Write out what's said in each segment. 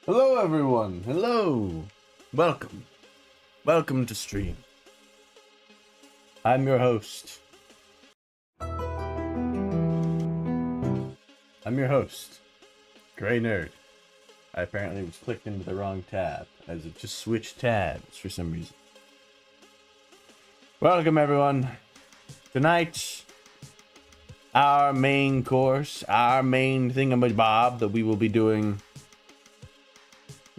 Hello everyone, hello! Welcome. Welcome to stream. I'm your host. Grey Nerd. I apparently was clicked into the wrong tab, as it just switched tabs for some reason. Welcome everyone. Tonight, our main course, our main thingamabob that we will be doing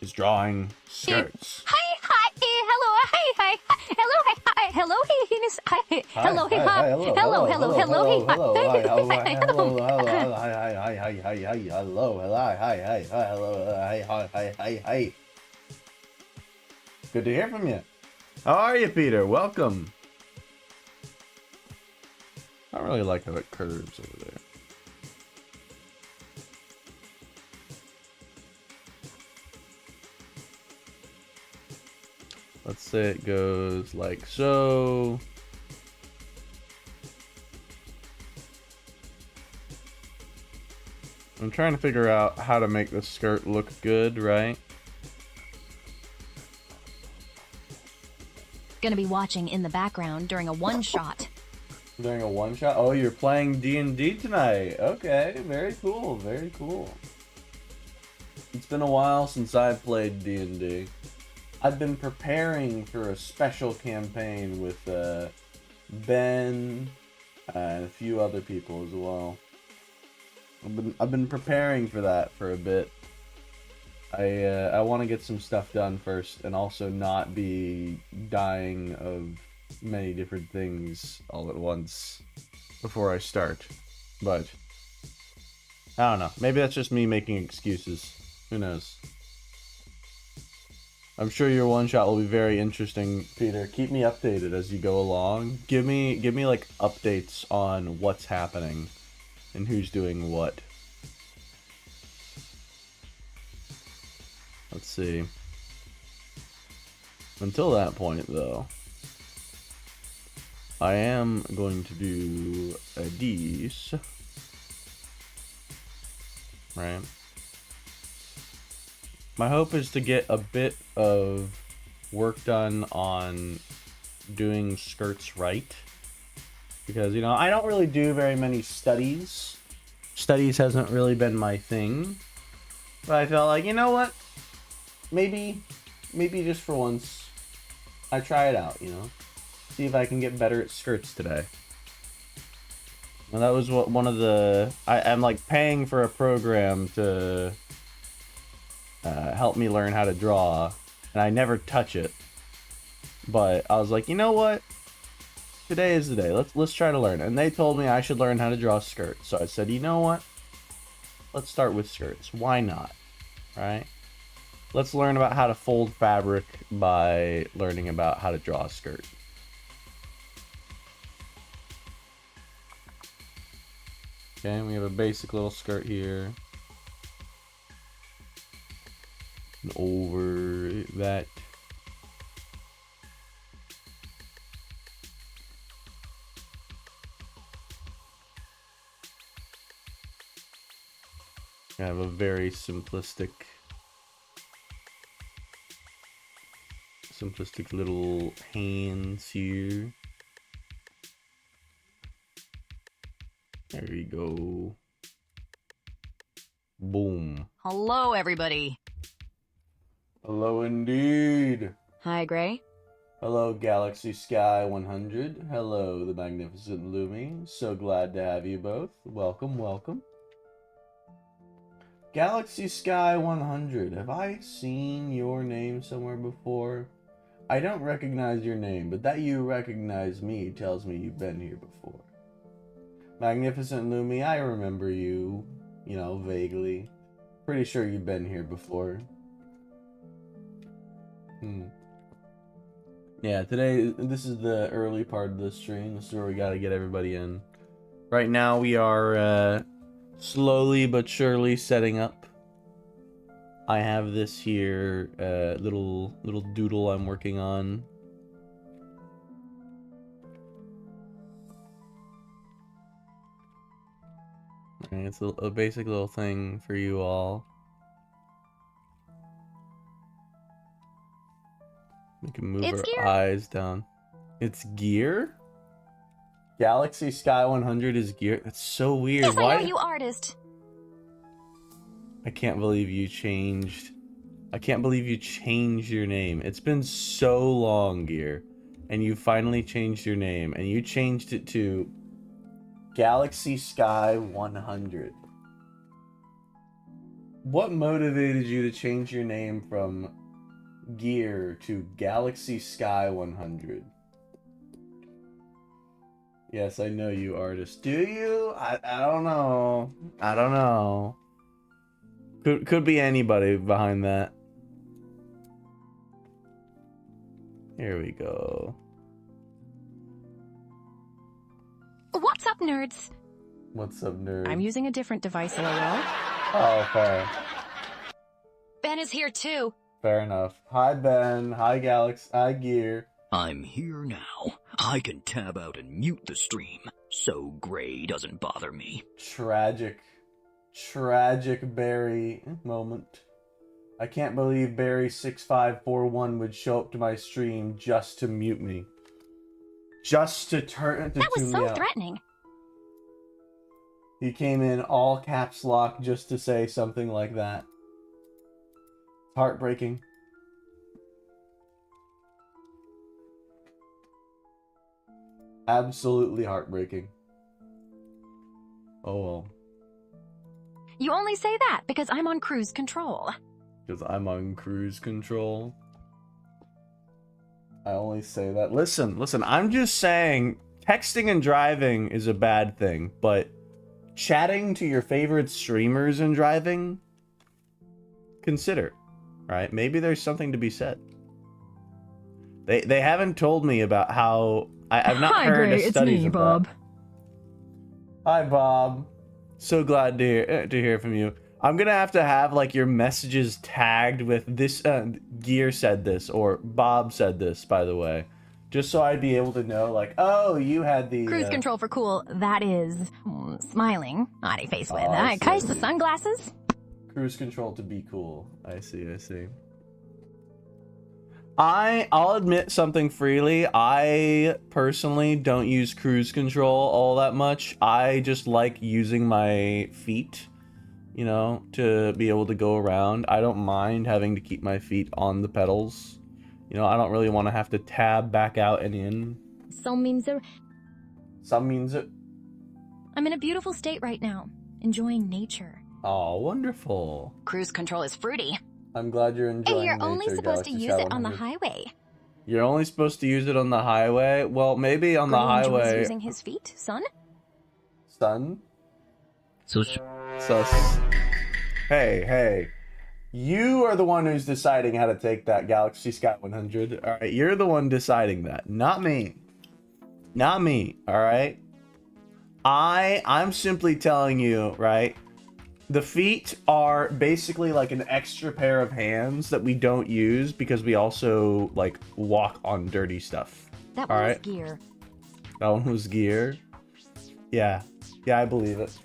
is drawing skirts. Hi, hello, hi, hello, hi, hello, hi, hello, Hi. Good to hear from you. How are you, Peter? Welcome. I don't really like how it curves over there. Let's say it goes like so. I'm trying to figure out how to make the skirt look good, right? Gonna be watching in the background during a one-shot. During a one-shot? Oh, you're playing D&D tonight. Okay, very cool, very cool. It's been a while since I've played D&D. I've been preparing for a special campaign with Ben and a few other people as well. I've been preparing for that for a bit. I want to get some stuff done first, and also not be dying of many different things all at once before I start. But I don't know. Maybe that's just me making excuses. Who knows? I'm sure your one shot will be very interesting, Peter. Keep me updated as you go along. Give me like updates on what's happening and who's doing what. Let's see. Until that point, though, I am going to do these. Right? My hope is to get a bit of work done on doing skirts right. Because, you know, I don't really do very many studies. Studies hasn't really been my thing. But I felt like, you know what? Maybe just for once, I try it out, you know? See if I can get better at skirts today. And that was what one of the... I'm like paying for a program to help me learn how to draw, and I never touch it. But I was like, you know what? Today is the day. Let's try to learn. And they told me I should learn how to draw skirts. So I said, you know what? Let's start with skirts. Why not? Right? Let's learn about how to fold fabric by learning about how to draw a skirt. Okay, we have a basic little skirt here. And over that. I have a very simplistic little hands here. There we go. Boom. Hello, everybody. Hello indeed. Hi, Gray. Hello, Galaxy Sky 100. Hello, the magnificent Lumi. So glad to have you both. Welcome, welcome. Galaxy Sky 100. Have I seen your name somewhere before? I don't recognize your name, but that you recognize me tells me you've been here before. Magnificent Lumi, I remember you, you know, vaguely. Pretty sure you've been here before. Yeah, today, this is the early part of the stream. This is where we gotta get everybody in. Right now, we are slowly but surely setting up. I have this here little doodle I'm working on. And it's a basic little thing for you all. We can move It's our gear. eyes down. It's gear? Galaxy Sky 100 is gear? That's so weird. Yes, Why? I know you, artist. I can't believe you changed. I can't believe you changed your name. It's been so long, Gear. And you finally changed your name. And you changed it to Galaxy Sky 100. What motivated you to change your name from Gear to Galaxy Sky 100? Yes, I know you, artist. Do you? I don't know. I don't know. Could be anybody behind that. Here we go. What's up, nerds? What's up, nerd? I'm using a different device, lol. Oh, fair. Ben is here too. Fair enough. Hi, Ben. Hi, Galaxy. Hi, Gear. I'm here now. I can tab out and mute the stream, so Gray doesn't bother me. Tragic Barry moment. I can't believe Barry6541 would show up to my stream just to mute me. Just to That was tune me so out. threatening. He came in all caps lock just to say something like that. Heartbreaking. Absolutely heartbreaking. Oh well. You only say that because I'm on cruise control. Because I'm on cruise control. I only say that. Listen, I'm just saying, texting and driving is a bad thing, but chatting to your favorite streamers and driving, consider, right? Maybe there's something to be said. They haven't told me about how... I've not Hi, heard Gray, of studies it's me, of that. Bob. Hi, Bob. So glad to hear from you. I'm gonna have to have like your messages tagged with this. Gear said this, or Bob said this, by the way, just so I'd be able to know, like, oh, you had the Cruise control for cool. That is smiling, naughty face with. Oh, I see, I Kai's the see. sunglasses. Cruise control to be cool. I see. I'll admit something freely. I personally don't use cruise control all that much. I just like using my feet, you know, to be able to go around. I don't mind having to keep my feet on the pedals. You know, I don't really want to have to tab back out and in. Some means it. I'm in a beautiful state right now, enjoying nature. Oh, wonderful. Cruise control is fruity. I'm glad you're enjoying And you're nature, only supposed to Galaxy use Sky it on the 100. highway. You're only supposed to use it on the highway? Well, maybe on the Gray enjoys highway. using his feet, son. Son? Sus. Sus. Hey. You are the one who's deciding how to take that Galaxy Sky 100. Alright, you're the one deciding that. Not me. Not me, alright? I'm simply telling you, right? The feet are basically like an extra pair of hands that we don't use because we also, like, walk on dirty stuff. That one was Alright. gear. That one was Gear. Yeah, I believe it.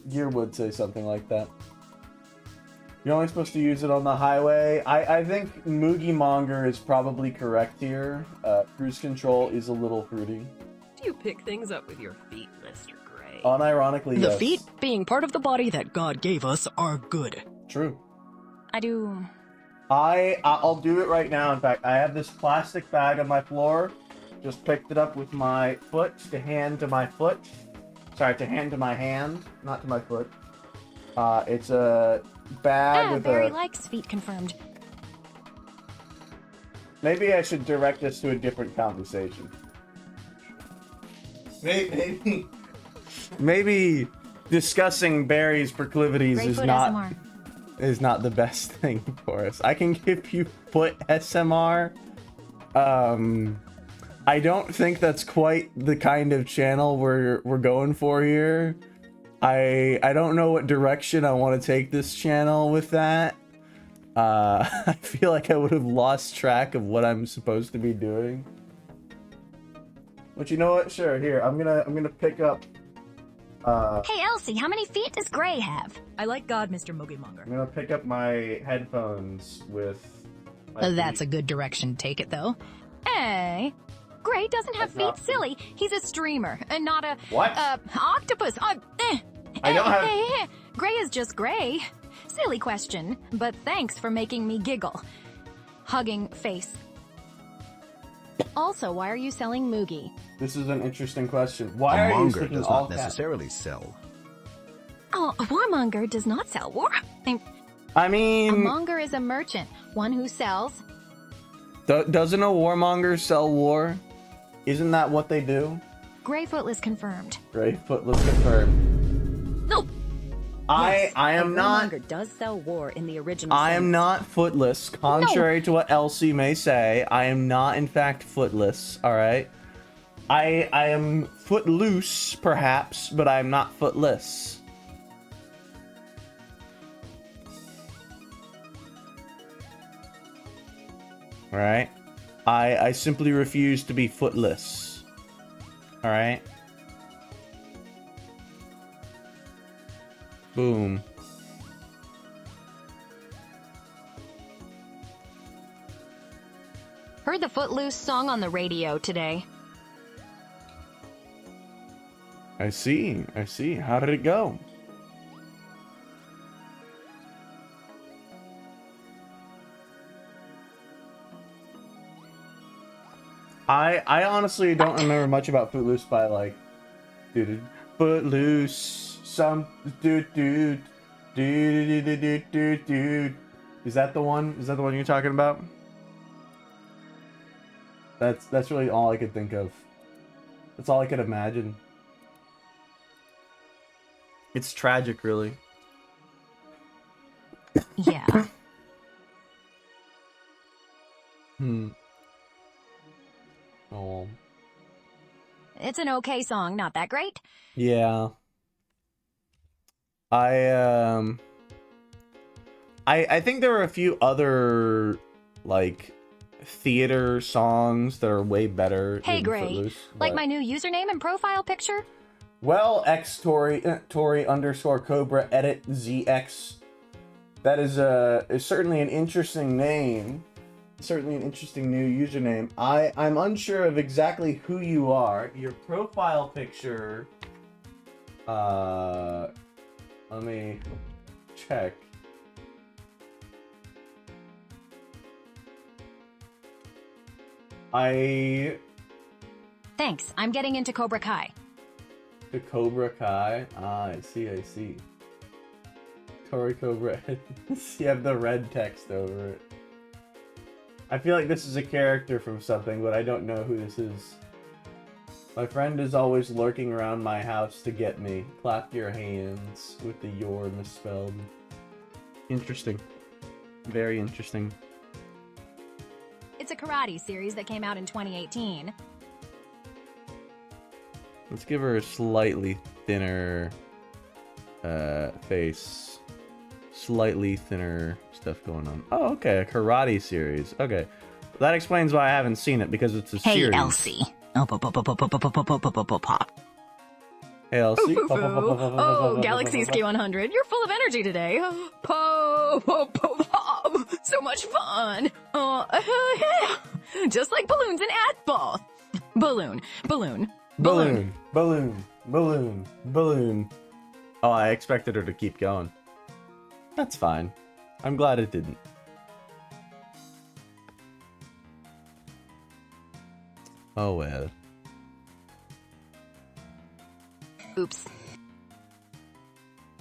Gear would say something like that. You're only supposed to use it on the highway. I think Moogie Monger is probably correct here. Cruise control is a little fruity. Do you pick things up with your feet, Mr. Gray? Unironically, The yes. feet, being part of the body that God gave us, are good. True. I do. I'll do it right now. In fact, I have this plastic bag on my floor. Just picked it up with my foot to hand to my foot. Sorry, to hand to my hand, not to my foot. It's a bag with Barry a... likes feet confirmed. Maybe I should direct this to a different conversation. Maybe discussing Barry's proclivities Great is foot not SMR. is not the best thing for us. I can give you foot SMR. I don't think that's quite the kind of channel we're going for here. I don't know what direction I want to take this channel with that. I feel like I would have lost track of what I'm supposed to be doing. But you know what? Sure, here. I'm gonna pick up Hey, Elsie, how many feet does Gray have? I like God, Mr. Moogiemonger. I'm gonna pick up my headphones with That's a good direction to take it, though. Hey, Gray doesn't have That's feet, not- silly. He's a streamer and not a What? octopus. I don't have- Gray is just Gray. Silly question, but thanks for making me giggle. Hugging face. Also, why are you selling Moogie? This is an interesting question. Why A are you monger sticking does all not caps? necessarily sell. Oh, a warmonger does not sell war. I A mean, monger is a merchant, one who sells. doesn't a warmonger sell war? Isn't that what they do? Gray Footless confirmed. Right, let's confirm. No. I am not. Warmonger does sell war in the original. I am not footless, contrary to what Elsie may say. I am not, in fact, footless. All right. I am footloose, perhaps, but I am not footless. All right. I simply refuse to be footless. All right. Boom. Heard the Footloose song on the radio today. I see. I see. How did it go? I honestly don't remember much about Footloose by like, dude, Footloose, some dude. Is that the one? Is that the one you're talking about? That's really all I could think of. That's all I could imagine. It's tragic, really. Yeah. Oh. It's an okay song, not that great. Yeah. I think there are a few other like theater songs that are way better. Hey, than Gray. Footloose, Like but- my new username and profile picture? Well, Tory underscore Cobra edit ZX. That is certainly an interesting name. Certainly an interesting new username. I'm unsure of exactly who you are. Your profile picture. Let me check. Thanks, I'm getting into Cobra Kai. The Cobra Kai. Ah, I see. Tory Cobra. You have the red text over it. I feel like this is a character from something, but I don't know who this is. My friend is always lurking around my house to get me. Clap your hands with the your misspelled. Interesting. Very interesting. It's a karate series that came out in 2018. Let's give her a slightly thinner face. Slightly thinner stuff going on. Oh, okay, a karate series. Okay. That explains why I haven't seen it, because it's a series. Hey, Elsie. Oh, pop. Hey, Elsie. Oh, Galaxy SK100, you're full of energy today. So much fun. Just like balloons and at ball. Balloon. Oh, I expected her to keep going. That's fine. I'm glad it didn't. Oh well. Oops.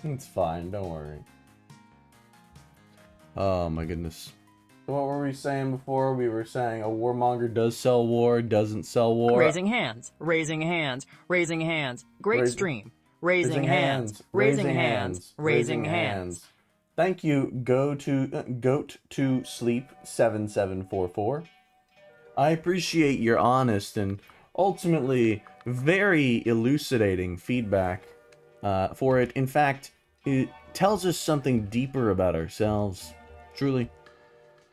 It's fine, don't worry. Oh my goodness. What were we saying before? We were saying a warmonger does sell war, doesn't sell war. Raising hands. Great Raising- stream. Raising hands. Thank you, Goat to Sleep 7744. I appreciate your honest and ultimately very elucidating feedback for it. In fact, it tells us something deeper about ourselves. Truly.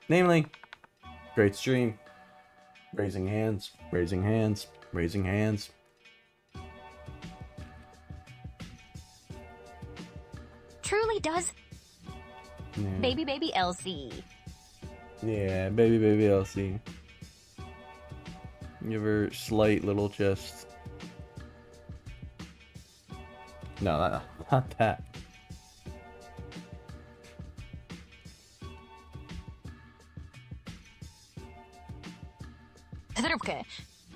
Namely, great stream. Raising hands. Truly does. Yeah. Baby Elsie. Yeah, baby Elsie. Give her slight little chest. No, not that.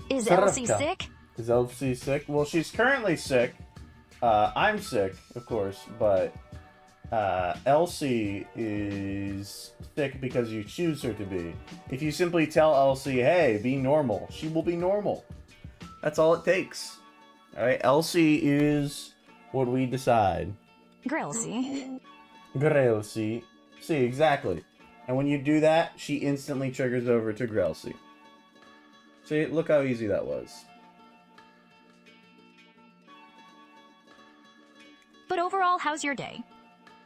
Is Elsie sick? Is Elsie sick? Well, she's currently sick. I'm sick, of course, but Elsie is sick because you choose her to be. If you simply tell Elsie, hey, be normal, she will be normal. That's all it takes. Alright, Elsie is what we decide. Grelsie. Grelsie. See, exactly. And when you do that, she instantly triggers over to Grelsie. See, look how easy that was. But overall, how's your day?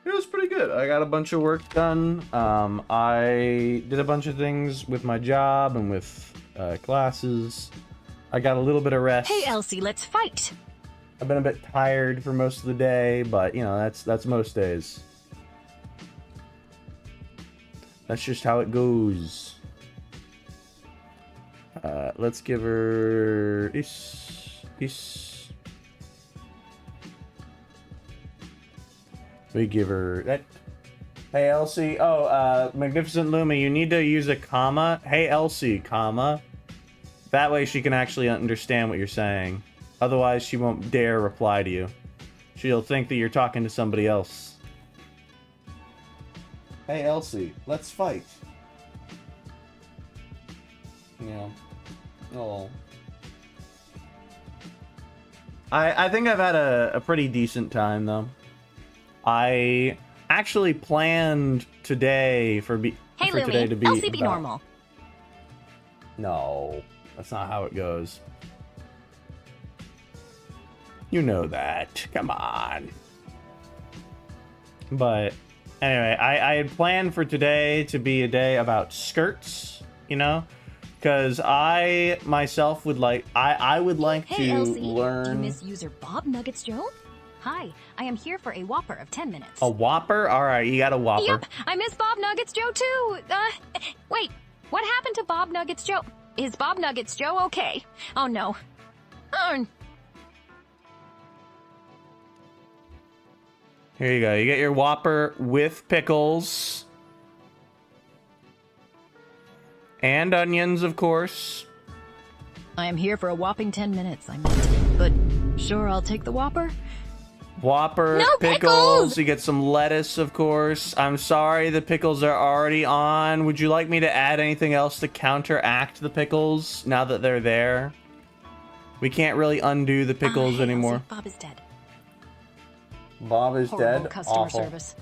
It was pretty good. I got a bunch of work done. I did a bunch of things with my job and with classes. I got a little bit of rest. Hey, Elsie, let's fight! I've been a bit tired for most of the day, but you know, that's most days. That's just how it goes. Let's give her we give her that. Hey Elsie. Oh, Magnificent Lumi, you need to use a comma. Hey Elsie, comma. That way she can actually understand what you're saying. Otherwise, she won't dare reply to you. She'll think that you're talking to somebody else. Hey Elsie, let's fight. Yeah. Oh. I think I've had a pretty decent time though. I actually planned today for Hey, today Lumi, to be Elsie, be normal. No, that's not how it goes. You know that. Come on. But anyway, I had planned for today to be a day about skirts, you know? Because I myself would like I would like Hey, to Elsie, learn. do you miss user Bob Nuggets Joe? Hi, I am here for a Whopper of 10 minutes. A Whopper? Alright, you got a Whopper. Yep, I miss Bob Nuggets Joe too. Wait, what happened to Bob Nuggets Joe? Is Bob Nuggets Joe okay? Oh no. Here you go. You get your Whopper with pickles. And onions, of course. I am here for a whopping 10 minutes, I meant. But sure, I'll take the Whopper. Whopper, No pickles! You get some lettuce, of course. I'm sorry the pickles are already on. Would you like me to add anything else to counteract the pickles now that they're there? We can't really undo the pickles Hey, anymore. Elsie, Bob is dead. Bob is Horrible dead? customer Awful. service.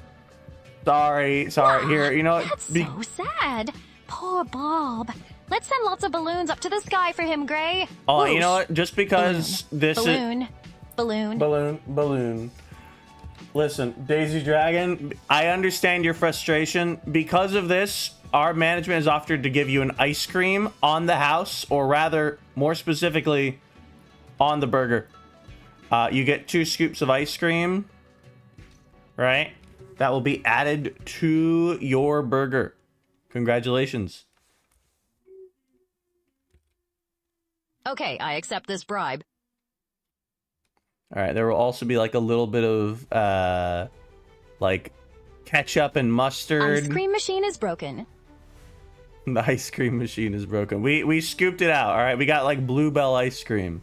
Sorry. Here, you know what? That's so sad. Poor Bob. Let's send lots of balloons up to the sky for him, Gray. Oh, you know what? Just because this is... Balloon. Listen, Daisy Dragon, I understand your frustration. Because of this, our management has offered to give you an ice cream on the house, or rather, more specifically, on the burger. You get 2 scoops of ice cream, right? That will be added to your burger. Congratulations. Okay, I accept this bribe. All right, there will also be like a little bit of like ketchup and mustard. Ice cream machine is broken. The ice cream machine is broken. We scooped it out. All right, we got like Bluebell ice cream.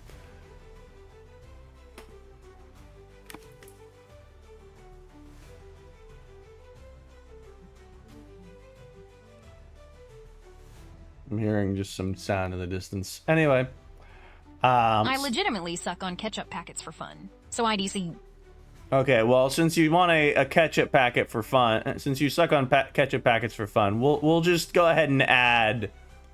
I'm hearing just some sound in the distance. Anyway. I legitimately suck on ketchup packets for fun. So IDC. Okay, well, since you want a ketchup packet for fun, since you suck on ketchup packets for fun, we'll just go ahead and add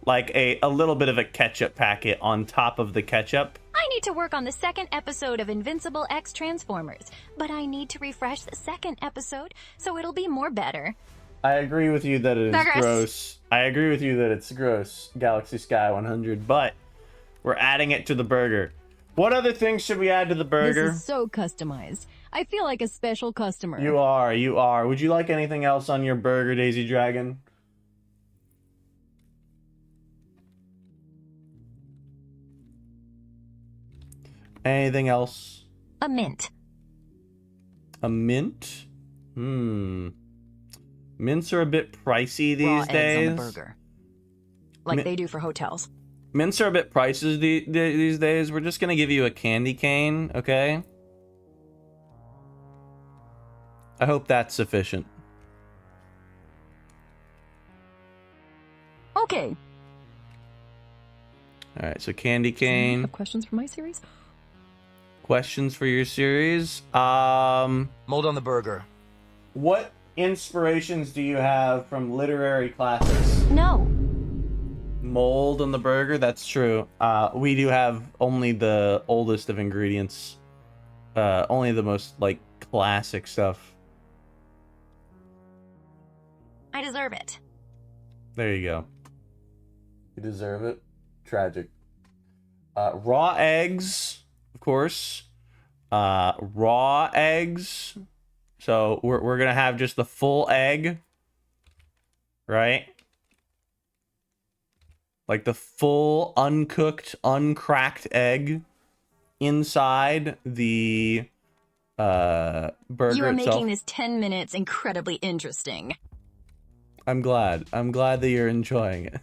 like a little bit of a ketchup packet on top of the ketchup. I need to work on the second episode of Invincible X Transformers, but I need to refresh the second episode so it'll be more better. I agree with you that it is Digress. gross. I agree with you that it's gross, Galaxy Sky 100, but we're adding it to the burger. What other things should we add to the burger? This is so customized. I feel like a special customer. You are. Would you like anything else on your burger, Daisy Dragon? Anything else? A mint. A mint? Mints are a bit pricey Raw these eggs days. on the burger. Like they do for hotels. Mints are a bit pricey these days. We're just gonna give you a candy cane, okay? I hope that's sufficient. Okay. All right, so candy Does anyone cane. have questions for my series? Questions for your series? Mold on the burger. What inspirations do you have from literary classics? No. Mold on the burger, that's true. We do have only the oldest of ingredients. Only the most, like, classic stuff. I deserve it. There you go. You deserve it. Tragic. Raw eggs, of course. Raw eggs. So we're gonna have just the full egg, right? Like the full uncooked, uncracked egg inside the burger You are itself. making this 10 minutes incredibly interesting. I'm glad. I'm glad that you're enjoying it.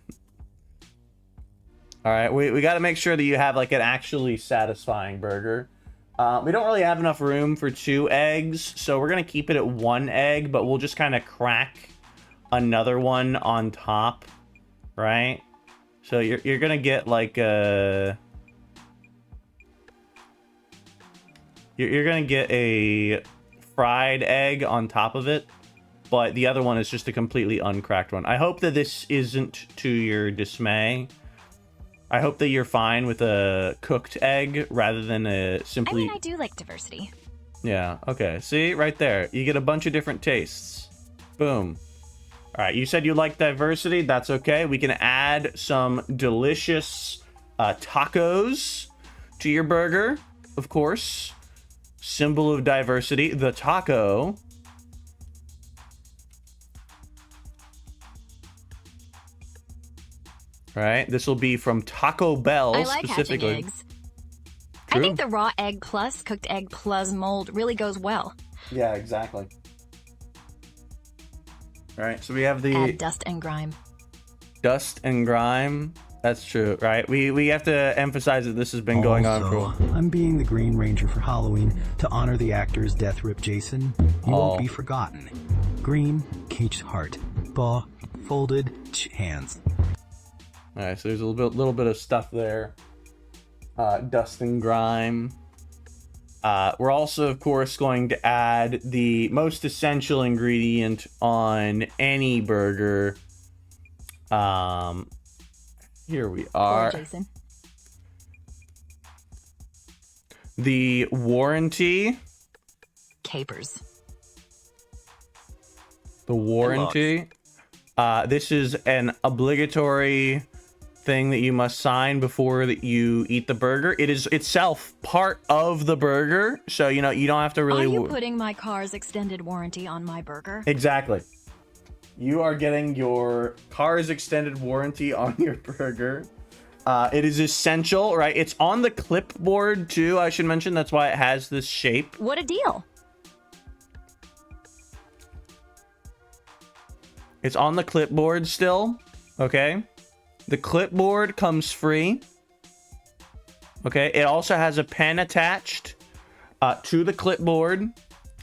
All right, we got to make sure that you have like an actually satisfying burger. We don't really have enough room for 2 eggs, so we're gonna keep it at 1 egg, but we'll just kind of crack another one on top, right? So you're gonna get like a you're gonna get a fried egg on top of it, but the other one is just a completely uncracked one. I hope that this isn't to your dismay. I hope that you're fine with a cooked egg rather than a simply... I mean, I do like diversity. Yeah, okay. See, right there. You get a bunch of different tastes. Boom. All right, you said you like diversity. That's okay. We can add some delicious tacos to your burger, of course. Symbol of diversity, the taco. Right, this will be from Taco Bell I like hatching specifically. eggs. I think the raw egg plus cooked egg plus mold really goes well. Yeah, exactly. All right, so we have the Add dust and grime. dust and grime. That's true, right? We have to emphasize that this has been going on for. Also, I'm being the Green Ranger for Halloween to honor the actor's death rip Jason. You won't be forgotten. Green, caged heart. Paw, folded, hands. All right, so there's a little bit of stuff there. Dust and grime. We're also, of course, going to add the most essential ingredient on any burger. Here we are. Poor Jason. The warranty. Capers. The warranty. This is an obligatory thing that you must sign before that you eat the burger. It is itself part of the burger, so you know you don't have to really. Are you putting my car's extended warranty on my burger? Exactly. You are getting your car's extended warranty on your burger. It is essential, right? It's on the clipboard too. I should mention that's why it has this shape. What a deal. It's on the clipboard still, okay? The clipboard comes free. Okay, it also has a pen attached to the clipboard,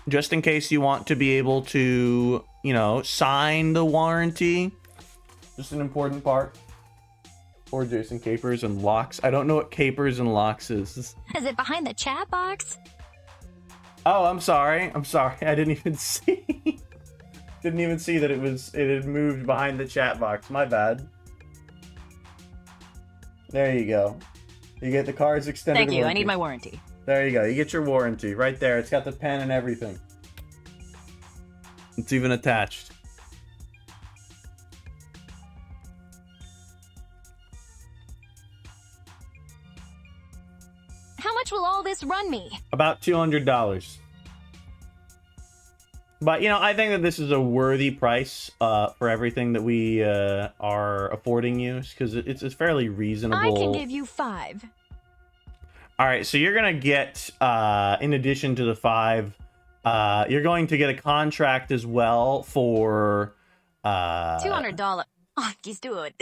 just in case you want to be able to, you know, sign the warranty. Just an important part. Or Jason Capers and Locks. I don't know what Capers and Locks is. Is it behind the chat box? Oh, I'm sorry. I'm sorry. I didn't even see. Didn't even see that it had moved behind the chat box. My bad. There you go. You get the car's extended Thank you. warranty. I need my warranty. There you go. You get your warranty right there. It's got the pen and everything. It's even attached. How much will all this run me? About $200. But, you know, I think that this is a worthy price for everything that we are affording you, because it's fairly reasonable. I can give you 5. All right, so you're gonna get, in addition to the 5, you're going to get a contract as well for, $200. Oh, just do it.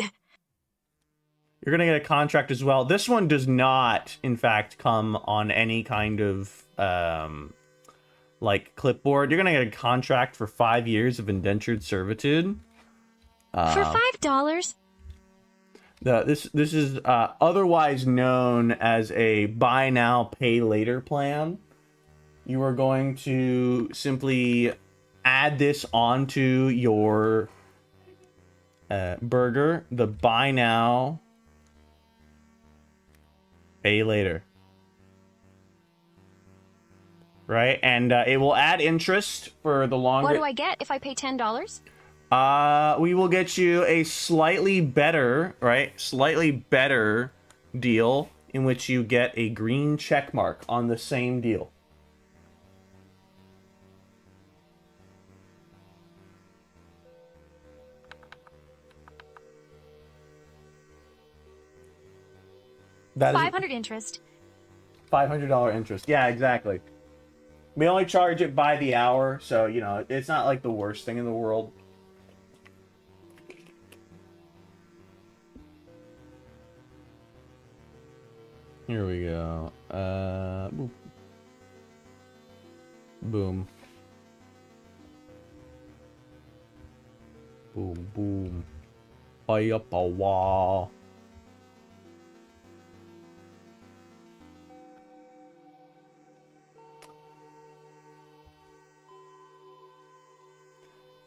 You're gonna get a contract as well. This one does not, in fact, come on any kind of, like, clipboard. You're gonna get a contract for 5 years of indentured servitude. For $5? This is otherwise known as a buy now, pay later plan. You are going to simply add this onto your burger, the buy now, pay later. Right? And it will add interest for the longer... What do I get if I pay $10? We will get you a slightly better, right? Slightly better deal in which you get a green check mark on the same deal. That is $500 interest. $500 interest. Yeah, exactly. We only charge it by the hour, so, you know, it's not like the worst thing in the world. Here we go. Boop. Boom. Boom, boom. Fire up a wall.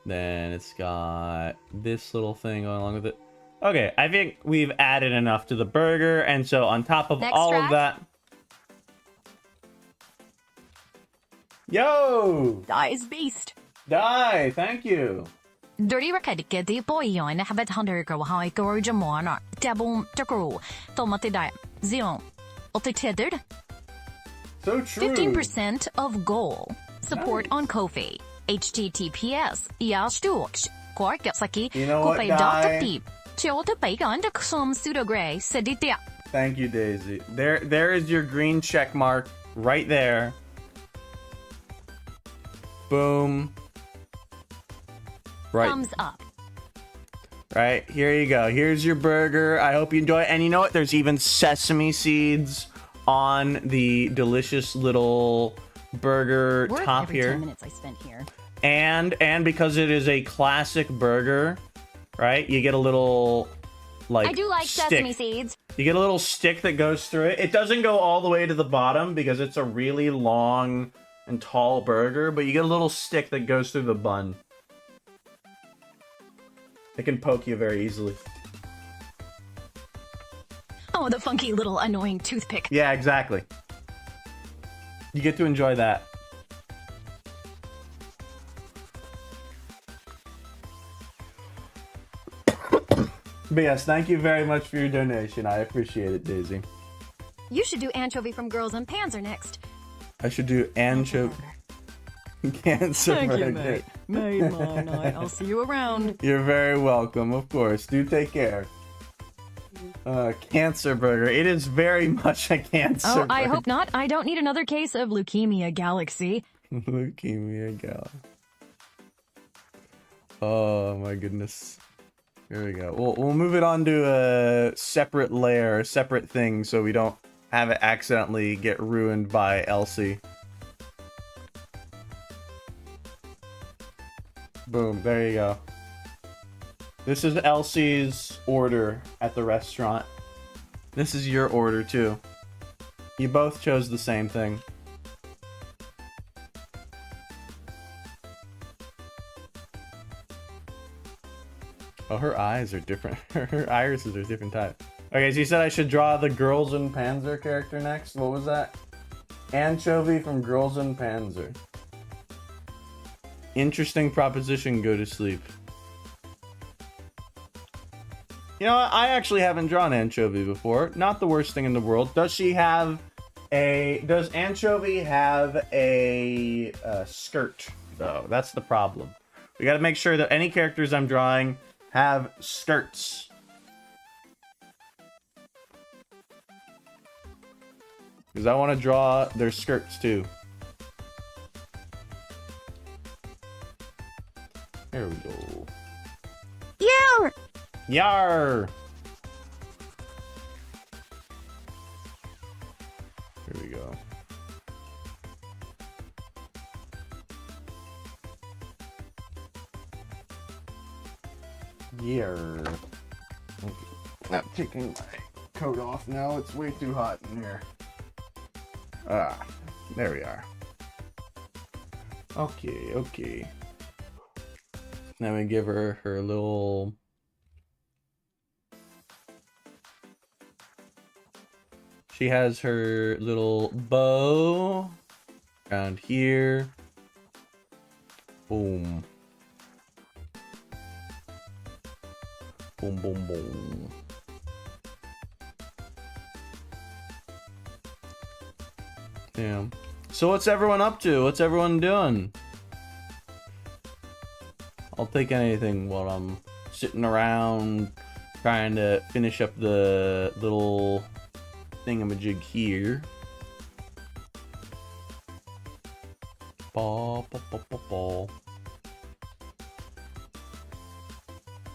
Then it's got this little thing going along with it. Okay, I think we've added enough to the burger, and so on top of Next all track. of that... Yo! Dies beast. Die, thank you. Dirty Rakadike, the boy yon, habit hunter go high go jamona, tabum takro, tomatida, zion, tethered, So true. 15% of goal. Support on Ko-fi. HTTPS, Yastuks, Korkasaki, You know what, Kope Di? Dr. Deep, Chilta Bake under some pseudo gray, Seditia. Thank you, Daisy. There is your green check mark right there. Boom. Right. Thumbs up. Right, here you go. Here's your burger. I hope you enjoy it. And you know what? There's even sesame seeds on the delicious little burger Worth top every here. 10 minutes I spent here. And because it is a classic burger, right? You get a little like I do like stick. sesame seeds. You get a little stick that goes through it. It doesn't go all the way to the bottom because it's a really long and tall burger, but you get a little stick that goes through the bun. It can poke you very easily. Oh, the funky little annoying toothpick. Yeah, exactly. You get to enjoy that. But yes, thank you very much for your donation. I appreciate it, Daisy. You should do anchovy from Girls and Panzer next. I should do anchovy. Cancer burger. Made my night. I'll see you around. You're very welcome, of course. Do take care. Cancer burger. It is very much a cancer Oh, burger. I hope not. I don't need another case of leukemia galaxy. Leukemia gal. Oh my goodness. Here we go. We'll move it on to a separate layer, a separate thing, so we don't have it accidentally get ruined by Elsie. Boom, there you go. This is Elsie's order at the restaurant. This is your order too. You both chose the same thing. Oh, her eyes are different. Her irises are different types. Okay, so you said I should draw the Girls and Panzer character next? What was that? Anchovy from Girls and Panzer. Interesting proposition, go to sleep. You know what? I actually haven't drawn Anchovy before. Not the worst thing in the world. Does she have a... Does Anchovy have a skirt, though? That's the problem. We gotta make sure that any characters I'm drawing have skirts. Because I want to draw their skirts too. There we go. Yar! Yar! Here we go. Yar. Okay. I'm taking my coat off now. It's way too hot in here. Ah, there we are. Okay, okay. Now we give her her little... She has her little bow around here. Boom. Boom, boom, boom. Yeah. So what's everyone up to? What's everyone doing? I'll take anything while I'm sitting around trying to finish up the little thingamajig here. Ba, ba, ba, ba, ba.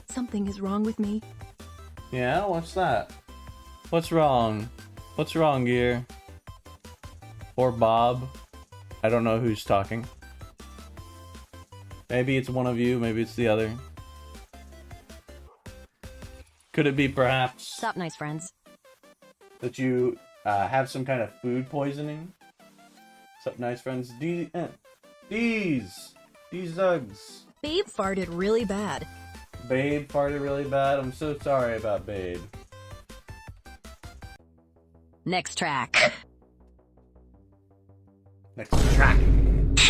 Something is wrong with me. Yeah, what's that? What's wrong? What's wrong, Gear? Or Bob? I don't know who's talking. Maybe it's one of you, maybe it's the other. Could it be perhaps Stop, nice friends. that you have some kind of food poisoning? Sup, nice friends? These Zugs. Babe farted really bad. Babe farted really bad. I'm so sorry about Babe. Next track. Next track.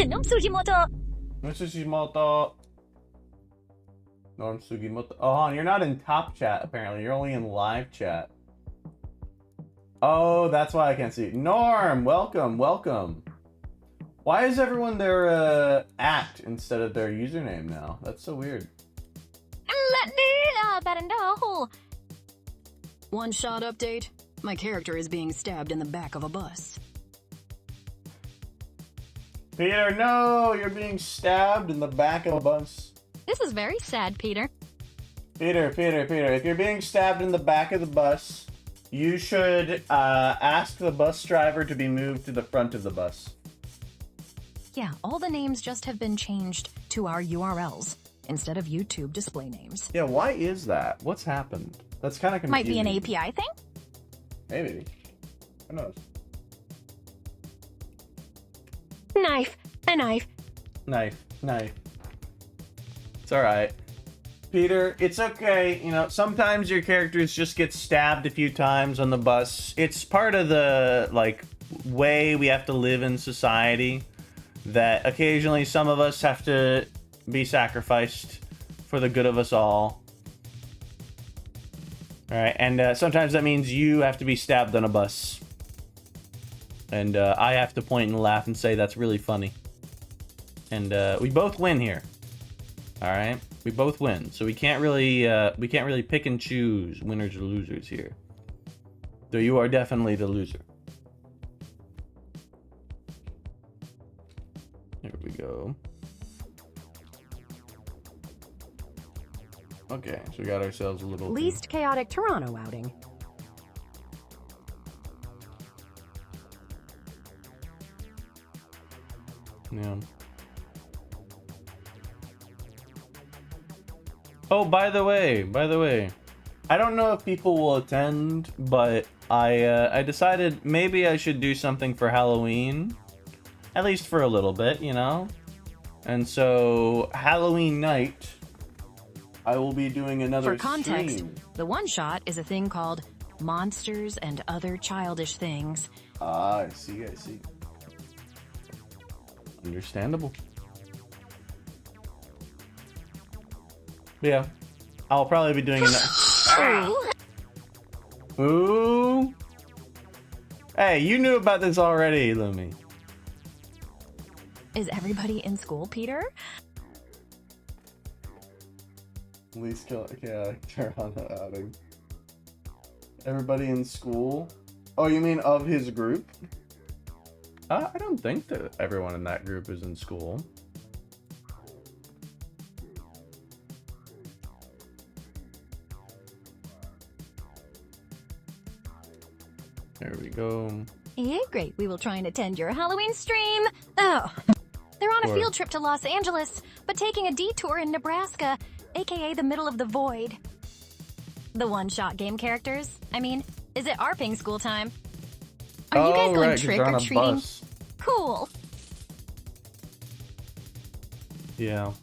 Nom Sugimoto. Sugimoto. Norm Sugimoto. Oh, hon, you're not in top chat, apparently. You're only in live chat. Oh, that's why I can't see. Norm, welcome, welcome. Why is everyone their at instead of their username now? That's so weird. One shot update. My character is being stabbed in the back of a bus. Peter, no! You're being stabbed in the back of a bus. This is very sad, Peter. Peter, if you're being stabbed in the back of the bus, you should ask the bus driver to be moved to the front of the bus. Yeah, all the names just have been changed to our URLs instead of YouTube display names. Yeah, why is that? What's happened? That's kind of confusing. Might be an API thing? Maybe. Who knows? Knife. A knife. Knife. It's alright. Peter, it's okay. You know, sometimes your characters just get stabbed a few times on the bus. It's part of the, like, way we have to live in society, that occasionally some of us have to be sacrificed for the good of us all. Alright, and sometimes that means you have to be stabbed on a bus. And I have to point and laugh and say that's really funny. And we both win here. Alright? We both win. So we can't really pick and choose winners or losers here. Though you are definitely the loser. There we go. Okay, so we got ourselves a little... Least chaotic Toronto outing. Yeah. Oh, by the way, I don't know if people will attend, but I decided maybe I should do something for Halloween, at least for a little bit, you know. And so Halloween night, I will be doing another For context, stream. the one shot is a thing called Monsters and Other Childish Things. Ah, I see. Understandable. Yeah, I'll probably be doing that. Ooh. Hey, you knew about this already, Lumi. Is everybody in school, Peter? Least character on the outing. Everybody in school? Oh, you mean of his group? I don't think that everyone in that group is in school. There we go. Yeah, great. We will try and attend your Halloween stream. Oh, they're on a field trip to Los Angeles, but taking a detour in Nebraska, aka the middle of the void. The one-shot game characters. I mean, is it ARPing school time? Are you guys going right, 'cause they're on a trick-or-treating? bus. Cool. Yeah.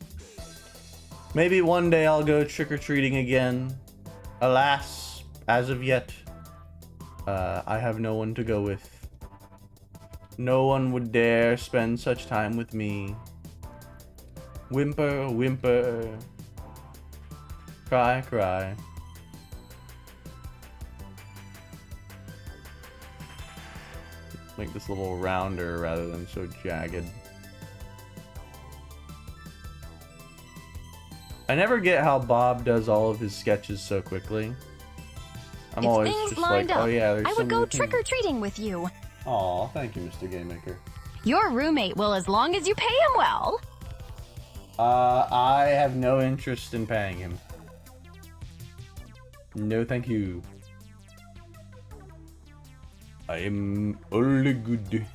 Maybe one day I'll go trick-or-treating again. Alas, as of yet, I have no one to go with. No one would dare spend such time with me. Whimper, whimper. Cry, cry. Make this a little rounder rather than so jagged. I never get how Bob does all of his sketches so quickly. I'm If always things just lined like, up, oh yeah, there's I would go something- trick-or-treating with you. Aw, thank you, Mr. Game Maker. Your roommate will as long as you pay him well. I have no interest in paying him. No, thank you. I am only good.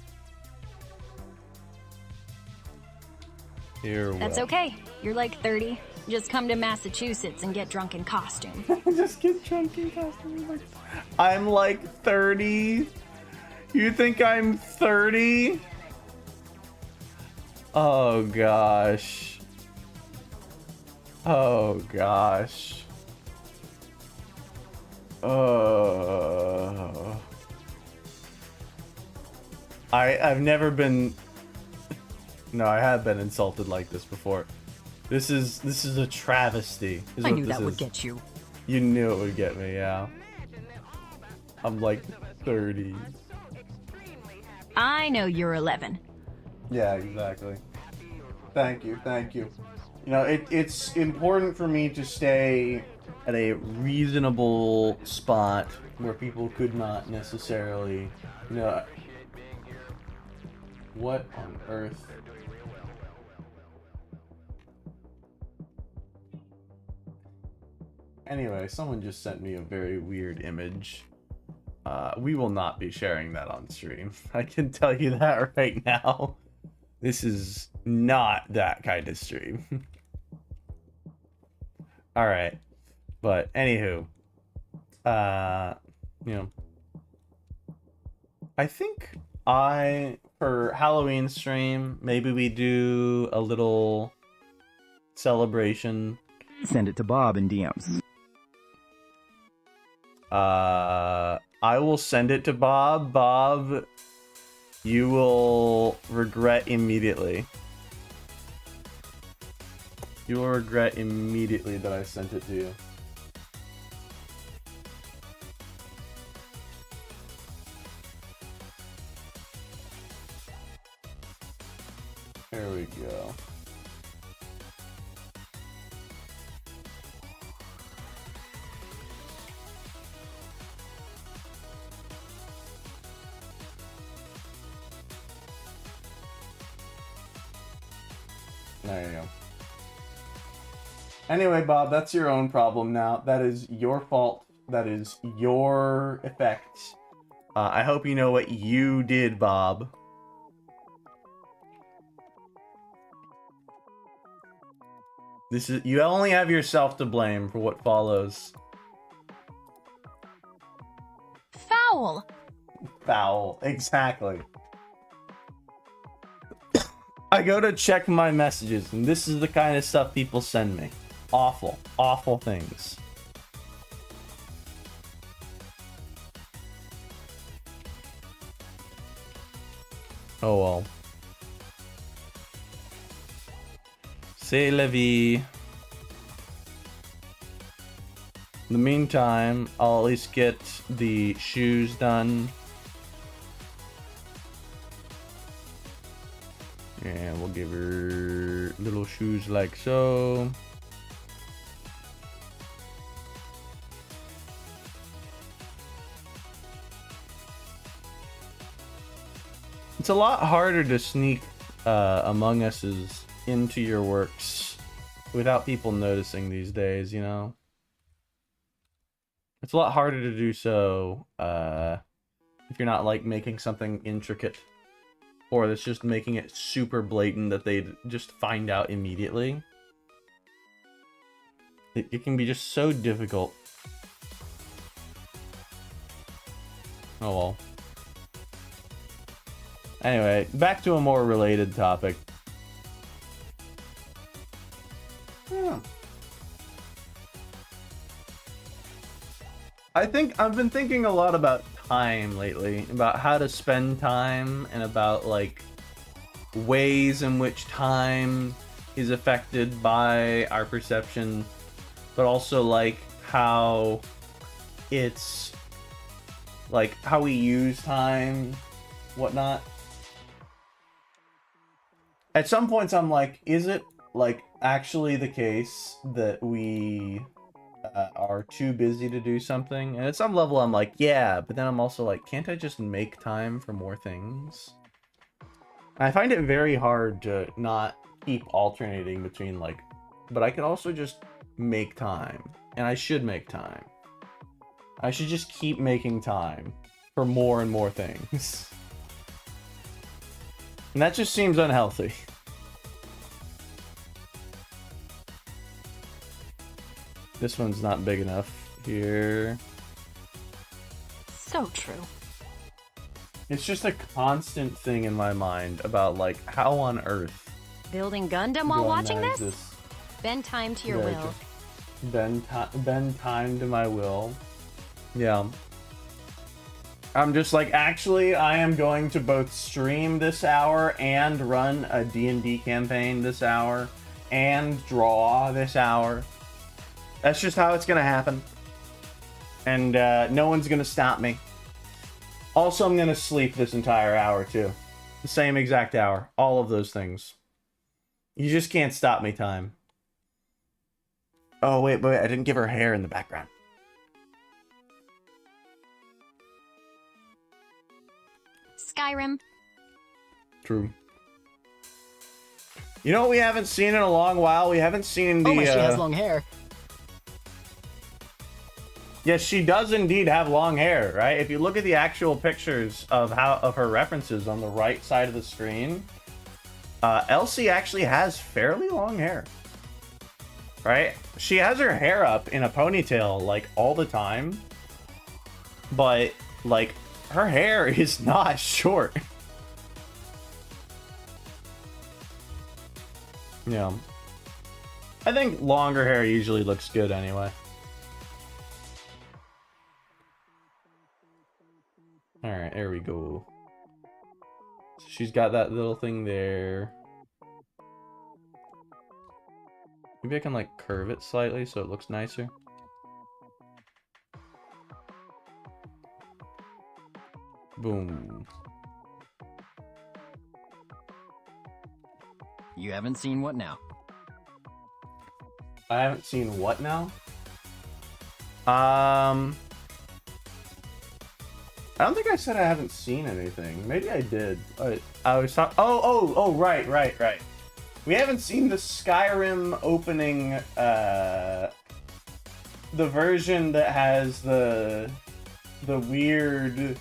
Here, That's okay. You're like 30. Just come to Massachusetts and get drunk in costume. Just get drunk in costume. I'm like 30. You think I'm 30? Oh gosh. Oh gosh. I've never been. No, I have been insulted like this before. This is a travesty. I knew that would get you. You knew it would get me, yeah. I'm like 30. I know you're 11. Yeah, exactly. Thank you, thank you. You know, it's important for me to stay at a reasonable spot where people could not necessarily, you know... What on earth? Anyway, someone just sent me a very weird image. We will not be sharing that on stream. I can tell you that right now. This is not that kind of stream. Alright. But, anywho. You know. I think for Halloween stream, maybe we do a little celebration. Send it to Bob in DMs. I will send it to Bob. Bob, you will regret immediately. You will regret immediately that I sent it to you. There we go. There you go. Anyway, Bob, that's your own problem now. That is your fault. That is your effect. I hope you know what you did, Bob. You only have yourself to blame for what follows. Foul! Foul. Exactly. I go to check my messages, and this is the kind of stuff people send me. Awful, awful things. Oh well. C'est la vie. In the meantime, I'll at least get the shoes done. And we'll give her little shoes like so. It's a lot harder to sneak Among Us's into your works without people noticing these days, you know? It's a lot harder to do so if you're not, like, making something intricate. Or that's just making it super blatant that they just find out immediately. It can be just so difficult. Oh well. Anyway, back to a more related topic. Yeah. I've been thinking a lot about time lately, about how to spend time and about like ways in which time is affected by our perception, but also like how it's like how we use time, whatnot. At some points I'm like, is it like actually the case that we are too busy to do something? And at some level I'm like, yeah, but then I'm also like, can't I just make time for more things? And I find it very hard to not keep alternating between like, but I could also just make time, and I should make time. I should just keep making time for more and more things. And that just seems unhealthy. This one's not big enough here. So true. It's just a constant thing in my mind about like how on earth Building Gundam while watching this? Bend time to your will. Bend time to my will. Yeah. I'm just like, actually, I am going to both stream this hour and run a D&D campaign this hour and draw this hour. That's just how it's gonna happen. And no one's gonna stop me. Also, I'm gonna sleep this entire hour too. The same exact hour. All of those things. You just can't stop me, time. Oh, wait, I didn't give her hair in the background. Skyrim. True. You know what we haven't seen in a long while? We haven't seen the... Oh, she has long hair. Yes, she does indeed have long hair, right? If you look at the actual pictures of her references on the right side of the screen, Elsie actually has fairly long hair, right? She has her hair up in a ponytail like all the time, but like her hair is not short. Yeah, I think longer hair usually looks good anyway. Alright, there we go. She's got that little thing there. Maybe I can like curve it slightly so it looks nicer. Boom. You haven't seen what now? I haven't seen what now? I don't think I said I haven't seen anything. Maybe I did. I was talking. Oh, right. We haven't seen the Skyrim opening, the version that has the weird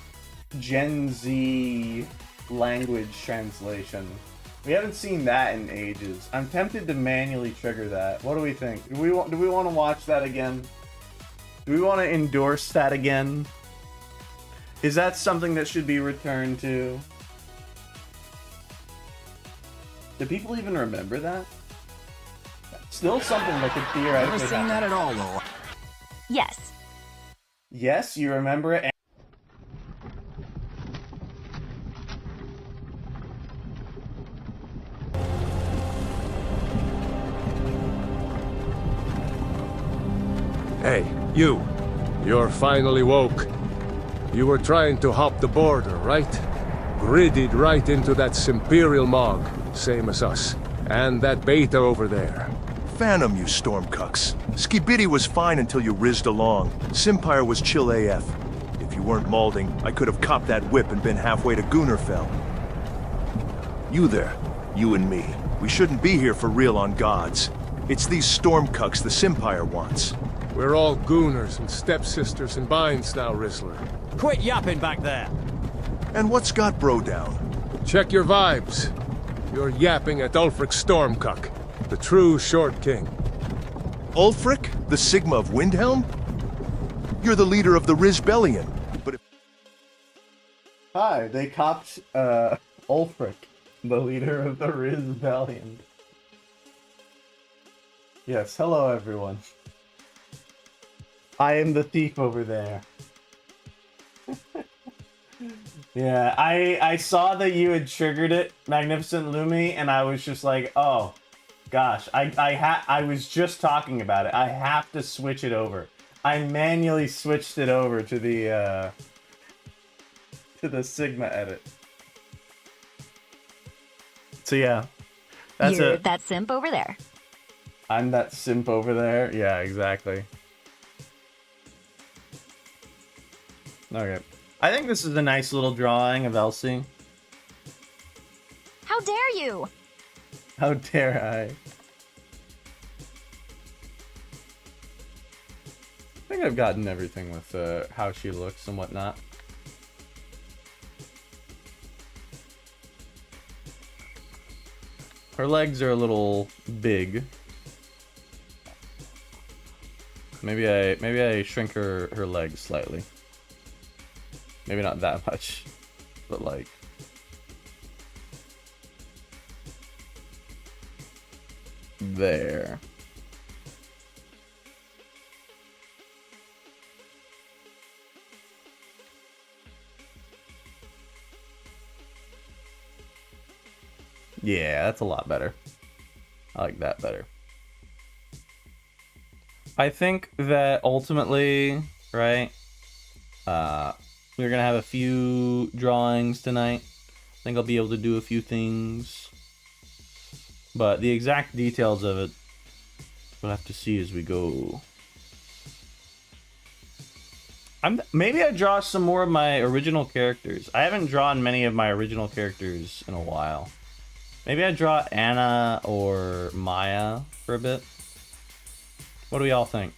Gen Z language translation. We haven't seen that in ages. I'm tempted to manually trigger that. What do we think? Do we want to watch that again? Do we want to endorse that again? Is that something that should be returned to? Do people even remember that? That's still something that could theoretically Never seen that at all, though. Yes. Yes, you remember it. Hey, you. You're finally woke. You were trying to hop the border, right? Gridded right into that Imperial Mog, same as us. And that beta over there. Phantom, you stormcucks. Skibidi was fine until you rizzed along. Simpire was chill AF. If you weren't maulding, I could have copped that whip and been halfway to Gunnerfell. You there. You and me. We shouldn't be here for real on gods. It's these stormcucks the Simpire wants. We're all gooners and stepsisters and binds now, Rizzler. Quit yapping back there. And what's got Bro down? Check your vibes. You're yapping at Ulfric Stormcuck, the true Short King. Ulfric? The Sigma of Windhelm? You're the leader of the Rizbellion, but if... Hi, they copped, Ulfric, the leader of the Rizbellion. Yes, hello everyone. I am the thief over there. Yeah, I saw that you had triggered it, Magnificent Lumi, and I was just like, oh, gosh, I was just talking about it. I have to switch it over. I manually switched it over to the Sigma edit. So yeah, that's You're it. that simp over there. I'm that simp over there. Yeah, exactly. Okay. I think this is a nice little drawing of Elsie. How dare you? How dare I? I think I've gotten everything with how she looks and whatnot. Her legs are a little big. Maybe I shrink her legs slightly. Maybe not that much, but like there. Yeah, that's a lot better. I like that better. I think that ultimately, right, we're gonna have a few drawings tonight. I think I'll be able to do a few things, but the exact details of it we'll have to see as we go. Maybe I draw some more of my original characters. I haven't drawn many of my original characters in a while. Maybe I draw Anna or Maya for a bit. What do we all think?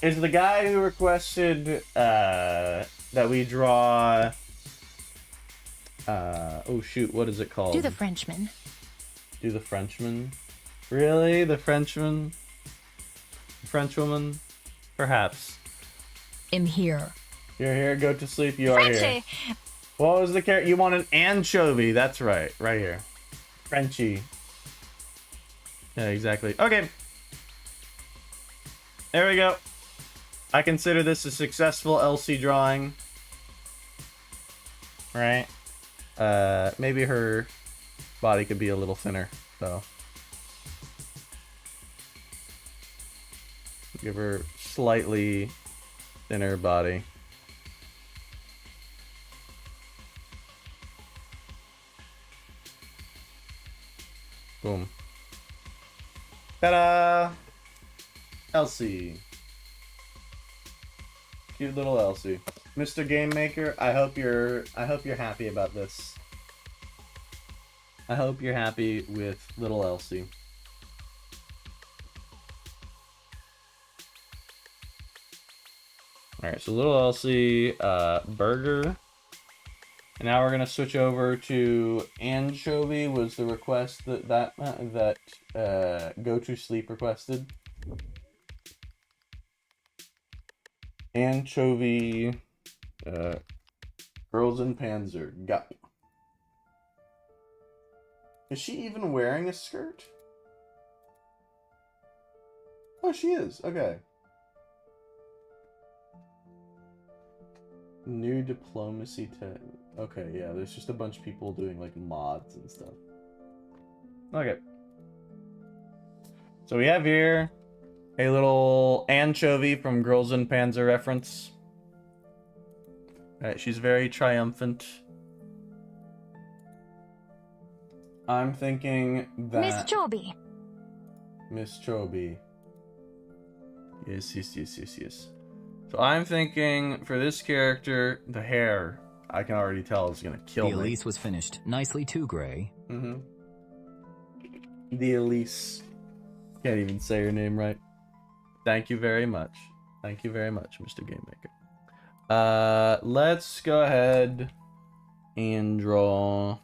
Is the guy who requested that we draw... oh shoot, what is it called? Do the Frenchman. Do the Frenchman? Really? The Frenchman? The Frenchwoman? Perhaps. I'm here. You're here, go to sleep, you are here. Frenchie! What was the character? You want an anchovy, that's right. Right here. Frenchie. Yeah, exactly. Okay. There we go. I consider this a successful LC drawing. Right? Maybe her body could be a little thinner, though. Give her slightly thinner body. Boom. Ta-da! Elsie. Cute little Elsie. Mr. Game Maker, I hope you're happy about this. I hope you're happy with little Elsie. Alright, so little Elsie, burger. And now we're gonna switch over to anchovy was the request that Go to Sleep requested. Anchovy, Girls in Panzer, Gup. Is she even wearing a skirt? Oh, she is. Okay. New diplomacy tech. Okay, yeah, there's just a bunch of people doing like mods and stuff. Okay. So we have here a little anchovy from Girls in Panzer reference. Alright, she's very triumphant. I'm thinking that... Miss Chobi. Miss Chobi. Yes. So I'm thinking for this character, the hair. I can already tell is gonna kill The me. Elise was finished nicely too, Gray. Mm-hmm. The Elise. Can't even say her name right. Thank you very much. Thank you very much, Mr. Game Maker. Let's go ahead and draw.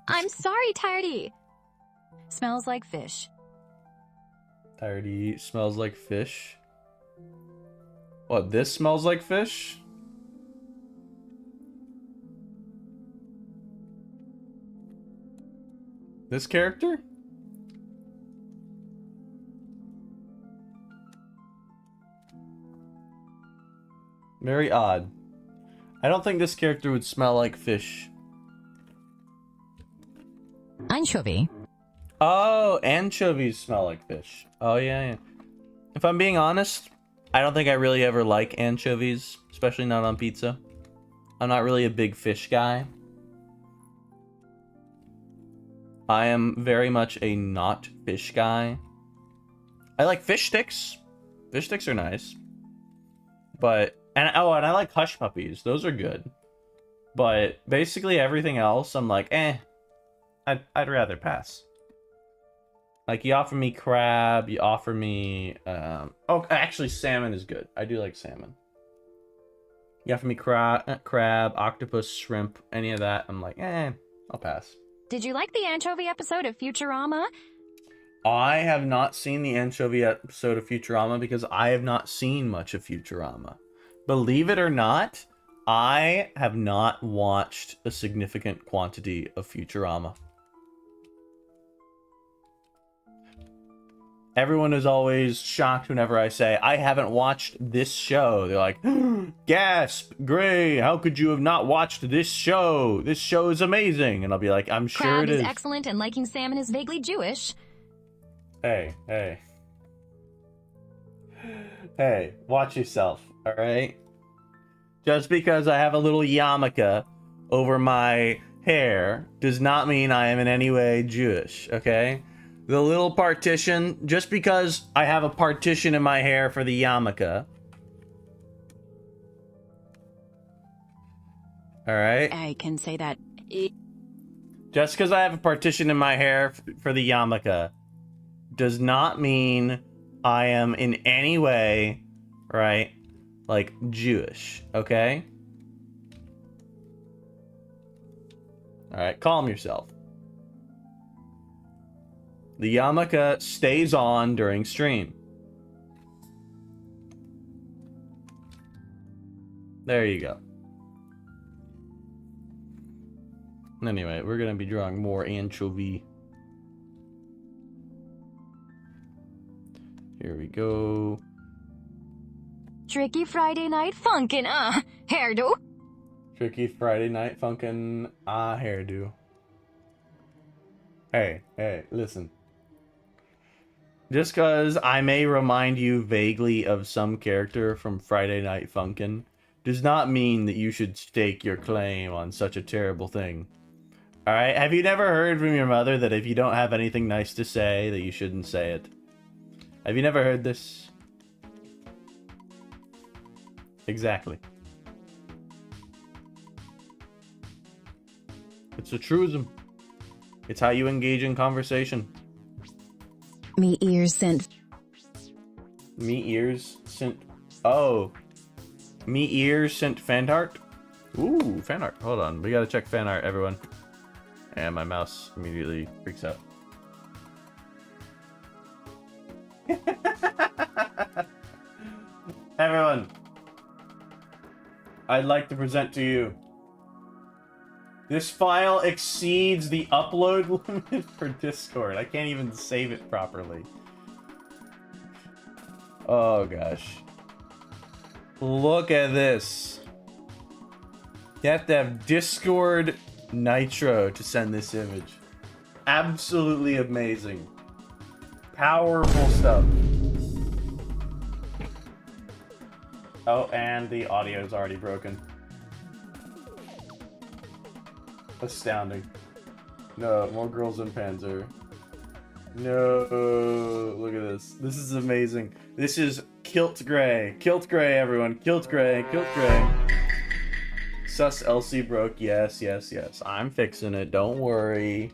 I'm sorry, Tiredie. Smells like fish. Tiredie smells like fish. What, this smells like fish? This character? Very odd. I don't think this character would smell like fish. Anchovy. Oh, anchovies smell like fish. Oh, yeah. If I'm being honest, I don't think I really ever like anchovies, especially not on pizza. I'm not really a big fish guy. I am very much a not fish guy. I like fish sticks. Fish sticks are nice. But, and I like hush puppies. Those are good. But basically everything else, I'm like, I'd rather pass. Like, you offer me crab, you offer me, oh, actually, salmon is good. I do like salmon. You offer me crab, octopus, shrimp, any of that, I'm like, I'll pass. Did you like the anchovy episode of Futurama? I have not seen the anchovy episode of Futurama because I have not seen much of Futurama. Believe it or not, I have not watched a significant quantity of Futurama. Everyone is always shocked whenever I say, I haven't watched this show. They're like, gasp, Gray, how could you have not watched this show? This show is amazing. And I'll be like, I'm sure Crab it is. is excellent and liking salmon is vaguely Jewish. Hey. Hey, watch yourself, alright? Just because I have a little yarmulke over my hair does not mean I am in any way Jewish, okay? The little partition, just because I have a partition in my hair for the yarmulke. Alright? I can say that. Just because I have a partition in my hair for the yarmulke does not mean I am in any way, right, like, Jewish, okay? Alright, calm yourself. The yarmulke stays on during stream. There you go. Anyway, we're gonna be drawing more anchovy. Here we go. Tricky Friday Night Funkin', hairdo. Tricky Friday Night Funkin' hairdo. Hey, listen. Just cause I may remind you vaguely of some character from Friday Night Funkin' does not mean that you should stake your claim on such a terrible thing. Alright, have you never heard from your mother that if you don't have anything nice to say, that you shouldn't say it? Have you never heard this? Exactly. It's a truism. It's how you engage in conversation. Me ears sent. Me ears sent. Oh. Me ears sent fan art? Ooh, fan art. Hold on. We gotta check fan art, everyone. And my mouse immediately freaks out. Everyone. I'd like to present to you. This file exceeds the upload limit for Discord. I can't even save it properly. Oh gosh. Look at this. You have to have Discord Nitro to send this image. Absolutely amazing. Powerful stuff. Oh, and the audio is already broken. Astounding. No, more girls in Panzer. No, look at this. This is amazing. This is Kilt Gray. Kilt Gray, everyone. Kilt Gray. Kilt Gray. Sus Elsie broke. Yes, yes, yes. I'm fixing it. Don't worry.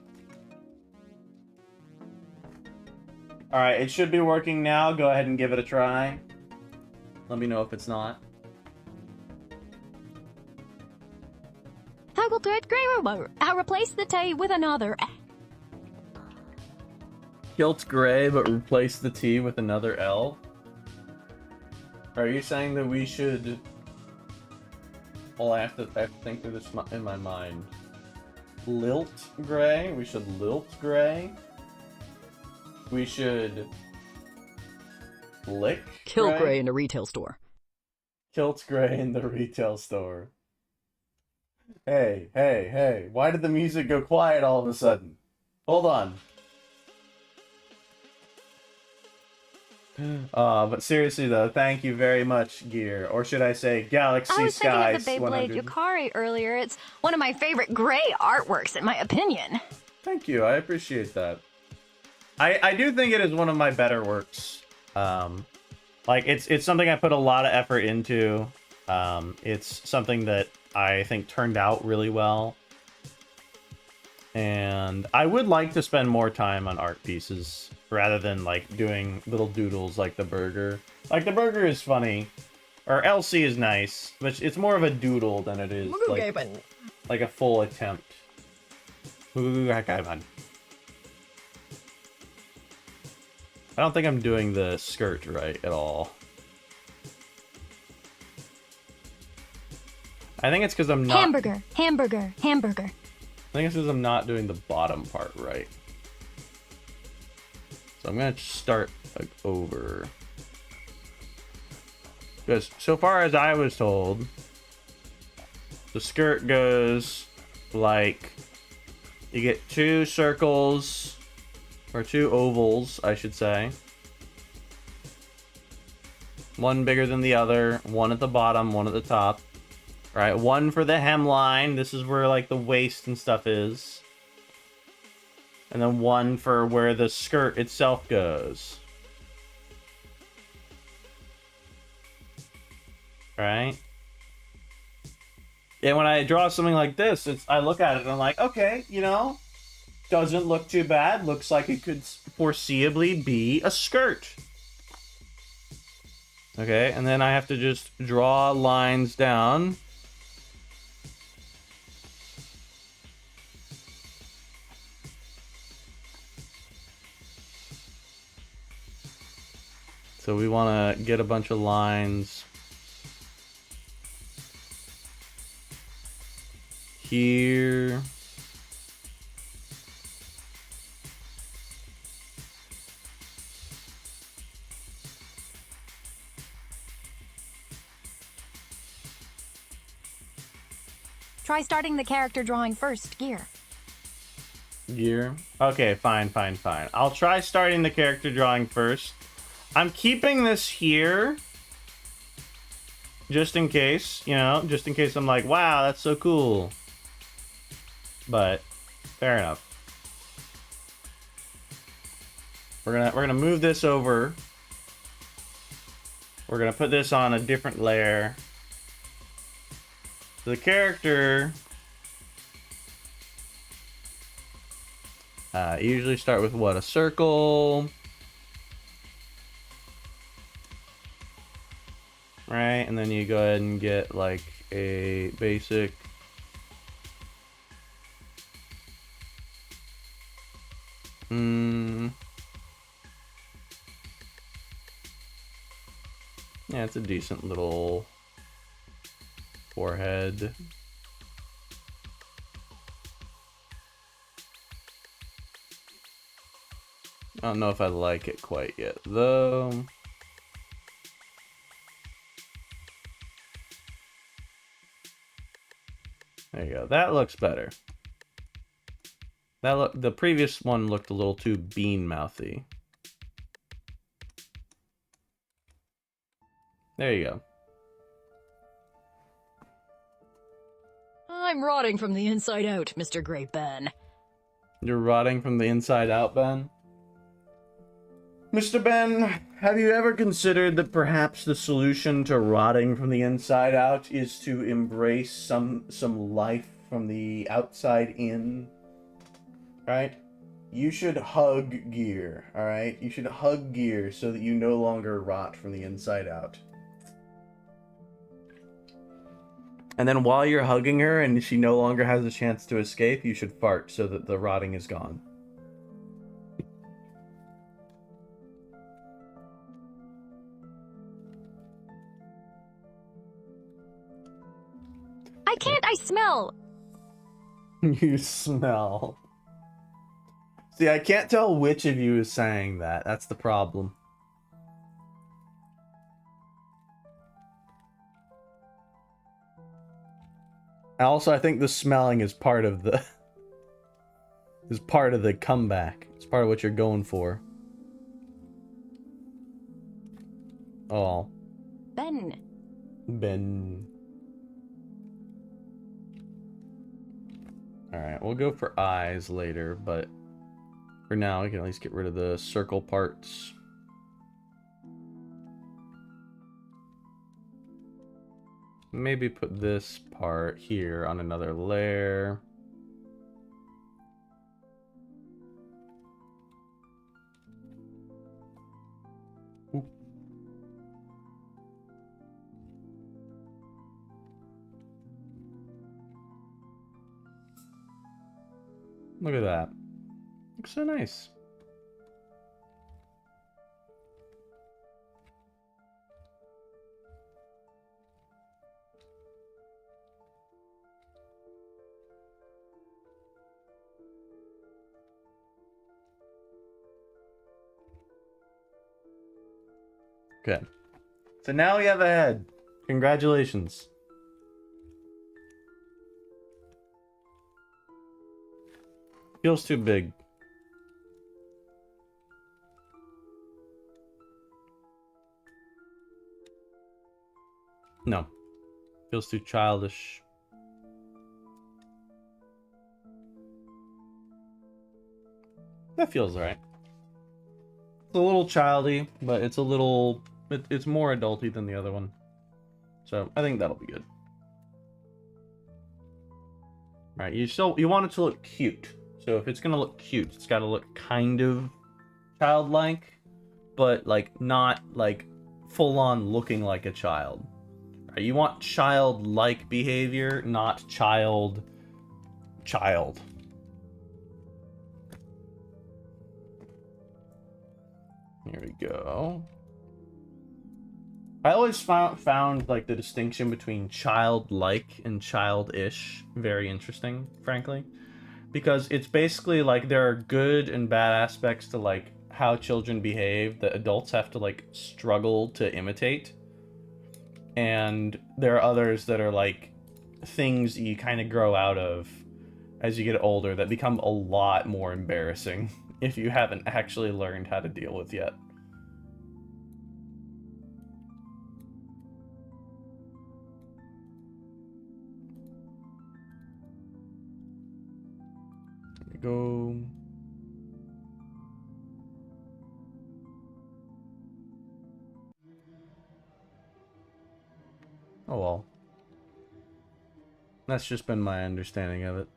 Alright, it should be working now. Go ahead and give it a try. Let me know if it's not. I will do it, Grey. I'll replace the T with another. Kilt Gray, but replace the T with another L? Are you saying that we should... Well, I have to think through this in my mind. Lilt Gray? We should Lilt Gray? We should... Lick Kill Gray in a retail store. Kilt Gray in the retail store. Hey, hey, hey. Why did the music go quiet all of a sudden? Hold on. But seriously though, thank you very much, Gear. Or should I say Galaxy I was thinking Skies of the Beyblade 100. Yukari earlier. It's one of my favorite Gray artworks, in my opinion. Thank you, I appreciate that. I do think it is one of my better works. Like, it's something I put a lot of effort into. It's something that I think turned out really well. And I would like to spend more time on art pieces rather than like doing little doodles like the burger. Like the burger is funny, or Elsie is nice, but it's more of a doodle than it is like a full attempt. I don't think I'm doing the skirt right at all. I think it's because I'm not... Hamburger, hamburger, hamburger. I think it's because I'm not doing the bottom part right. So I'm going to start like, over. Because so far as I was told, the skirt goes like... You get 2 circles, or 2 ovals, I should say. One bigger than the other, one at the bottom, one at the top. Right, one for the hemline. This is where like the waist and stuff is. And then one for where the skirt itself goes. Right? And when I draw something like this, I look at it and I'm like, okay, you know, doesn't look too bad. Looks like it could foreseeably be a skirt. Okay, and then I have to just draw lines down. So we want to get a bunch of lines here. Try starting the character drawing first, Gear. Gear? Okay, fine. I'll try starting the character drawing first. I'm keeping this here. Just in case, you know, just in case I'm like, wow, that's so cool. But, fair enough. We're gonna move this over. We're gonna put this on a different layer. The character usually start with what? A circle. Right, and then you go ahead and get like a basic yeah, it's a decent little forehead. I don't know if I like it quite yet though. There you go. That looks better. The previous one looked a little too bean-mouthy. There you go. I'm rotting from the inside out, Mr. Great Ben. You're rotting from the inside out, Ben? Mr. Ben, have you ever considered that perhaps the solution to rotting from the inside out is to embrace some life from the outside in? Right? You should hug gear, alright? You should hug gear so that you no longer rot from the inside out. And then while you're hugging her and she no longer has a chance to escape, you should fart so that the rotting is gone. I smell. You smell. See, I can't tell which of you is saying that. That's the problem. Also, I think the smelling is part of the comeback. It's part of what you're going for. Oh. Ben. Alright, we'll go for eyes later, but for now, we can at least get rid of the circle parts. Maybe put this part here on another layer. Ooh. Look at that. Looks so nice. Okay. So now we have a head. Congratulations. Feels too big. No. Feels too childish. That feels right. It's a little childy, but it's a little... It's more adulty than the other one. So, I think that'll be good. Right, you want it to look cute. So if it's gonna look cute, it's gotta look kind of childlike, but like not like full-on looking like a child. Right, you want childlike behavior, not child. Here we go. I always found like the distinction between childlike and childish very interesting, frankly. Because it's basically like there are good and bad aspects to like how children behave that adults have to like struggle to imitate. And there are others that are like things you kind of grow out of as you get older that become a lot more embarrassing if you haven't actually learned how to deal with yet. Go. Oh well. That's just been my understanding of it.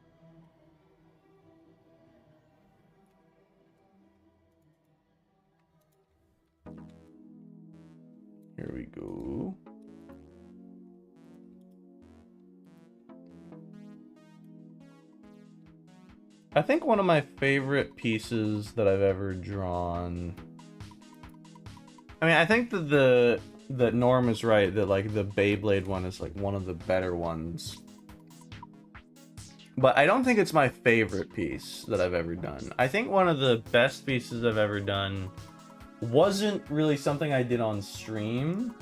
Here we go. I think one of my favorite pieces that I've ever drawn... I mean, I think that that Norm is right, that like the Beyblade one is like one of the better ones. But I don't think it's my favorite piece that I've ever done. I think one of the best pieces I've ever done wasn't really something I did on stream,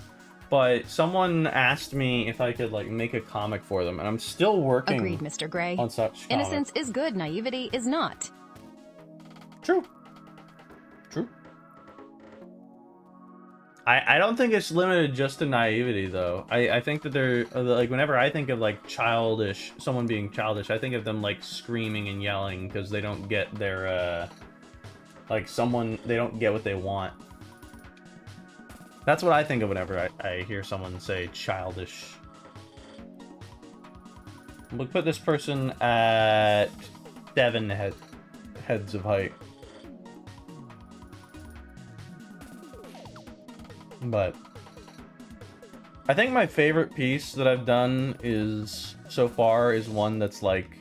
but someone asked me if I could like make a comic for them, and I'm still working. Agreed, Mr. Gray. On such comic. Innocence is good, naivety is not. True. I don't think it's limited just to naivety, though. I think that they're, like, whenever I think of, like, childish, someone being childish, I think of them, like, screaming and yelling because they don't get their, Like someone, they don't get what they want. That's what I think of whenever I hear someone say childish. We'll put this person at 7 heads of height. But I think my favorite piece that I've done is so far is one that's like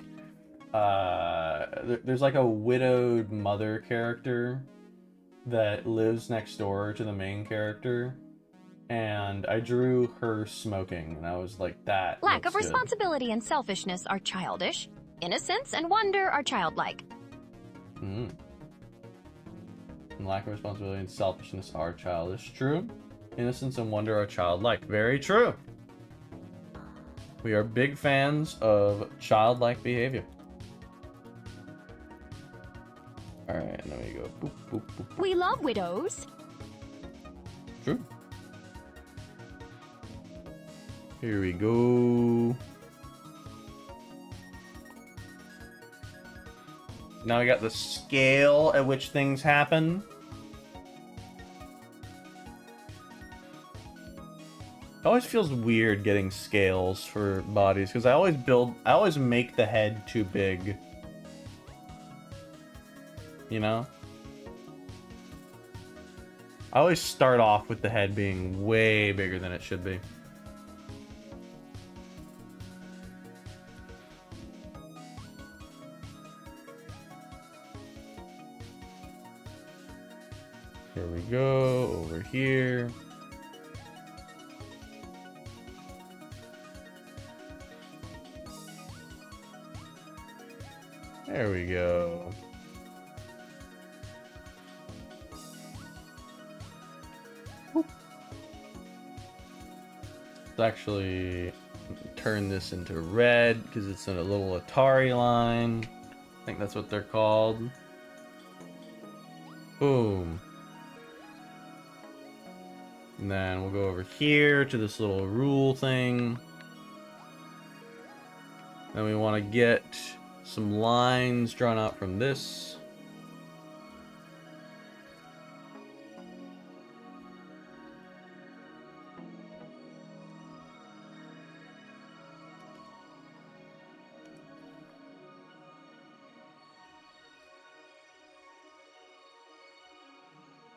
there's like a widowed mother character that lives next door to the main character, and I drew her smoking, and I was like, that Lack looks of good. responsibility and selfishness are childish. Innocence and wonder are childlike. And lack of responsibility and selfishness are childish. True. Innocence and wonder are childlike. Very true. We are big fans of childlike behavior. Alright, and then we go boop, boop, boop, boop. We love widows. True. Here we go. Now we got the scale at which things happen. It always feels weird getting scales for bodies because I always make the head too big. You know? I always start off with the head being way bigger than it should be. Here we go, over here. There we go. Let's actually turn this into red because it's in a little Atari line. I think that's what they're called. Boom. And then we'll go over here to this little rule thing. Then we want to get some lines drawn out from this.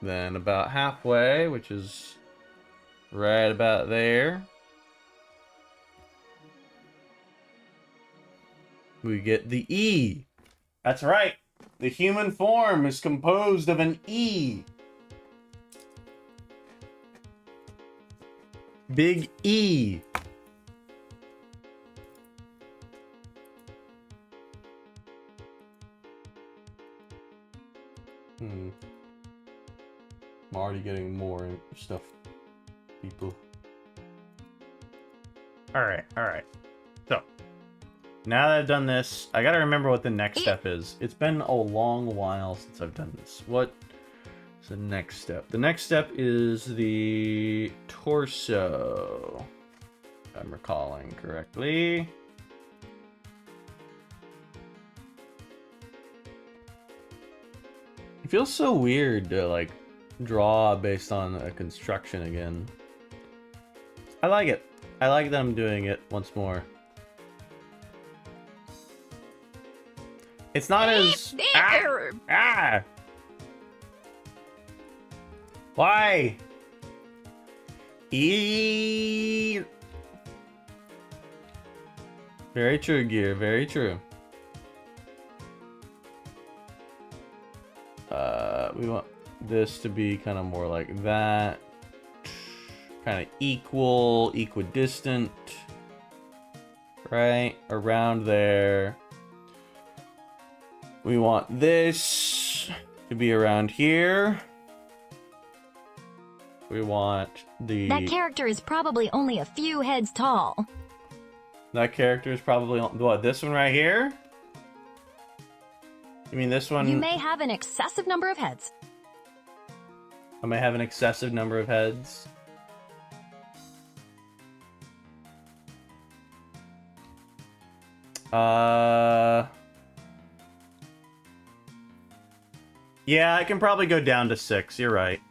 Then about halfway, which is right about there, we get the E. That's right. The human form is composed of an E. Big E. I'm already getting more stuff, people. Alright. So, now that I've done this, I gotta remember what the next step is. It's been a long while since I've done this. What is the next step? The next step is the torso, if I'm recalling correctly. It feels so weird to, like, draw based on a construction again. I like it. I like that I'm doing it once more. It's not as... Why? Very true, Gear. Very true. We want this to be kind of more like that. Kind of equidistant. Right? Around there. We want this to be around here. We want the... That character is probably only a few heads tall. That character is probably... What, this one right here? You mean this one? You may have an excessive number of heads. I may have an excessive number of heads. Yeah, I can probably go down to 6. You're right.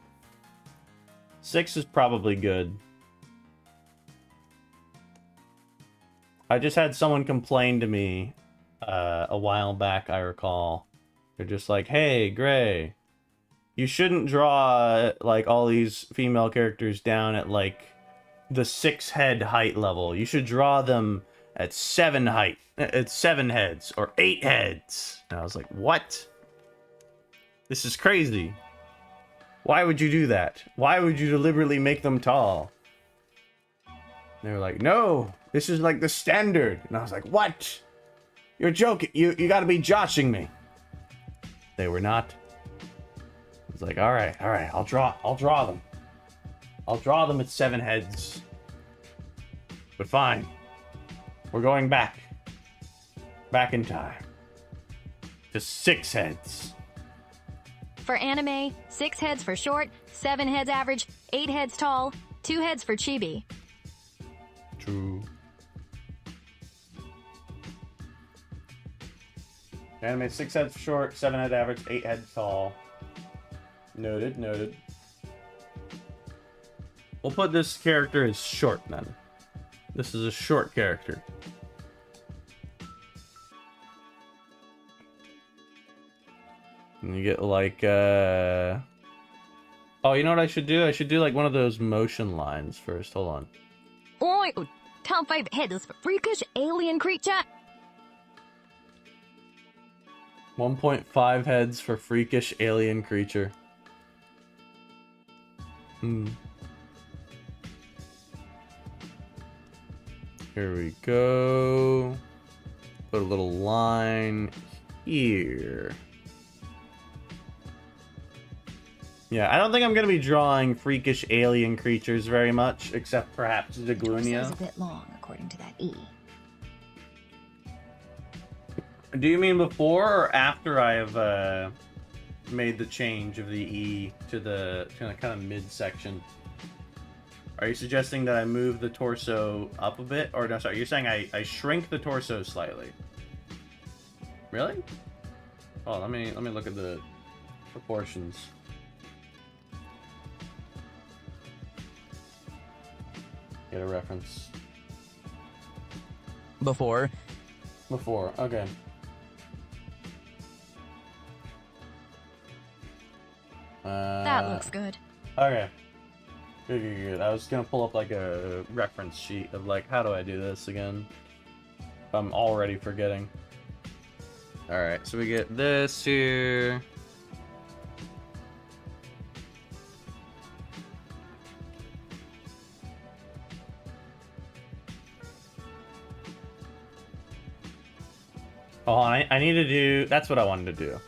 6 is probably good. I just had someone complain to me a while back, I recall. They're just like, hey, Gray, you shouldn't draw, like, all these female characters down at, like, the 6 head height level. You should draw them at 7 height. At 7 heads, or 8 heads. And I was like, what? This is crazy. Why would you do that? Why would you deliberately make them tall? And they were like, no, this is like the standard. And I was like, what? You're joking. You gotta be joshing me. They were not. I was like, all right, I'll draw them. I'll draw them at 7 heads. But fine. We're going back. Back in time. To 6 heads. For anime, 6 heads for short, 7 heads average, 8 heads tall, 2 heads for chibi. True. Anime 6 heads short, 7 head average, 8 heads tall. Noted, noted. We'll put this character as short then. This is a short character. And you get like, oh, you know what I should do? I should do like one of those motion lines first. Hold on. Oi, top 5 heads for freakish alien creature. 1.5 heads for freakish alien creature. Here we go. Put a little line here. Yeah, I don't think I'm going to be drawing freakish alien creatures very much, except perhaps Zaglunia. It's a bit long, according to that E. Do you mean before or after I have made the change of the E to the kind of midsection? Are you suggesting that I move the torso up a bit? Or no, sorry, you're saying I shrink the torso slightly. Really? Oh, let me look at the proportions. Get a reference. Before, okay. That looks good. Okay. Good. I was gonna pull up like a reference sheet of like, how do I do this again? I'm already forgetting. Alright, so we get this here. Oh, I need to do... That's what I wanted to do.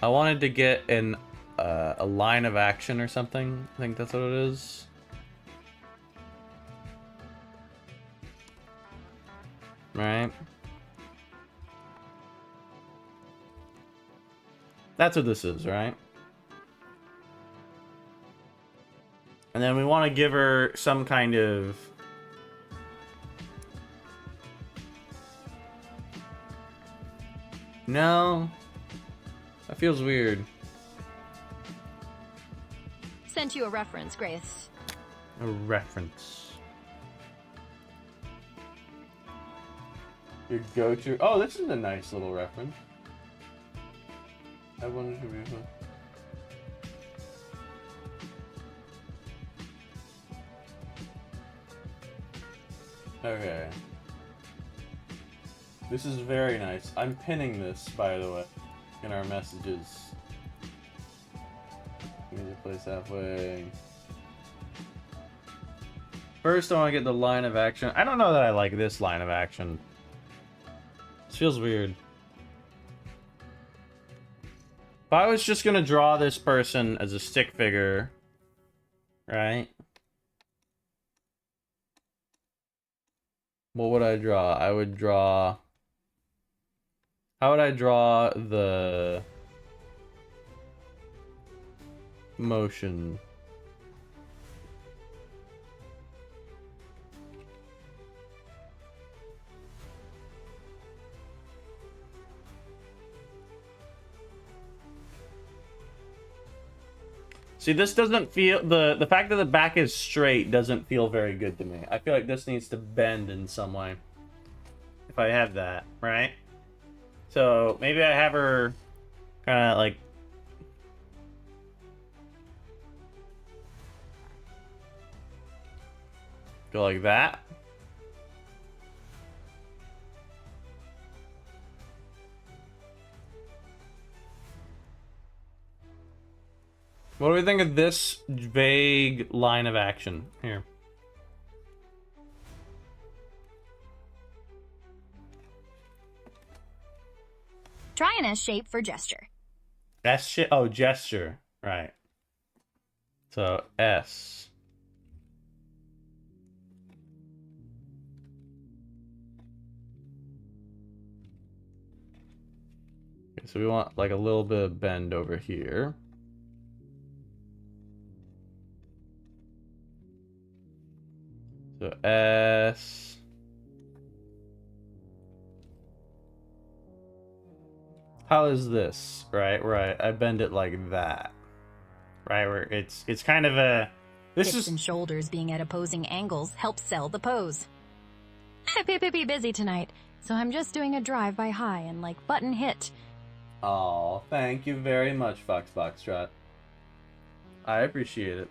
I wanted to get a line of action or something. I think that's what it is. Right? That's what this is, right? And then we want to give her some kind of... No. That feels weird. Sent you a reference, Grace. A reference. Your go-to... Oh, this is a nice little reference. I wanted to be fun. Okay. This is very nice. I'm pinning this, by the way, in our messages. Music plays halfway. First, I want to get the line of action. I don't know that I like this line of action. This feels weird. If I was just gonna draw this person as a stick figure, right? What would I draw? I would draw... How would I draw the motion? See, this doesn't feel... The fact that the back is straight doesn't feel very good to me. I feel like this needs to bend in some way. If I have that, right? So, maybe I have her kind of like... Go like that. What do we think of this vague line of action here? Try an S shape for gesture. S shape. Oh, gesture. Right. So S. Okay, so we want like a little bit of bend over here. So S. How is this? Right, right. I bend it like that. Right, where it's kind of a... This Hips is... and shoulders being at opposing angles helps sell the pose. I'm busy tonight, so I'm just doing a drive by high and like button hit. Oh, thank you very much, Fox Foxtrot. I appreciate it.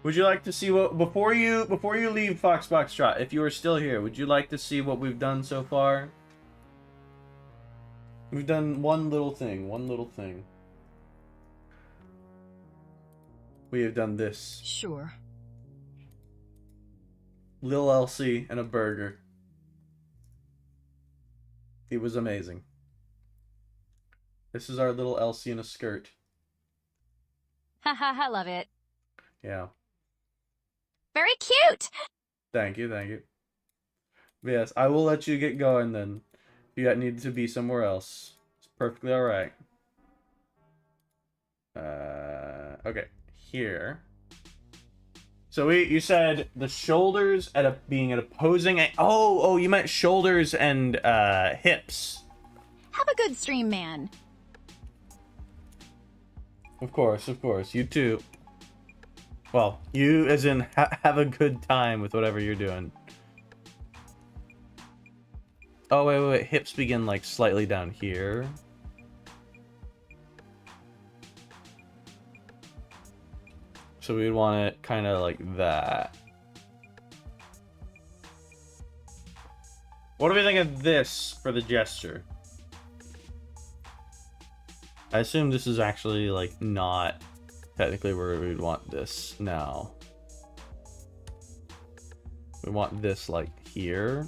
Would you like to see what before you leave Fox Foxtrot, if you are still here, would you like to see what we've done so far? We've done one little thing, We have done this. Sure. Lil Elsie and a burger. It was amazing. This is our little Elsie in a skirt. Haha, I love it. Yeah. Very cute! Thank you, thank you. Yes, I will let you get going then. If you need to be somewhere else. It's perfectly alright. Okay. Here. So you said the shoulders being at opposing... Oh, you meant shoulders and hips. Have a good stream, man. Of course. You too. Well, you as in have a good time with whatever you're doing. Oh, wait. Hips begin like slightly down here. So we'd want it kind of like that. What do we think of this for the gesture? I assume this is actually like not technically where we'd want this now. We want this like here.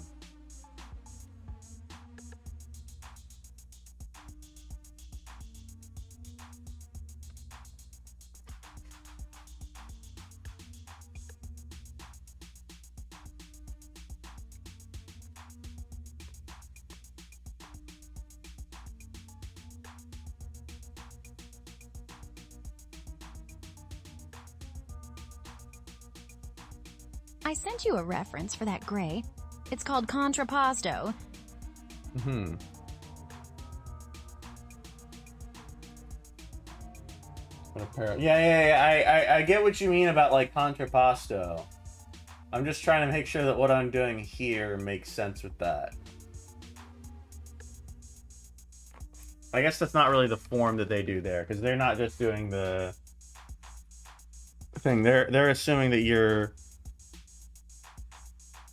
I sent you a reference for that gray. It's called contrapposto. Yeah. I get what you mean about like contrapposto. I'm just trying to make sure that what I'm doing here makes sense with that. I guess that's not really the form that they do there, because they're not just doing the thing. They're assuming that you're...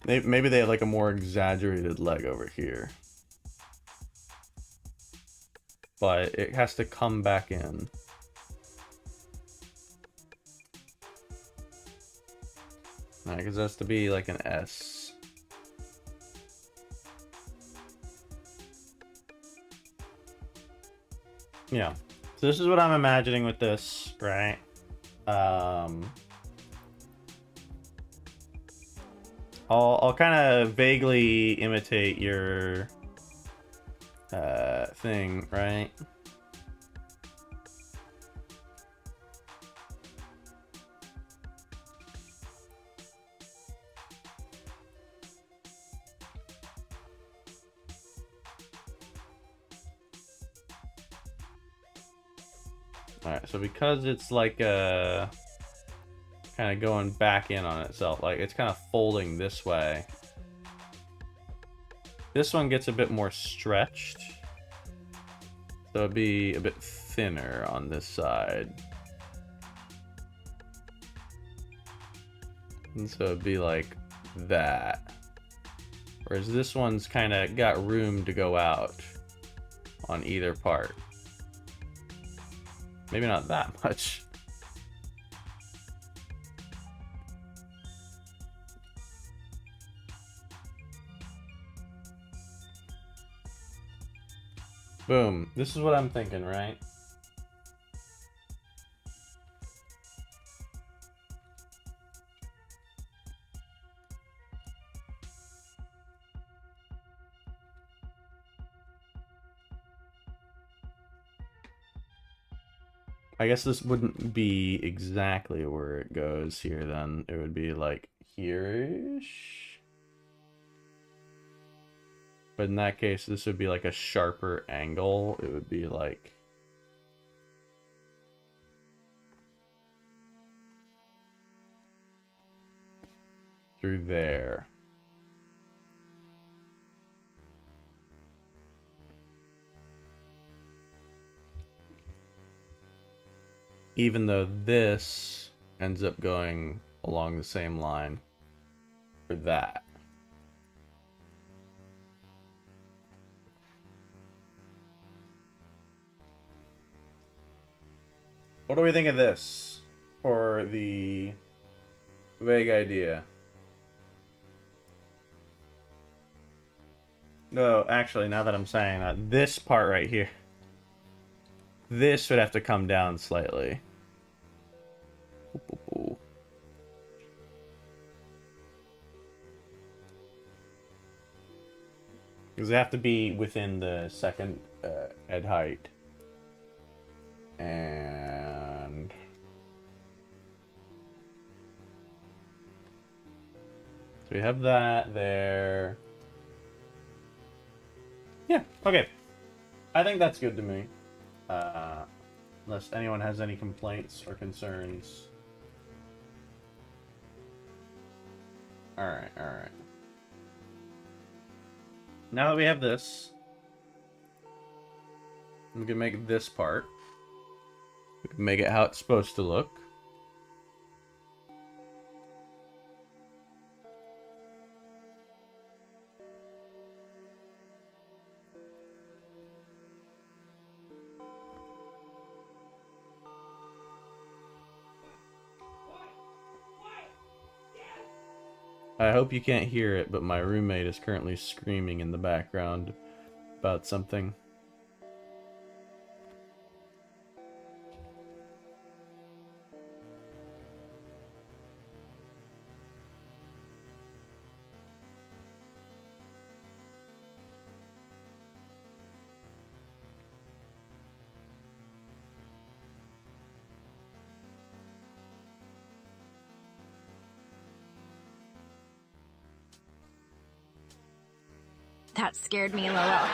Maybe they have like a more exaggerated leg over here. But it has to come back in. Alright, because it has to be like an S. Yeah. So this is what I'm imagining with this, right? I'll kind of vaguely imitate your thing, right? Alright, so because it's like a... kind of going back in on itself. Like, it's kind of folding this way. This one gets a bit more stretched. So it'd be a bit thinner on this side. And so it'd be like that. Whereas this one's kind of got room to go out on either part. Maybe not that much. Boom. This is what I'm thinking, right? I guess this wouldn't be exactly where it goes here then. It would be like here-ish. But in that case, this would be like a sharper angle. It would be like... through there. Even though this ends up going along the same line for that. What do we think of this for the vague idea? No, actually, now that I'm saying that, this part right here, this would have to come down slightly. Because they have to be within the second head height. And... so we have that there. Yeah, okay. I think that's good to me. Unless anyone has any complaints or concerns. Alright, alright. Now that we have this, we can make this part. We can make it how it's supposed to look. I hope you can't hear it, but my roommate is currently screaming in the background about something. That scared me, Lolo.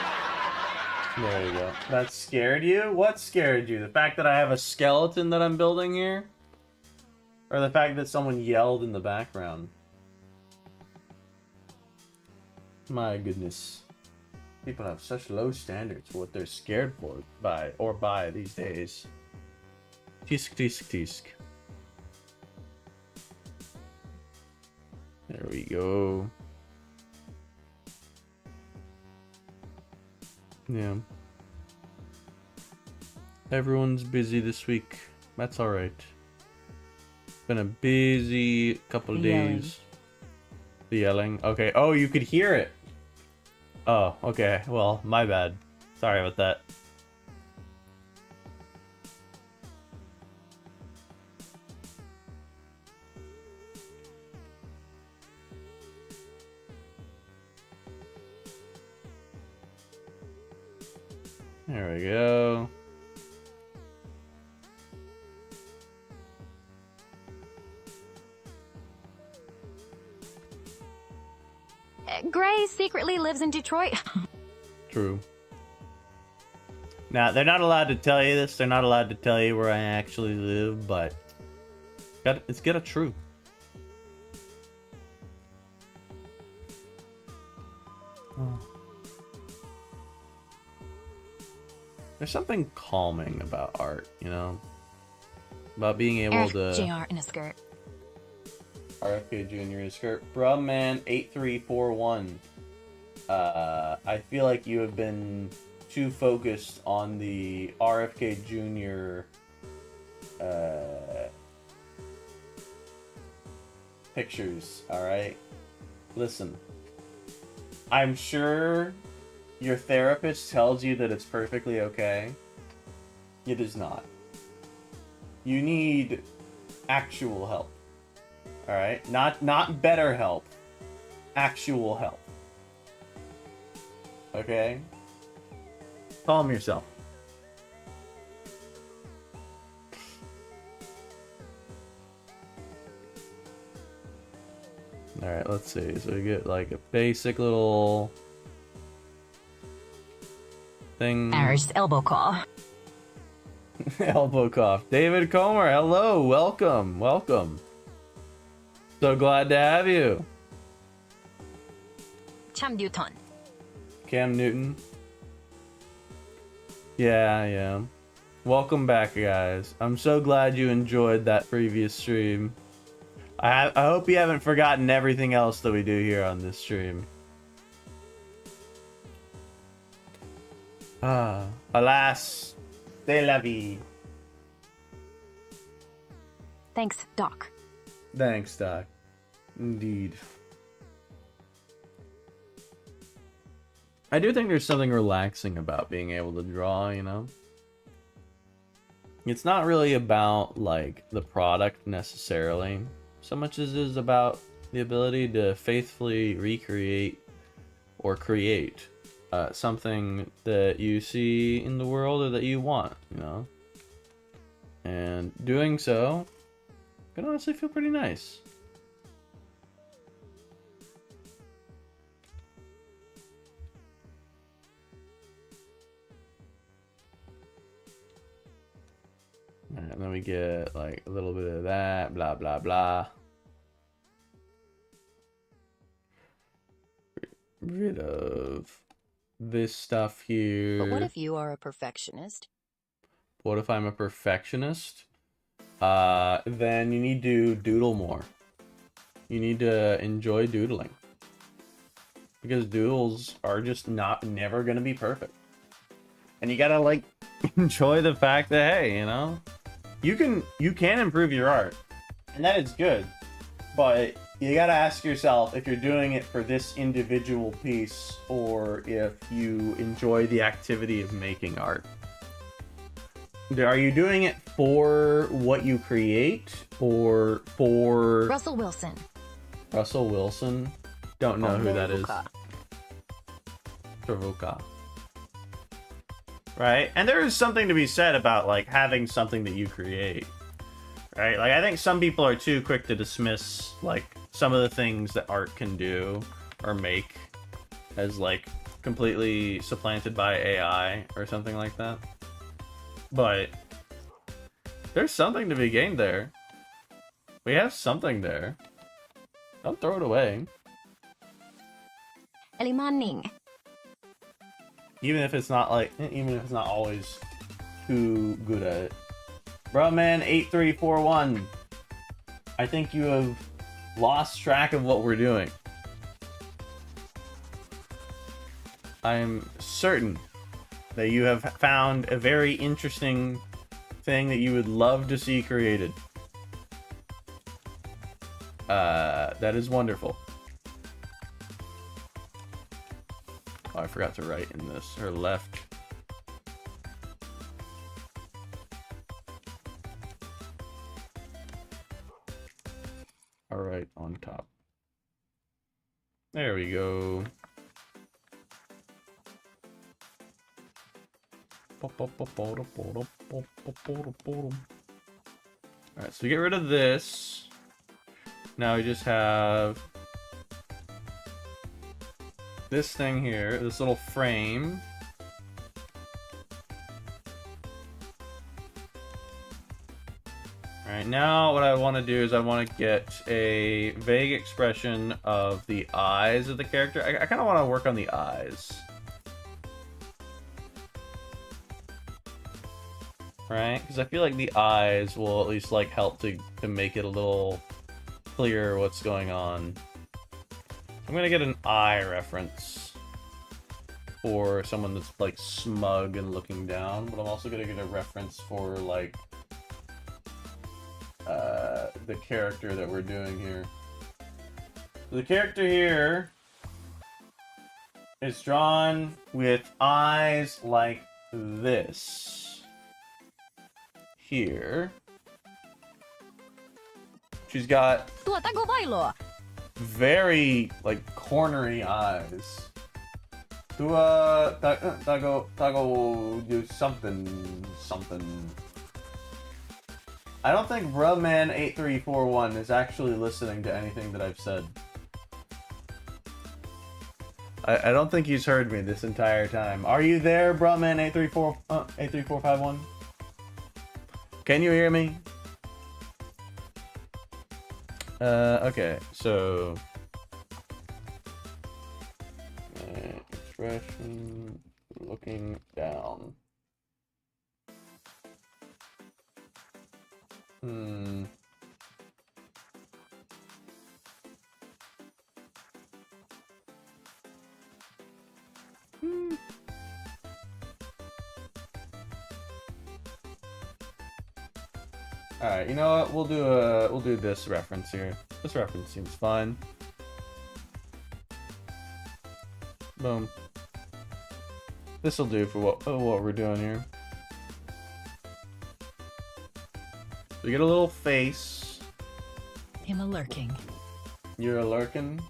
There you go. That scared you? What scared you? The fact that I have a skeleton that I'm building here? Or the fact that someone yelled in the background? My goodness. People have such low standards for what they're scared for by these days. Tisk tisk tisk. There we go. Yeah. Everyone's busy this week. That's alright. Been a busy couple days. The yelling. Okay. Oh, you could hear it. Oh, okay. Well, my bad. Sorry about that. There we go. Gray secretly lives in Detroit. True. Now, they're not allowed to tell you this. They're not allowed to tell you where I actually live, but It's get a true. There's something calming about art, you know? About being able to... JR in a skirt. RFK Jr. in a skirt. Brumman8341. I feel like you have been too focused on the RFK Jr. Pictures, alright? Listen. I'm sure your therapist tells you that it's perfectly okay. It is not. You need actual help. Alright? Not better help. Actual help. Okay? Calm yourself. Alright, let's see. So we get like a basic little thing. There's elbow cough. Elbow cough. David Comer, hello, welcome, welcome. So glad to have you. Cam Newton. Cam Newton. Yeah. Welcome back, guys. I'm so glad you enjoyed that previous stream. I hope you haven't forgotten everything else that we do here on this stream. Alas, c'est la vie. Thanks, Doc. Thanks, Doc. Indeed. I do think there's something relaxing about being able to draw, you know? It's not really about, like, the product necessarily, so much as it is about the ability to faithfully recreate or create something that you see in the world or that you want, you know? And doing so can honestly feel pretty nice. Alright, and then we get like a little bit of that, blah blah blah. Rid of this stuff here. But what if you are a perfectionist? What if I'm a perfectionist? Then you need to doodle more. You need to enjoy doodling. Because doodles are just never gonna be perfect. And you gotta like enjoy the fact that, hey, you know, you can improve your art. And that is good. But you gotta ask yourself if you're doing it for this individual piece or if you enjoy the activity of making art. Are you doing it for what you create or for... Russell Wilson. Russell Wilson? Don't know who that is. Travolta. Right? And there is something to be said about, like, having something that you create. Right? Like, I think some people are too quick to dismiss, like, some of the things that art can do or make as, like, completely supplanted by AI or something like that. But there's something to be gained there. We have something there. Don't throw it away. Ellie Manning. Even if it's not always too good at it. Brumman8341. I think you have lost track of what we're doing. I'm certain that you have found a very interesting thing that you would love to see created. That is wonderful. Oh, I forgot to write in this. Or left. Alright, on top. There we go. Alright, so get rid of this. Now we just have this thing here, this little frame. Alright, now what I want to do is I want to get a vague expression of the eyes of the character. I kind of want to work on the eyes. Right? Because I feel like the eyes will at least like help to make it a little clearer what's going on. I'm gonna get an eye reference for someone that's like smug and looking down, but I'm also gonna get a reference for like the character that we're doing here. So the character here is drawn with eyes like this. Here. She's got very, like, cornery eyes. Tago do something. I don't think Brahman8341 is actually listening to anything that I've said. I don't think he's heard me this entire time. Are you there, Brahman83451? Can you hear me? Okay, so... expression, looking down. Alright, you know what? We'll do this reference here. This reference seems fine. Boom. This'll do for what we're doing here. We get a little face. I'm a lurking. You're a lurking?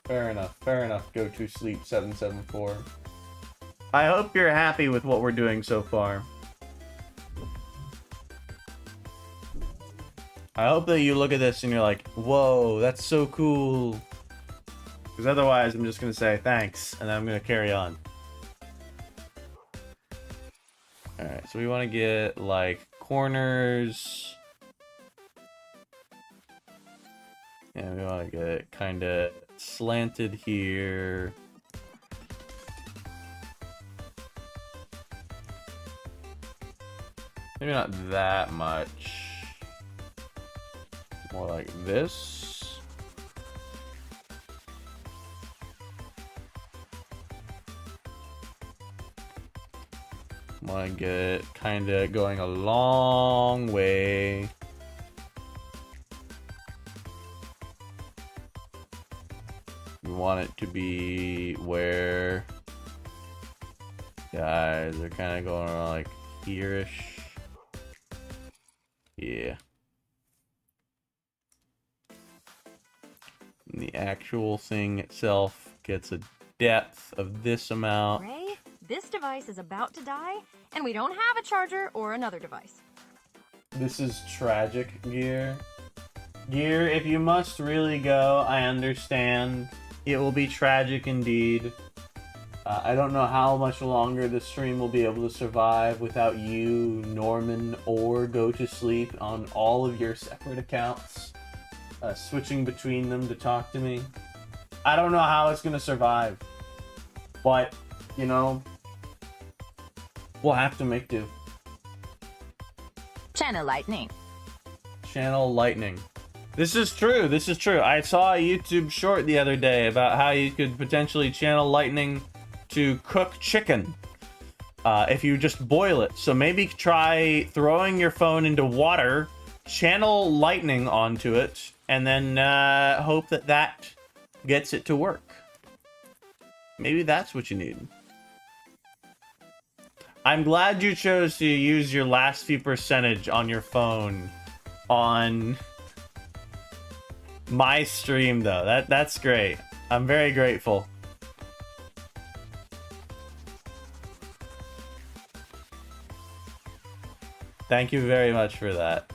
Fair enough, fair enough. Go to sleep 774. I hope you're happy with what we're doing so far. I hope that you look at this and you're like, whoa, that's so cool. Because otherwise, I'm just going to say thanks, and then I'm going to carry on. Alright, so we want to get, like, corners. And we want to get it kind of slanted here. Maybe not that much. More like this. Want to get it kind of going a long way. We want it to be where the eyes are kind of going around like here-ish. Yeah. And the actual thing itself gets a depth of this amount. Ray, this device is about to die, and we don't have a charger or another device. This is tragic, Gear. Gear, if you must really go, I understand. It will be tragic indeed. I don't know how much longer the stream will be able to survive without you, Norman, or Go to Sleep on all of your separate accounts. Switching between them to talk to me. I don't know how it's gonna survive. But, you know, we'll have to make do. Channel lightning. Channel lightning. This is true, this is true. I saw a YouTube short the other day about how you could potentially channel lightning to cook chicken. If you just boil it. So maybe try throwing your phone into water, channel lightning onto it, and then hope that that gets it to work. Maybe that's what you need. I'm glad you chose to use your last few percentage on your phone on my stream, though. That's great. I'm very grateful. Thank you very much for that.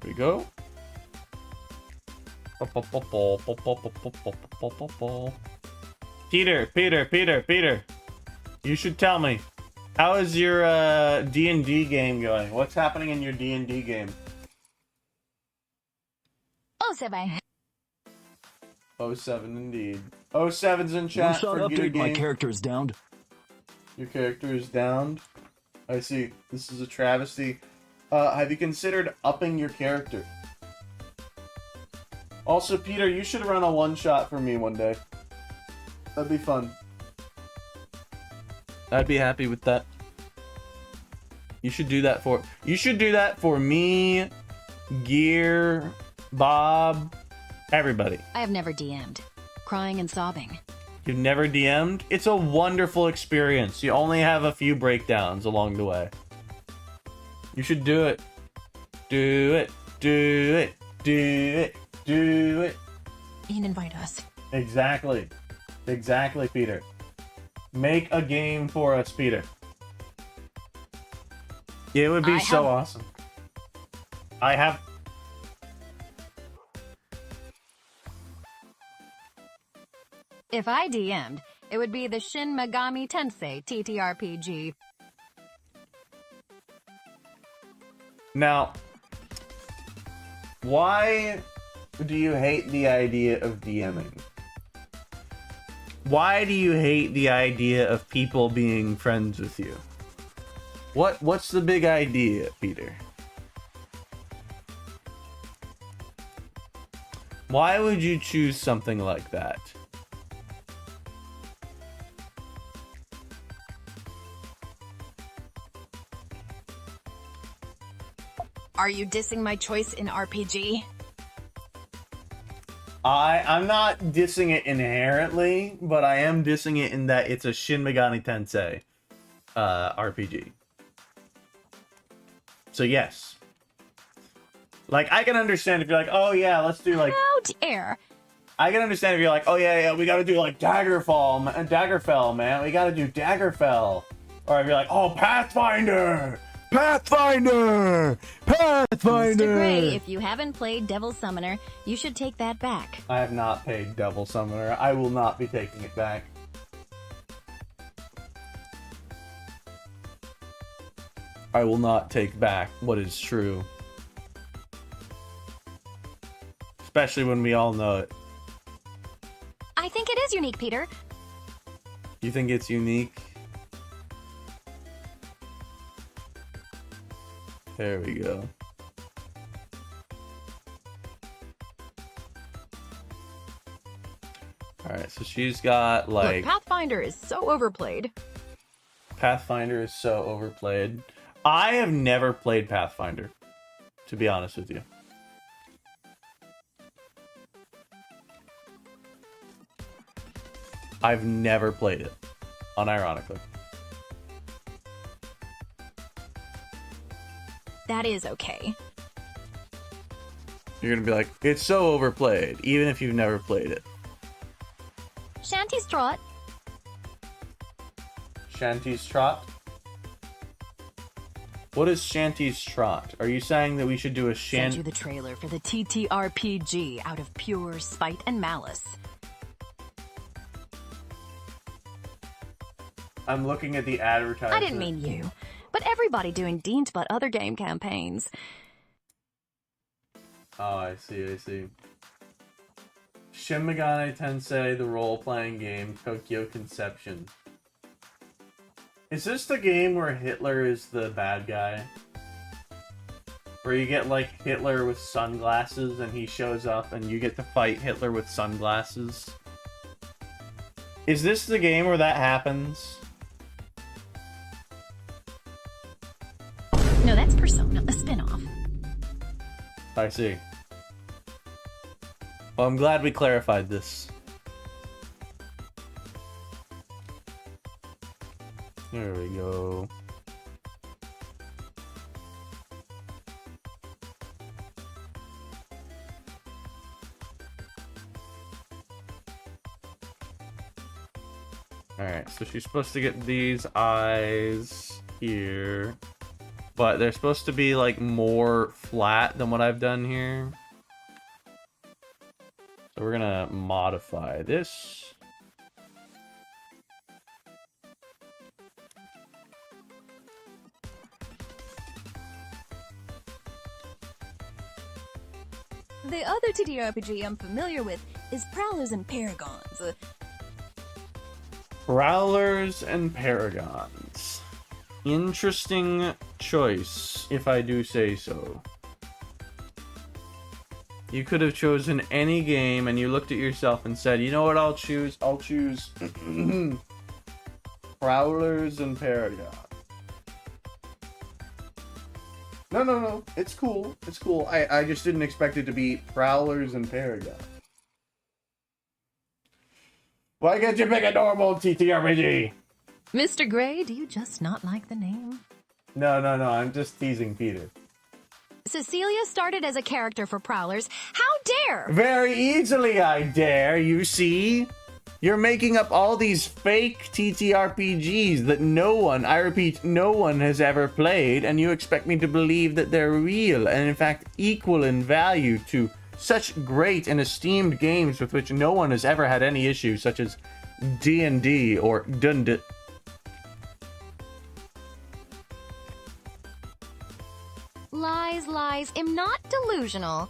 Here we go. Peter. You should tell me. How is your D&D game going? What's happening in your D&D game? Oh, seven. 07 indeed. 07's in chat for update, my game. character is downed. Your character is downed? I see. This is a travesty. Have you considered upping your character? Also, Peter, you should run a one-shot for me one day. That'd be fun. I'd be happy with that. You should do that for me, Gear, Bob, everybody. I have never DM'd. Crying and sobbing. You've never DM'd? It's a wonderful experience. You only have a few breakdowns along the way. You should do it. Do it. Do it. Do it. Do it. You can invite us. Exactly. Exactly, Peter. Make a game for us, Peter. It would be so awesome. I have... If I DM'd, it would be the Shin Megami Tensei TTRPG. Now, why do you hate the idea of DMing? Why do you hate the idea of people being friends with you? What's the big idea, Peter? Why would you choose something like that? Are you dissing my choice in RPG? I'm not dissing it inherently, but I am dissing it in that it's a Shin Megami Tensei RPG. So yes. Like, I can understand if you're like, oh yeah, let's do like... How dare! I can understand if you're like, oh yeah, we gotta do like Daggerfell, man. We gotta do Daggerfell. Or if you're like, oh, Pathfinder! Pathfinder! Pathfinder! Mr. Gray, if you haven't played Devil Summoner, you should take that back. I have not played Devil Summoner. I will not be taking it back. I will not take back what is true. Especially when we all know it. I think it is unique, Peter. You think it's unique? There we go. Alright, so she's got like... Look, Pathfinder is so overplayed. Pathfinder is so overplayed. I have never played Pathfinder, to be honest with you. I've never played it, unironically. That is okay. You're gonna be like, it's so overplayed, even if you've never played it. Shanty's Trot. Shanty's Trot? What is Shanty's Trot? Are you saying that we should do a Sent you the trailer for the TTRPG out of pure spite and malice. I'm looking at the advertisement. I didn't mean you, but everybody doing Dean's but other game campaigns. Oh, I see, I see. Shin Megami Tensei, the role-playing game, Tokyo Conception. Is this the game where Hitler is the bad guy? Where you get, like, Hitler with sunglasses and he shows up and you get to fight Hitler with sunglasses? Is this the game where that happens? No, that's Persona, a spin-off. I see. Well, I'm glad we clarified this. There we go. Alright, so she's supposed to get these eyes here. But they're supposed to be, like, more flat than what I've done here. So we're gonna modify this. The other TTRPG I'm familiar with is Prowlers and Paragons. Prowlers and Paragons. Interesting choice, if I do say so. You could have chosen any game and you looked at yourself and said, you know what I'll choose? I'll choose Prowlers and Paragons. No. It's cool. It's cool. I just didn't expect it to be Prowlers and Paragons. Why can't you pick a normal TTRPG? Mr. Gray, do you just not like the name? No. I'm just teasing Peter. Cecilia started as a character for Prowlers. How dare! Very easily I dare, you see? You're making up all these fake TTRPGs that no one, I repeat, no one has ever played, and you expect me to believe that they're real and in fact equal in value to such great and esteemed games with which no one has ever had any issues, such as D&D or Dundit. Lies. I'm not delusional.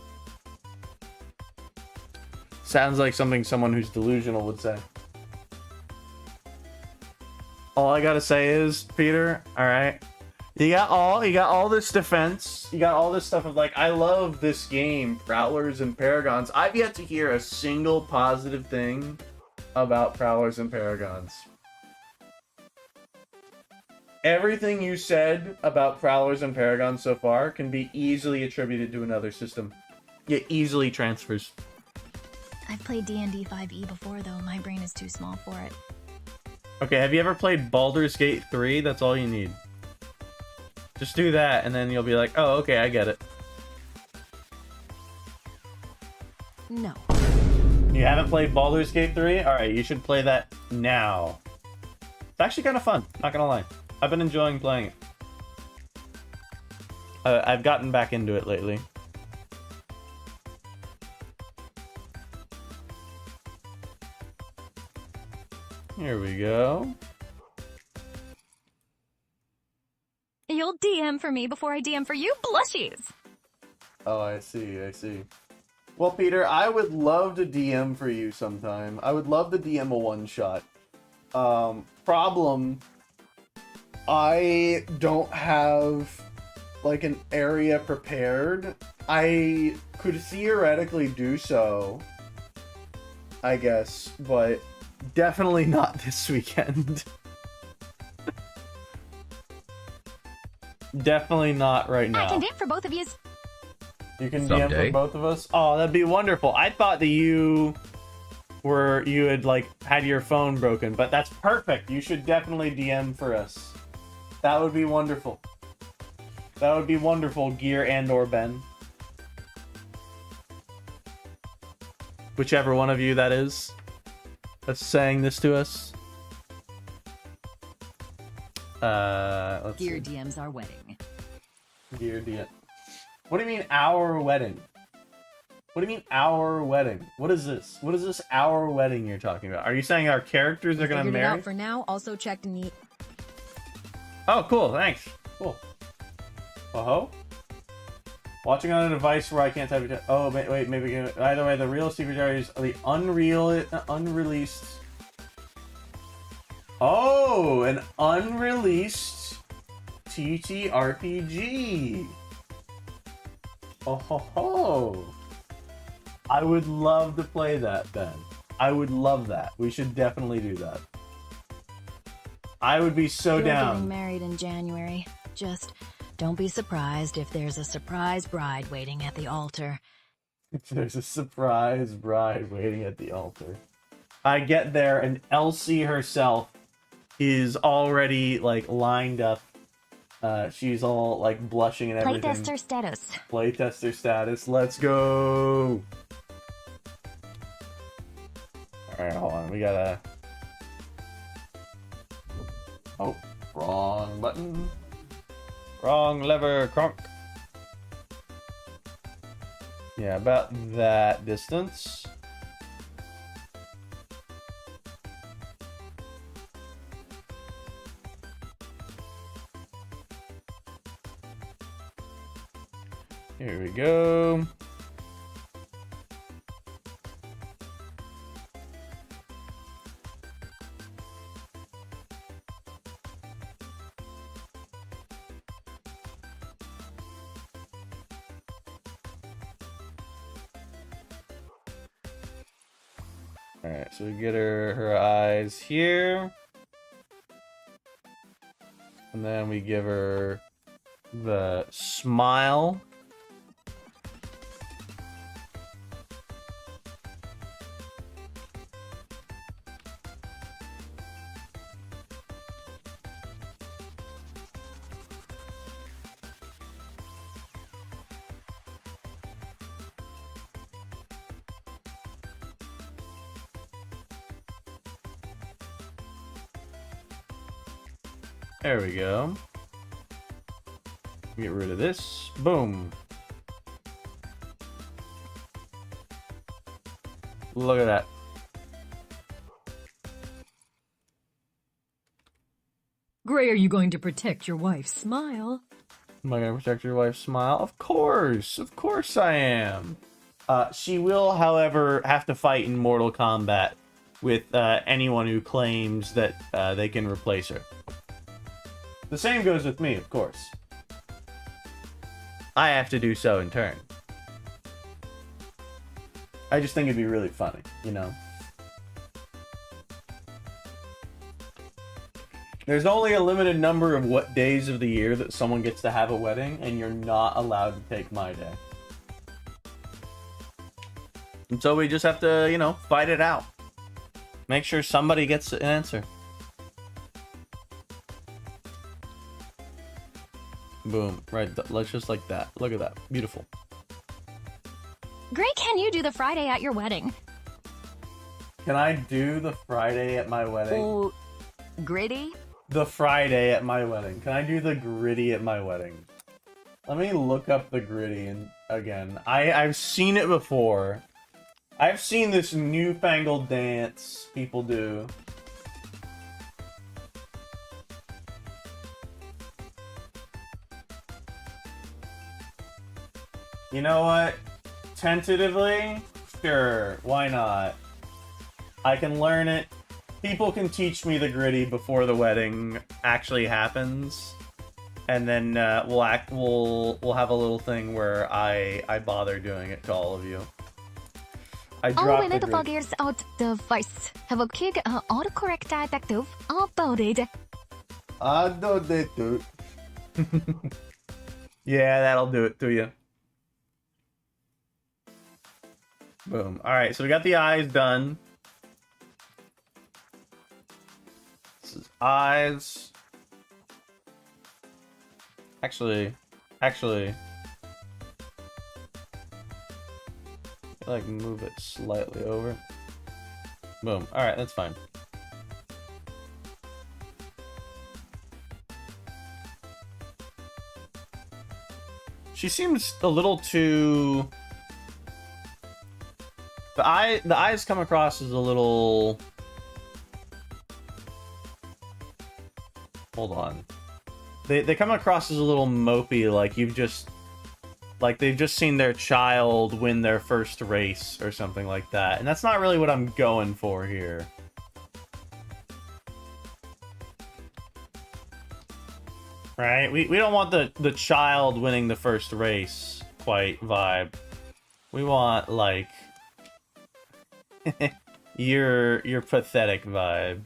Sounds like something someone who's delusional would say. All I gotta say is, Peter, alright? You got all this defense. You got all this stuff of like, I love this game, Prowlers and Paragons. I've yet to hear a single positive thing about Prowlers and Paragons. Everything you said about Prowlers and Paragons so far can be easily attributed to another system. It easily transfers. I've played D&D 5e before, though. My brain is too small for it. Okay, have you ever played Baldur's Gate 3? That's all you need. Just do that, and then you'll be like, oh, okay, I get it. No. You haven't played Baldur's Gate 3? Alright, you should play that now. It's actually kind of fun, not gonna lie. I've been enjoying playing it. I've gotten back into it lately. Here we go. You'll DM for me before I DM for you? Blushies! Oh, I see. Well, Peter, I would love to DM for you sometime. I would love to DM a one-shot. Problem... I don't have, like, an area prepared. I could theoretically do so, I guess, but definitely not this weekend. Definitely not right now. I can DM for both of you. You can DM for both of us? Oh, that'd be wonderful. I thought that you had, like, had your phone broken, but that's perfect. You should definitely DM for us. That would be wonderful. That would be wonderful, Gear and or Ben. Whichever one of you that is that's saying this to us. Let's Gear see. DMs our wedding. Gear DM. What do you mean our wedding? What do you mean our wedding? What is this? What is this our wedding you're talking about? Are you saying our characters are gonna Figured it marry? out for now. Also checked neat. Oh, cool. Thanks. Cool. Oh-ho. Watching on a device where I can't type it. Oh, wait, maybe. Either way, the real Secret Diary is the unreleased. Oh, an unreleased TTRPG. Oh ho ho. I would love to play that, Ben. I would love that. We should definitely do that. I would be so You're down. getting married in January. Just don't be surprised if there's a surprise bride waiting at the altar. If there's a surprise bride waiting at the altar. I get there and Elsie herself is already, like, lined up. She's all, like, blushing and everything. Playtester status. Playtester status. Let's go. Alright, hold on. We gotta... Oh, wrong button. Wrong lever, cronk. Yeah, about that distance. Here we go. Alright, so we get her eyes here. And then we give her the smile. There we go. Get rid of this. Boom. Look at that. Gray, are you going to protect your wife's smile? Am I going to protect your wife's smile? Of course I am. She will, however, have to fight in Mortal Kombat with anyone who claims that they can replace her. The same goes with me, of course. I have to do so in turn. I just think it'd be really funny, you know? There's only a limited number of what days of the year that someone gets to have a wedding, and you're not allowed to take my day. And so we just have to, you know, fight it out. Make sure somebody gets an answer. Boom. Right. Let's just like that. Look at that. Beautiful. Gray, can you do the Friday at your wedding? Can I do the Friday at my wedding? Oh, gritty? The Friday at my wedding. Can I do the gritty at my wedding? Let me look up the gritty and again. I've seen it before. I've seen this newfangled dance people do. You know what? Tentatively? Sure, why not? I can learn it. People can teach me the gritty before the wedding actually happens. And then we'll have a little thing where I bother doing it to all of you. I dropped the gritty. Figures out the voice. Have a kick autocorrect detective uploaded. Yeah, that'll do it to you. Boom. Alright, so we got the eyes done. This is eyes. Actually. Like, move it slightly over. Boom. Alright, that's fine. She seems a little too... The eyes come across as a little... Hold on. They come across as a little mopey, like you've just... Like they've just seen their child win their first race or something like that. And that's not really what I'm going for here. Right? We don't want the child winning the first race quite vibe. We want, like... your pathetic vibe.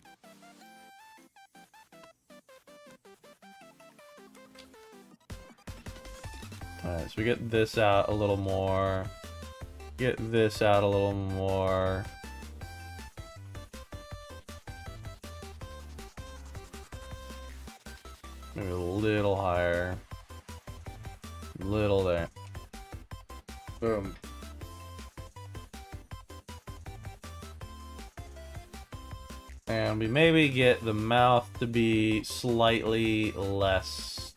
Alright, so we get this out a little more. Get this out a little more. Maybe a little higher. Little there. Boom. And we maybe get the mouth to be slightly less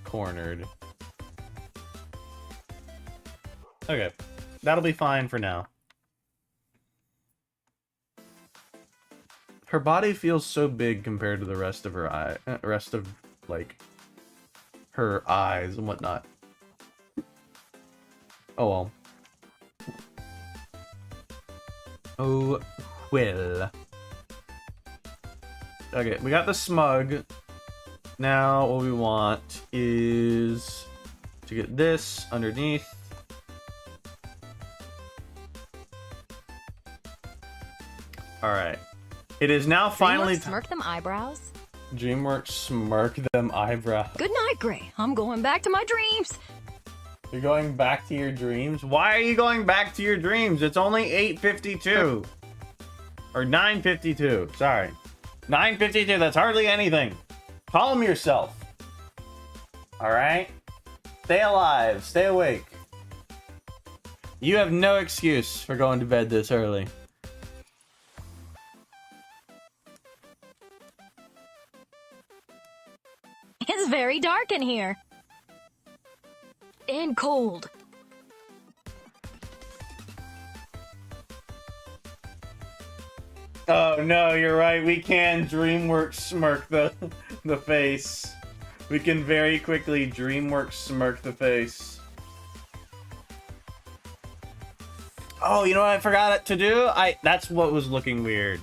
cornered. Okay, that'll be fine for now. Her body feels so big compared to the rest of her like her eyes and whatnot. Oh well. Oh well. Okay, we got the smug. Now what we want is to get this underneath. Alright. It is now finally... DreamWorks smirk them eyebrows. DreamWorks smirk them eyebrows. Good night, Gray. I'm going back to my dreams. You're going back to your dreams? Why are you going back to your dreams? It's only 8:52. Or 9:52. Sorry. 9:52. That's hardly anything. Calm yourself. Alright? Stay alive. Stay awake. You have no excuse for going to bed this early. It's very dark in here. And cold. Oh no, you're right. We can DreamWorks smirk the face. We can very quickly DreamWorks smirk the face. Oh, you know what I forgot to do? That's what was looking weird.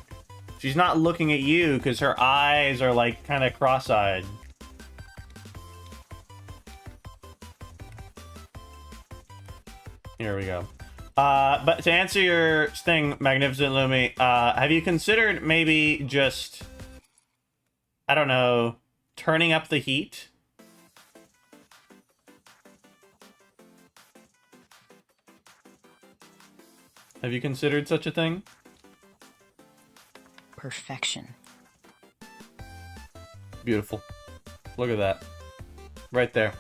She's not looking at you because her eyes are like kind of cross-eyed. Here we go. But to answer your thing, Magnificent Lumi, have you considered maybe just, I don't know, turning up the heat? Have you considered such a thing? Perfection. Beautiful. Look at that. Right there.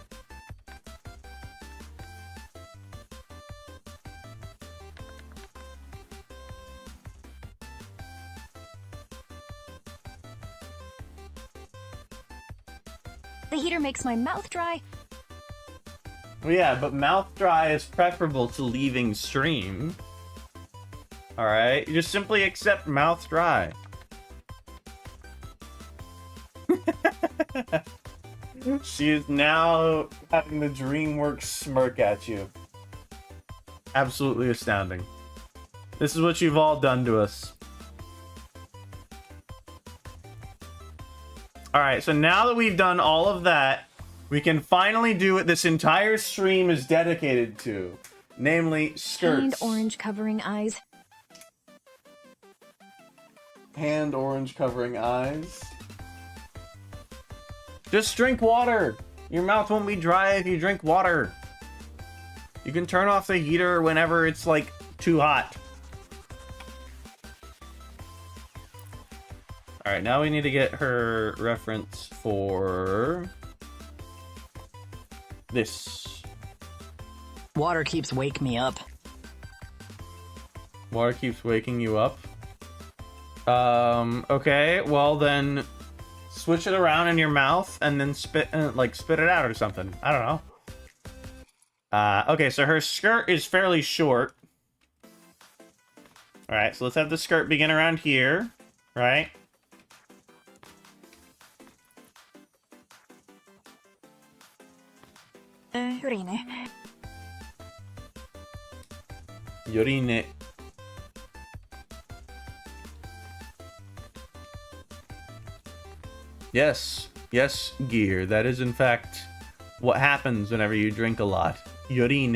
The heater makes my mouth dry. Well, yeah, but mouth dry is preferable to leaving stream. Alright? You just simply accept mouth dry. She is now having the DreamWorks smirk at you. Absolutely astounding. This is what you've all done to us. Alright, so now that we've done all of that, we can finally do what this entire stream is dedicated to. Namely, skirts. Hand orange covering eyes. Hand orange covering eyes. Just drink water! Your mouth won't be dry if you drink water. You can turn off the heater whenever it's, like, too hot. Alright, now we need to get her reference for... this. Water keeps waking me up. Water keeps waking you up? Okay, well then... switch it around in your mouth and then spit it out or something. I don't know. Okay, so her skirt is fairly short. Alright, so let's have the skirt begin around here. Right? Urine. Urine. Yes. Yes, Gear. That is, in fact, what happens whenever you drink a lot. Urine.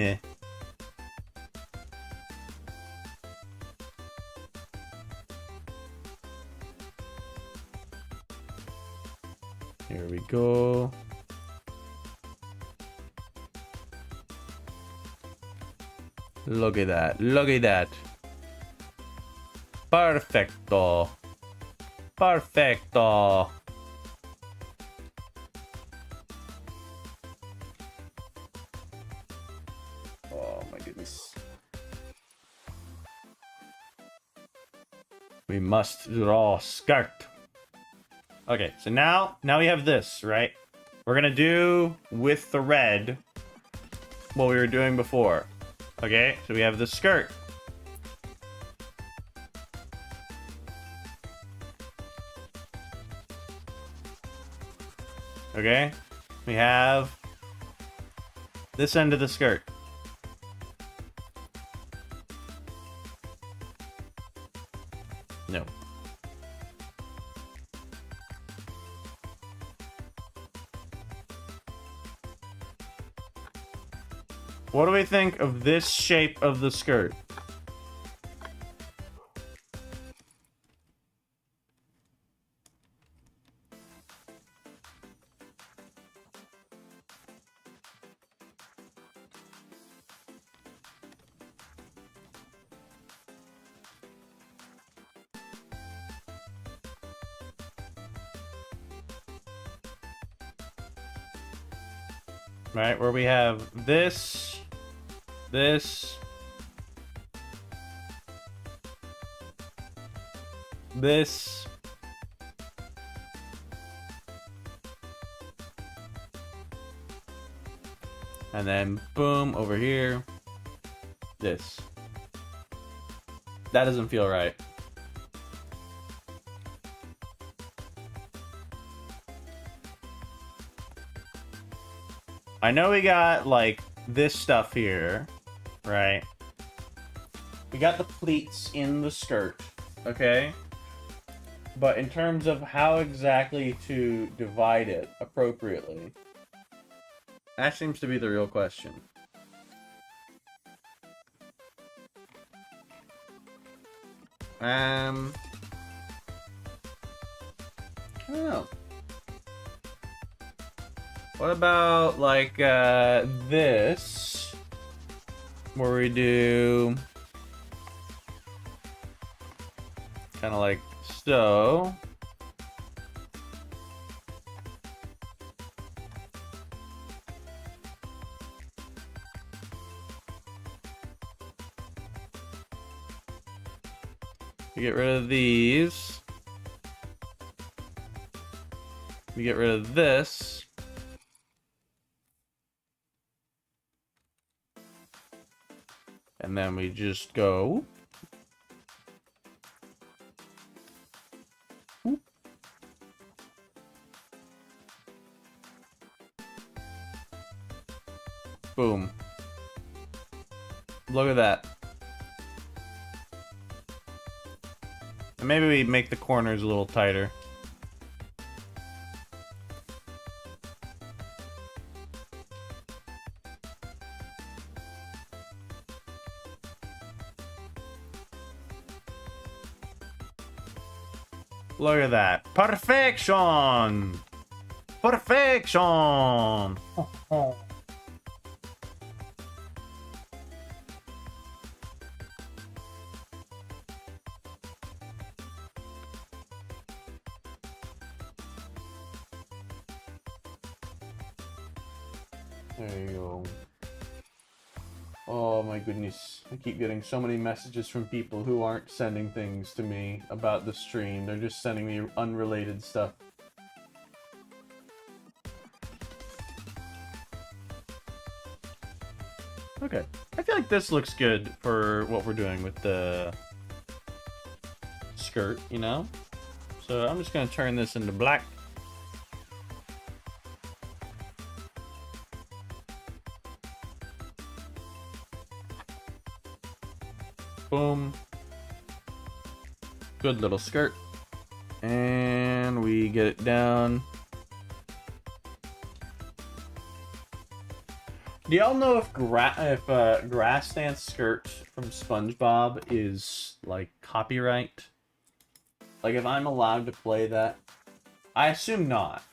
Here we go. Look at that. Look at that. Perfecto. Perfecto. Oh my goodness. We must draw skirt. Okay, so now we have this, right? We're gonna do with the red what we were doing before. Okay, so we have the skirt. Okay, we have this end of the skirt. No. What do we think of this shape of the skirt? right? Where we have this, this, this, and then boom, over here, this. That doesn't feel right. I know we got, like, this stuff here, right? We got the pleats in the skirt, okay? But in terms of how exactly to divide it appropriately, that seems to be the real question. I don't know. What about, like, this? Where we do... kind of like so. We get rid of these. We get rid of this. And then we just go. Whoop. Boom. Look at that. And maybe we make the corners a little tighter. Look at that. Perfection! Perfection! There you go. Oh my goodness. I keep getting so many messages from people who aren't sending things to me about the stream. They're just sending me unrelated stuff. Okay. I feel like this looks good for what we're doing with the skirt, you know? So I'm just going to turn this into black. Boom. Good little skirt. And we get it down. Do y'all know if Grass Dance Skirt from SpongeBob is, like, copyright? Like, if I'm allowed to play that? I assume not.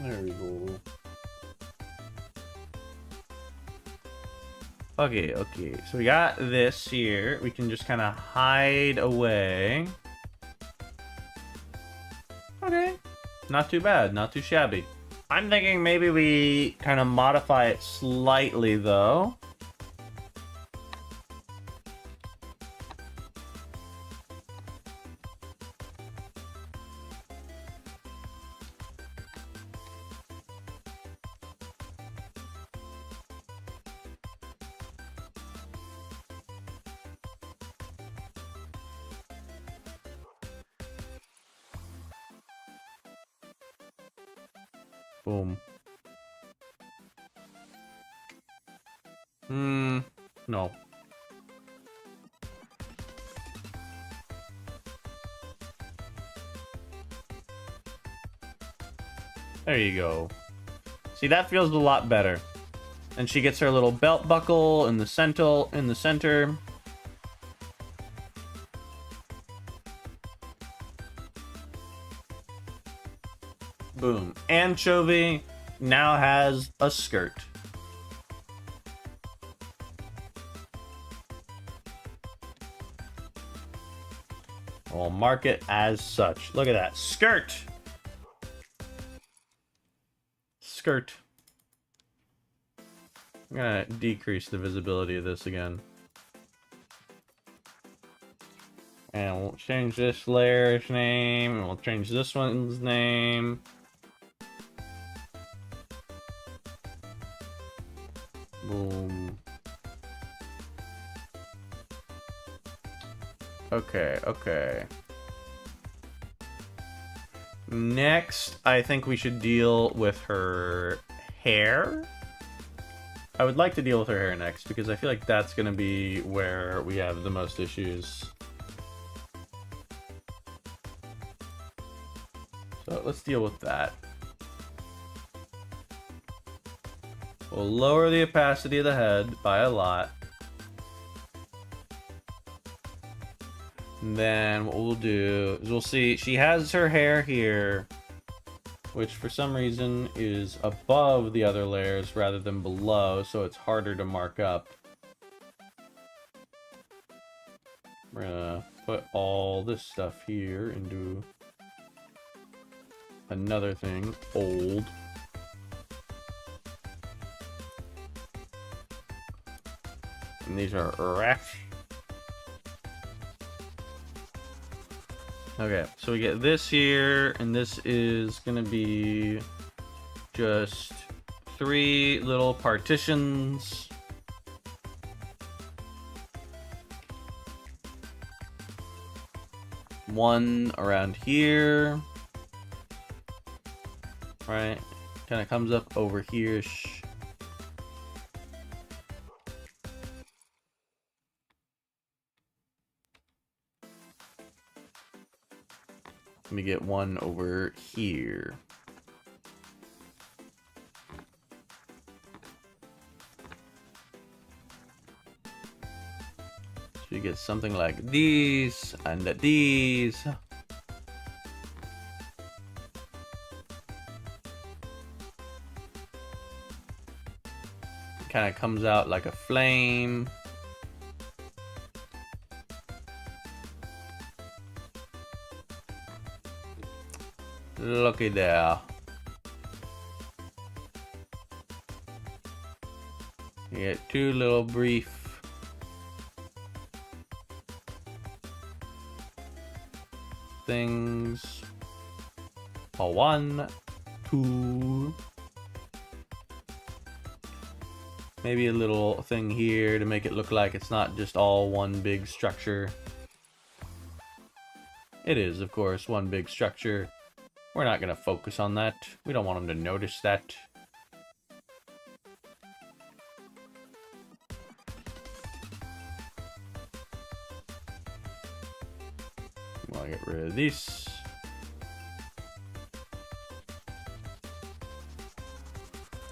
There we go. Okay, so we got this here. We can just kind of hide away. Okay. Not too bad, not too shabby. I'm thinking maybe we kind of modify it slightly, though. Boom. No. There you go. See, that feels a lot better. And she gets her little belt buckle in the center. Boom. Anchovy now has a skirt. We'll mark it as such. Look at that. Skirt! Skirt. I'm gonna decrease the visibility of this again. And we'll change this layer's name, and we'll change this one's name. Boom. Okay, okay. Next, I think we should deal with her hair. I would like to deal with her hair next, because I feel like that's going to be where we have the most issues. So let's deal with that. We'll lower the opacity of the head by a lot. And then what we'll do is we'll see she has her hair here, which for some reason is above the other layers rather than below, so it's harder to mark up. We're gonna put all this stuff here into another thing, old. And these are wrapped. Okay, so we get this here, and this is gonna be just 3 little partitions. One around here. Right? Kind of comes up over here-ish. Let me get one over here. So you get something like these and these. Kind of comes out like a flame. Looky there. You get 2 little brief things. 1, 2. Maybe a little thing here to make it look like it's not just all one big structure. It is, of course, one big structure. We're not going to focus on that. We don't want them to notice that. I want to get rid of this.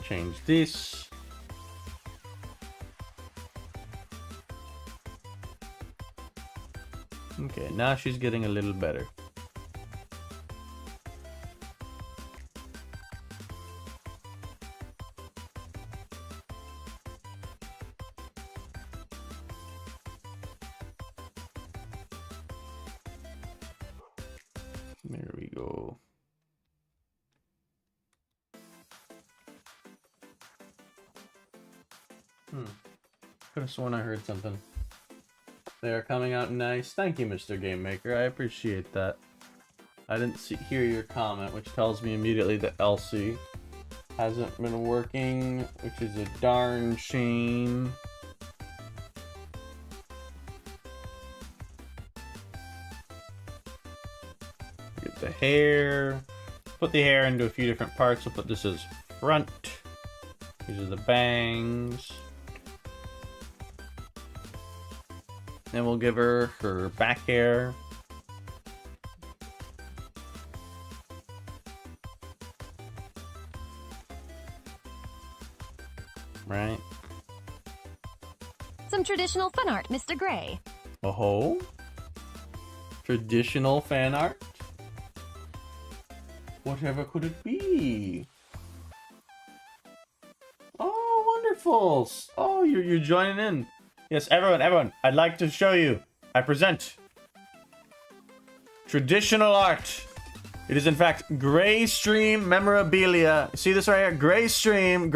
Change this. Okay, now she's getting a little better. There we go. Could have sworn I heard something. They are coming out nice. Thank you, Mr. Game Maker. I appreciate that. I didn't hear your comment, which tells me immediately that Elsie hasn't been working, which is a darn shame. Get the hair. Put the hair into a few different parts. We'll put this as front. These are the bangs. Then we'll give her her back hair. Right. Some traditional fun art, Mr. Gray. Oh, traditional fan art? Whatever could it be? Oh, wonderful. Oh, you're joining in. Yes, everyone, I'd like to show you. I present Traditional art. It is in fact Gray Stream memorabilia. See this right here? Gray Stream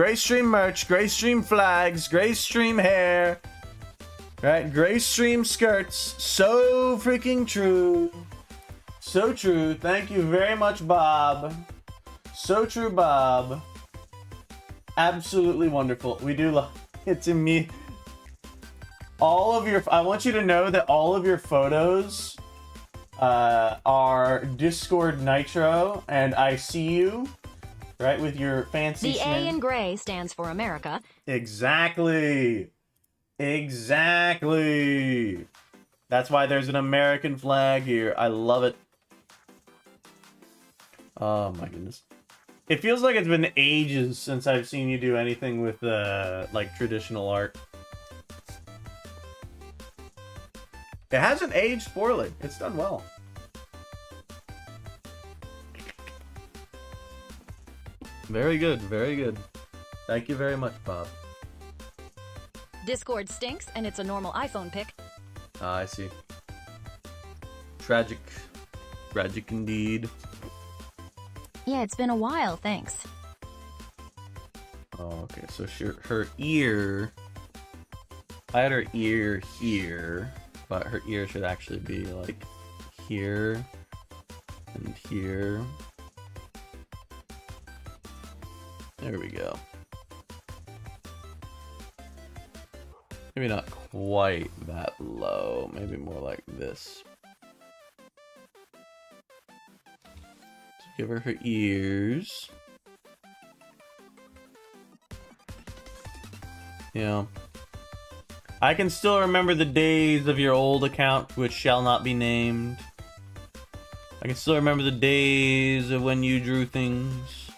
merch, Gray Stream flags, Gray Stream hair. Right? Gray Stream skirts. So freaking true. So true. Thank you very much, Bob. So true, Bob. Absolutely wonderful. We do love it's in me. All of your, I want you to know that all of your photos are Discord Nitro, and I see you, right, with your fancy. The A in gray stands for America. Exactly. Exactly. That's why there's an American flag here. I love it. Oh my goodness. It feels like it's been ages since I've seen you do anything with like traditional art. It hasn't aged poorly. It's done well. Very good, very good. Thank you very much, Bob. Discord stinks, and it's a normal iPhone pic. Ah, I see. Tragic. Tragic indeed. Yeah, it's been a while, thanks. Oh, okay. So her ear... I had her ear here, but her ear should actually be like here and here. There we go. Maybe not quite that low. Maybe more like this. So give her her ears. Yeah. I can still remember the days of your old account, which shall not be named. I can still remember the days of when you drew things.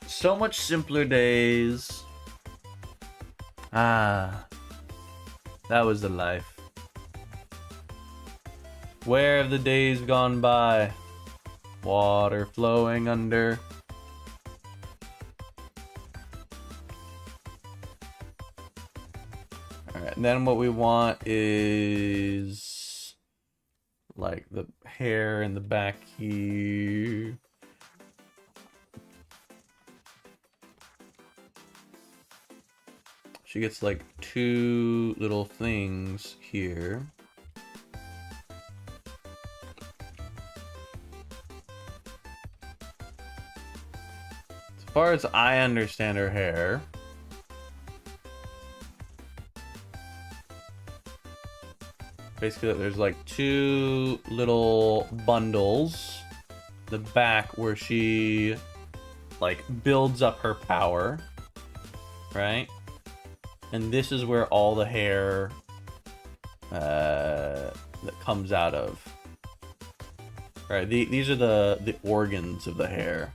So much simpler days. Ah, that was the life. Where have the days gone by? Water flowing under. Alright, and then what we want is like the hair in the back here. She gets like two little things here. As far as I understand her hair, basically there's like two little bundles. The back where she like builds up her power, right? And this is where all the hair that comes out of. Right, these are the organs of the hair.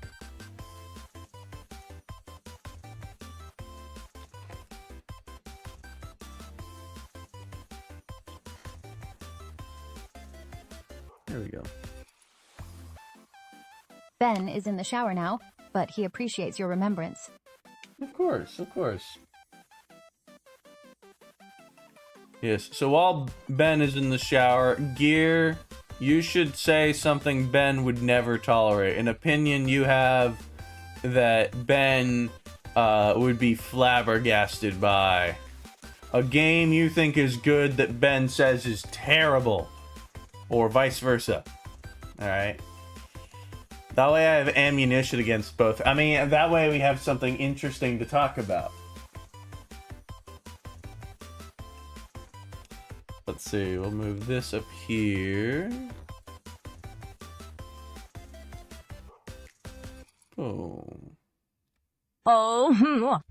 There we go. Ben is in the shower now, but he appreciates your remembrance. Of course, of course. Yes, so while Ben is in the shower, Gear, you should say something Ben would never tolerate. An opinion you have that Ben would be flabbergasted by. A game you think is good that Ben says is terrible. Or vice versa. Alright? That way I have ammunition against both. I mean, that way we have something interesting to talk about. Let's see, we'll move this up here. Oh. Oh.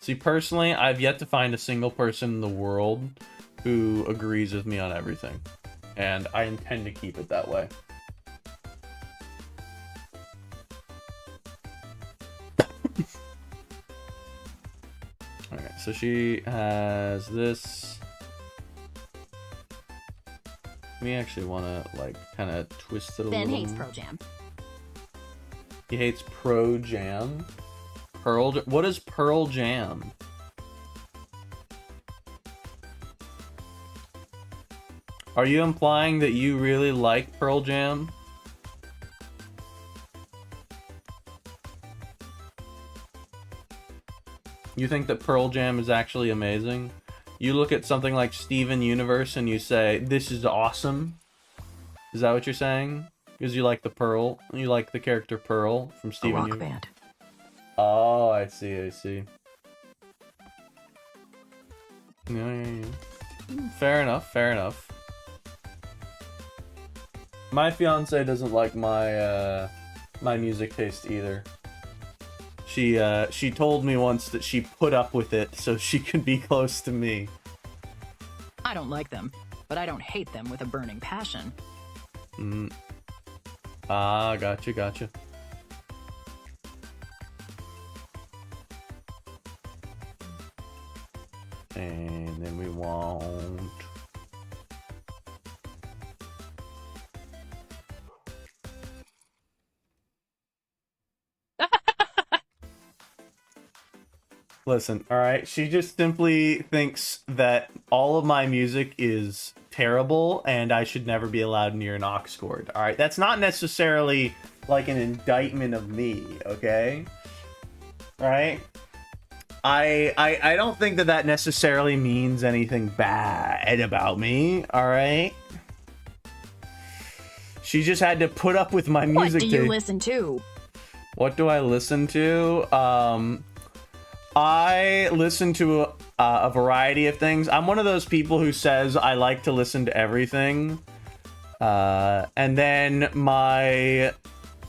See, personally, I've yet to find a single person in the world who agrees with me on everything. And I intend to keep it that way. Alright, so she has this. We actually want to, like, kind of twist it a little. Ben hates Pro Jam. He hates Pro Jam. What is Pearl Jam? Are you implying that you really like Pearl Jam? You think that Pearl Jam is actually amazing? You look at something like Steven Universe and you say, this is awesome? Is that what you're saying? Because you like the Pearl? You like the character Pearl from Steven Universe? Band. Oh, I see, I see. Yeah. Fair enough, fair enough. My fiance doesn't like my my music taste either. She told me once that she put up with it so she could be close to me. I don't like them, but I don't hate them with a burning passion. Ah, gotcha, gotcha. And then we won't. Listen, alright, she just simply thinks that all of my music is terrible and I should never be allowed near an aux cord. Alright, that's not necessarily like an indictment of me, okay? Alright? I don't think that that necessarily means anything bad about me, alright? She just had to put up with my music. What do you listen to? What do I listen to? I listen to a variety of things. I'm one of those people who says I like to listen to everything. And then my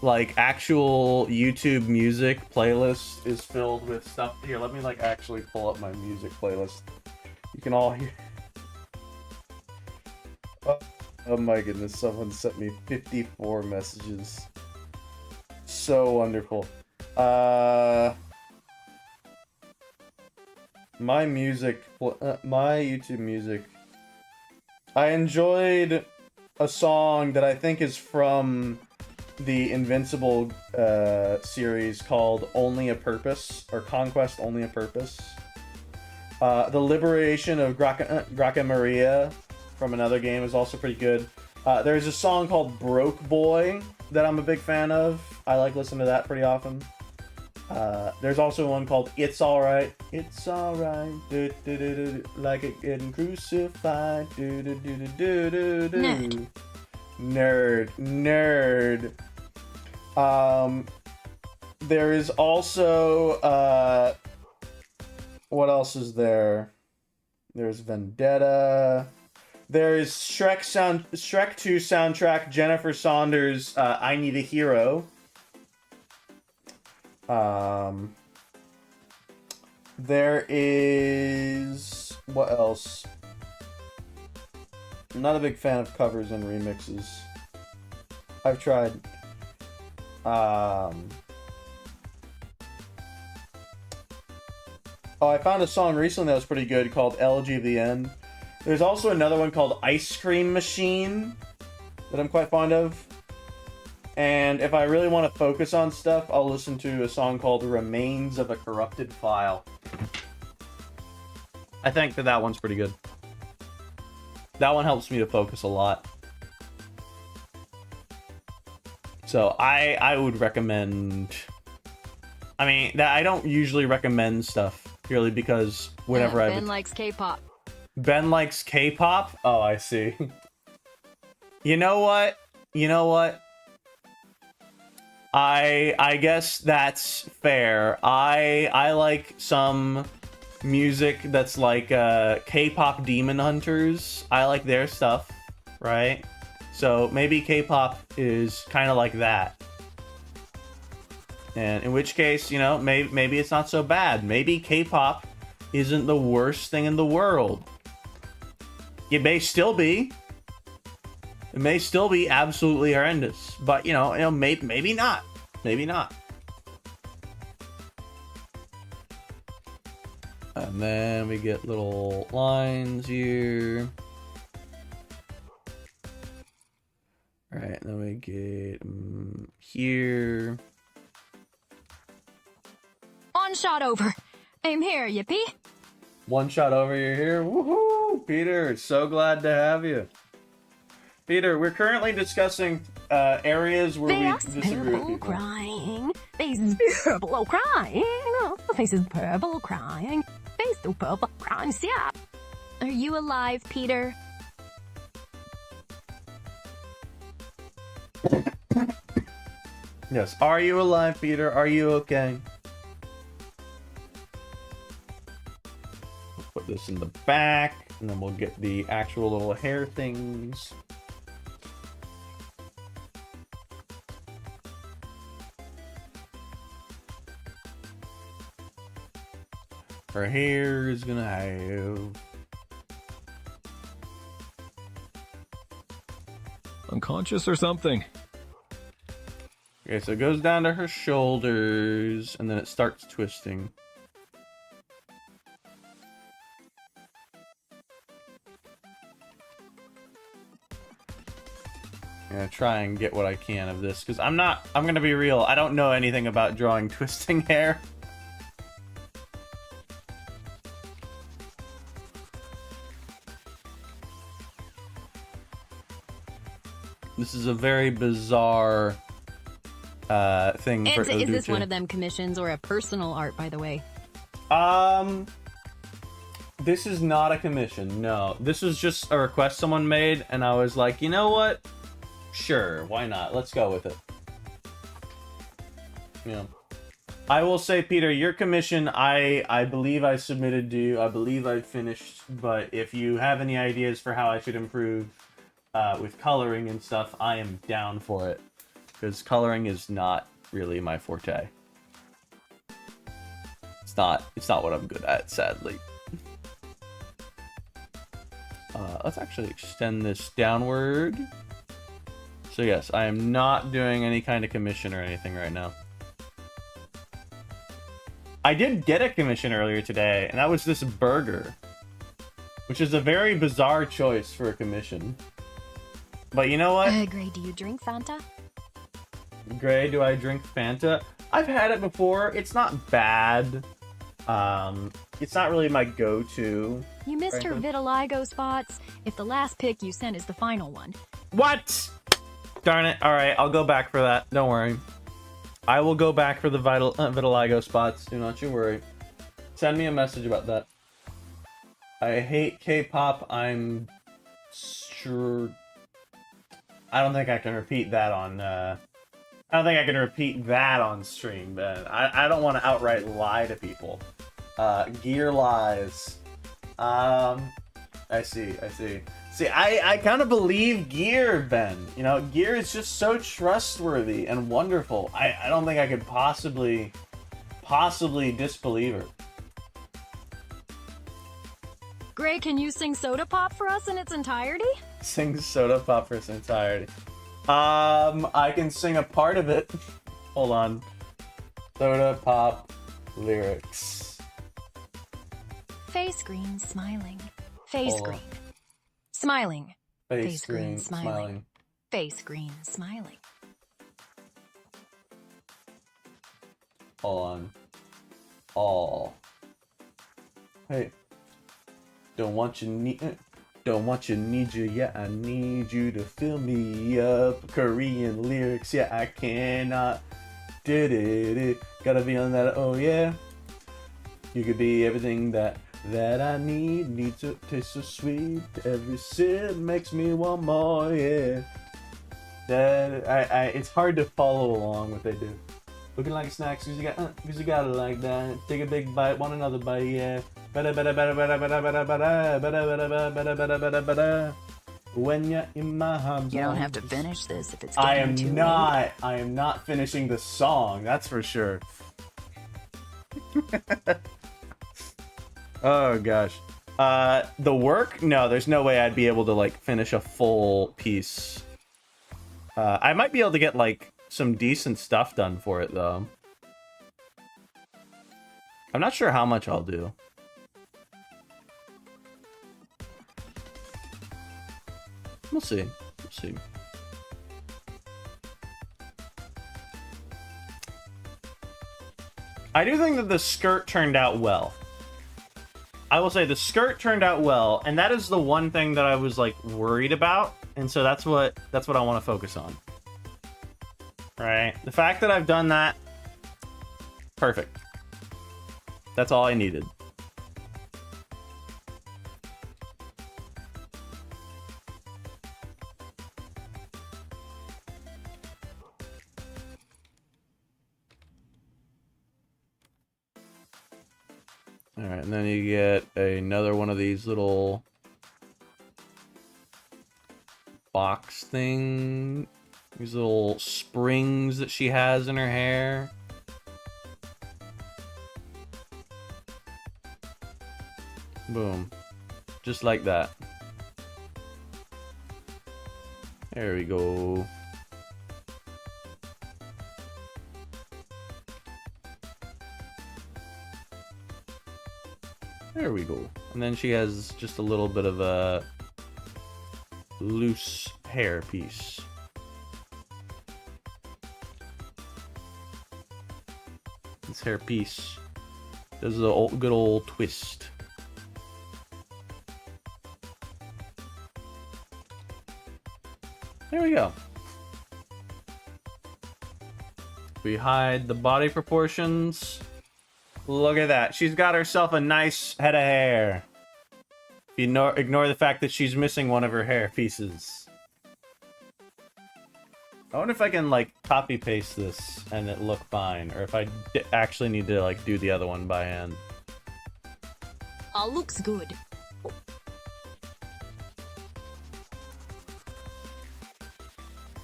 like actual YouTube music playlist is filled with stuff. Here, let me like actually pull up my music playlist. You can all hear. Oh my goodness, someone sent me 54 messages. So wonderful. My music, my YouTube music. I enjoyed a song that I think is from the Invincible series called Only a Purpose, or Conquest Only a Purpose. The Liberation of Graca Maria from another game is also pretty good. There's a song called Broke Boy that I'm a big fan of. I like listening to that pretty often. There's also one called It's Alright. It's alright. Do, do, do, do, like it getting crucified. Do, do, do, do, do, do. Nerd. There is also, what else is there? There's Vendetta. There is Shrek 2 soundtrack, Jennifer Saunders, I Need a Hero. There is... what else? I'm not a big fan of covers and remixes. I've tried. Oh, I found a song recently that was pretty good called Elegy of the End. There's also another one called Ice Cream Machine that I'm quite fond of. And if I really want to focus on stuff, I'll listen to a song called Remains of a Corrupted File. I think that one's pretty good. That one helps me to focus a lot. So I would recommend... I mean, I don't usually recommend stuff purely because whenever Ben likes K-pop. Ben likes K-pop? Oh, I see. You know what? I guess that's fair. I like some music that's like K-pop Demon Hunters. I like their stuff, right? So maybe K-pop is kind of like that. And in which case, you know, maybe it's not so bad. Maybe K-pop isn't the worst thing in the world. It may still be. It may still be absolutely horrendous, but you know, maybe not. Maybe not. And then we get little lines here. All right, then we get here. one shot over. I'm here, yippee. One shot over, you're here. Woohoo! Peter, so glad to have you. Peter, we're currently discussing areas where we disagree with people. Crying. Faces purple crying. Faces purple crying. Face to purple crying. Yeah. Are you alive, Peter? Yes. Are you alive, Peter? Are you okay? We'll put this in the back, and then we'll get the actual little hair things. Her hair is gonna have... Unconscious or something? Okay, so it goes down to her shoulders, and then it starts twisting. I'm gonna try and get what I can of this, because I'm gonna be real, I don't know anything about drawing twisting hair. This is a very bizarre thing for Oduche. Is this one of them commissions or a personal art, by the way? This is not a commission, no. This was just a request someone made, and I was like, you know what? Sure, why not? Let's go with it. Yeah. I will say, Peter, your commission, I believe I submitted to you. I believe I finished, but if you have any ideas for how I should improve with coloring and stuff, I am down for it. Because coloring is not really my forte. It's not what I'm good at, sadly. Let's actually extend this downward. So yes, I am not doing any kind of commission or anything right now. I did get a commission earlier today, and that was this burger. Which is a very bizarre choice for a commission. But you know what? Gray, do you drink Fanta? Gray, do I drink Fanta? I've had it before. It's not bad. It's not really my go-to. You missed her vitiligo spots. If the last pic you sent is the final one. What? Darn it. Alright, I'll go back for that. Don't worry. I will go back for the vitiligo spots. Do not you worry. Send me a message about that. I hate K-pop. I'm sure... I don't think I can repeat that on, I don't think I can repeat that on stream, but I don't want to outright lie to people. Gear lies. I see. See, I kind of believe Gear, Ben. You know, Gear is just so trustworthy and wonderful. I don't think I could possibly disbelieve her. Gray, can you sing Soda Pop for us in its entirety? Sing Soda Pop for its entirety. I can sing a part of it. Hold on. Soda Pop lyrics. Face green, smiling. Face green. Smiling. Face green, smiling. Face green, smiling. Hold on. All. Hey. Don't want you need you, yeah, I need you to fill me up. Korean lyrics, yeah, I cannot. Gotta be on that, oh yeah. You could be everything that I need to taste so sweet. Every sip makes me want more, yeah. It's hard to follow along what they do. Looking like a snack, cause you got it like that. Take a big bite, want another bite, yeah. When you're in my arms. You don't have to finish this if it's getting too late. I am not finishing the song, that's for sure. Oh gosh. The work? No, there's no way I'd be able to like finish a full piece. I might be able to get like some decent stuff done for it though. I'm not sure how much I'll do. We'll see. We'll see. I do think that the skirt turned out well. I will say the skirt turned out well, and that is the one thing that I was like worried about, and so that's what I want to focus on. Right? The fact that I've done that, perfect. That's all I needed. Alright, and then you get another one of these little box thing. These little springs that she has in her hair. Boom. Just like that. There we go. There we go. And then she has just a little bit of a loose hair piece. This hair piece does a good old twist. There we go. We hide the body proportions. Look at that. She's got herself a nice head of hair. Ignore the fact that she's missing one of her hair pieces. I wonder if I can, like, copy-paste this and it look fine. Or if I actually need to, like, do the other one by hand. All looks good.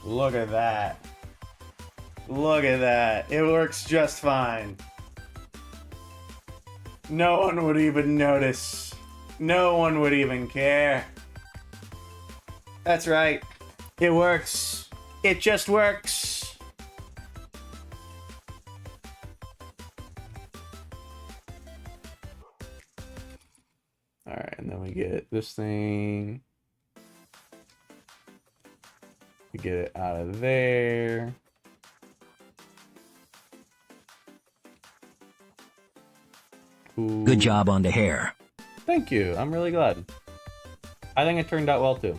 Look at that. Look at that. It works just fine. No one would even notice. No one would even care. That's right. It works. It just works. Alright, and then we get this thing. We get it out of there. Ooh. Good job on the hair. Thank you. I'm really glad. I think it turned out well too.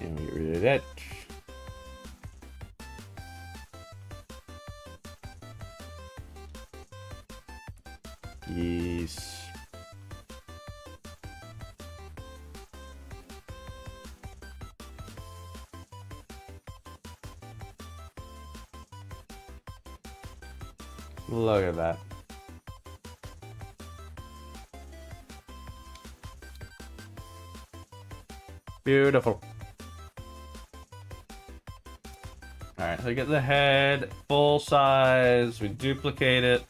And we get rid of that. Yes. Look at that. Beautiful. Alright, so we get the head full size, we duplicate it.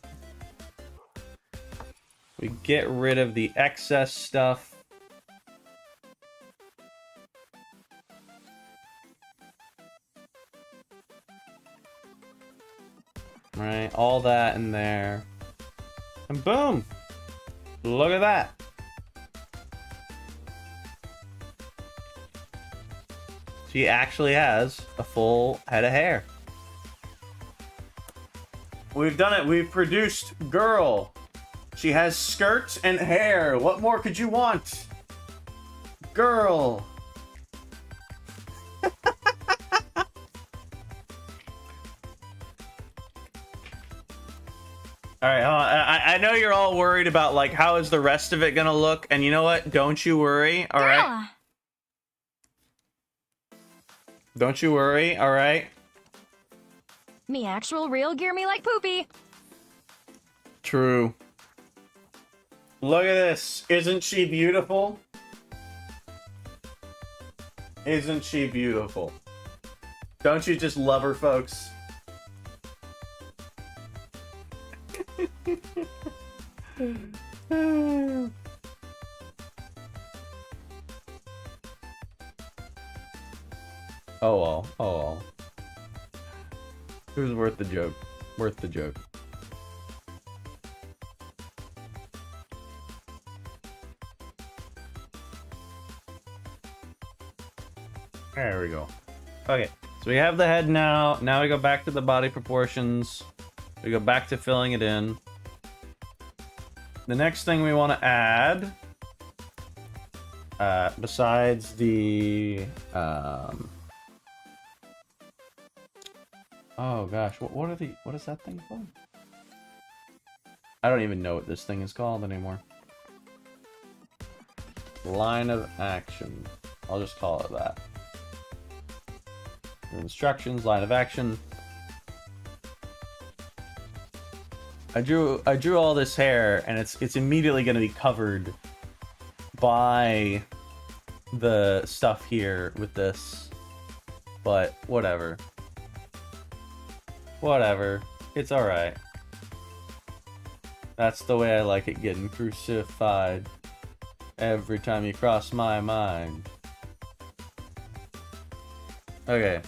We get rid of the excess stuff. Right, all that in there. And boom! Look at that! She actually has a full head of hair. We've done it. We've produced girl. She has skirts and hair. What more could you want? Girl. Alright, I know you're all worried about, like, how is the rest of it gonna look, and you know what? Don't you worry, alright? Don't you worry, alright? Me actual real gear me like poopy. True. Look at this. Isn't she beautiful? Isn't she beautiful? Don't you just love her, folks? Oh well, oh well. It was worth the joke. Worth the joke. There we go. Okay, So we have the head now. Now we go back to the body proportions. We go back to filling it in. The next thing we want to add, besides the, oh gosh, what is that thing called? I don't even know what this thing is called anymore. Line of action. I'll just call it that. Instructions, line of action. I drew all this hair, and it's immediately going to be covered by the stuff here with this. But whatever. Whatever. It's alright. That's the way I like it, getting crucified every time you cross my mind. Okay.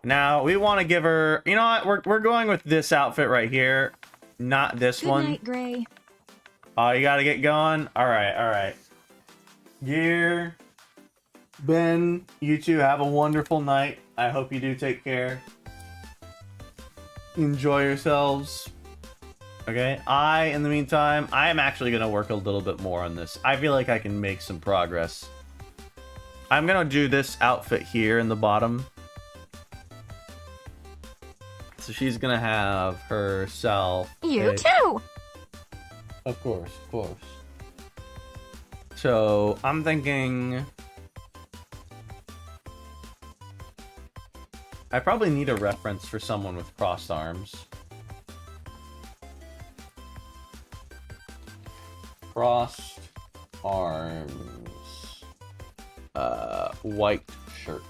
Now, we want to give her... You know what? We're going with this outfit right here. Not this one. Good night, Gray. Oh, you gotta get going? Alright, alright. Gear. Ben, you two have a wonderful night. I hope you do take care. Enjoy yourselves. Okay, in the meantime, I am actually gonna work a little bit more on this. I feel like I can make some progress. I'm gonna do this outfit here in the bottom. So she's gonna have herself... You too! Of course, of course. So, I'm thinking... I probably need a reference for someone with crossed arms. Crossed arms. White shirt.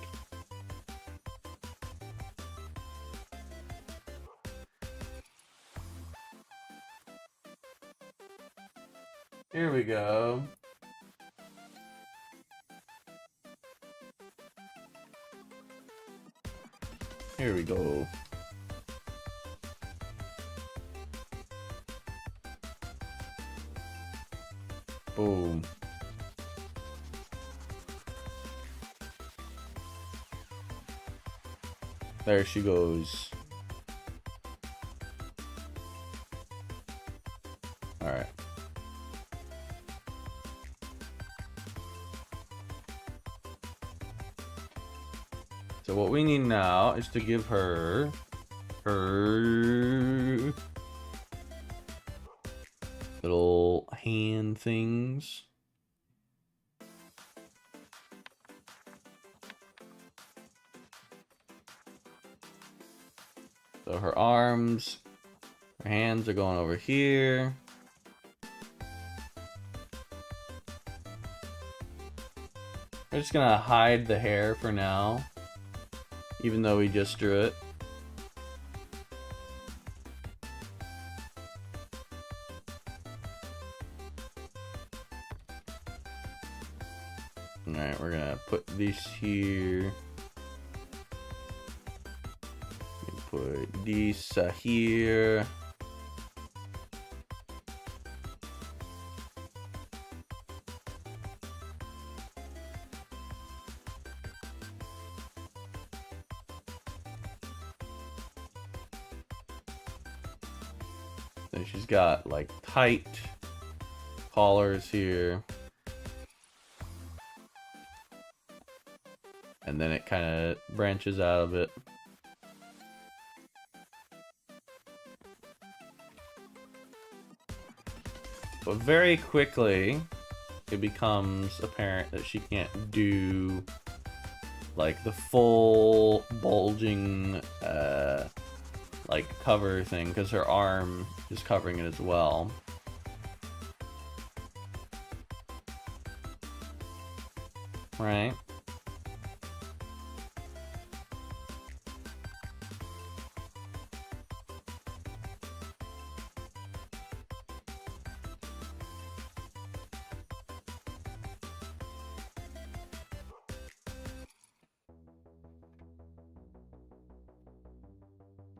Here we go. Here we go. Boom. There she goes. All right. So what we need now is to give her little hand things. So her arms, her hands are going over here. We're just gonna hide the hair for now, even though we just drew it. Alright, we're gonna put these here. Put these here. So she's got like tight collars here. And then it kind of branches out a bit. But very quickly, it becomes apparent that she can't do like the full bulging like cover thing, because her arm is covering it as well. Right?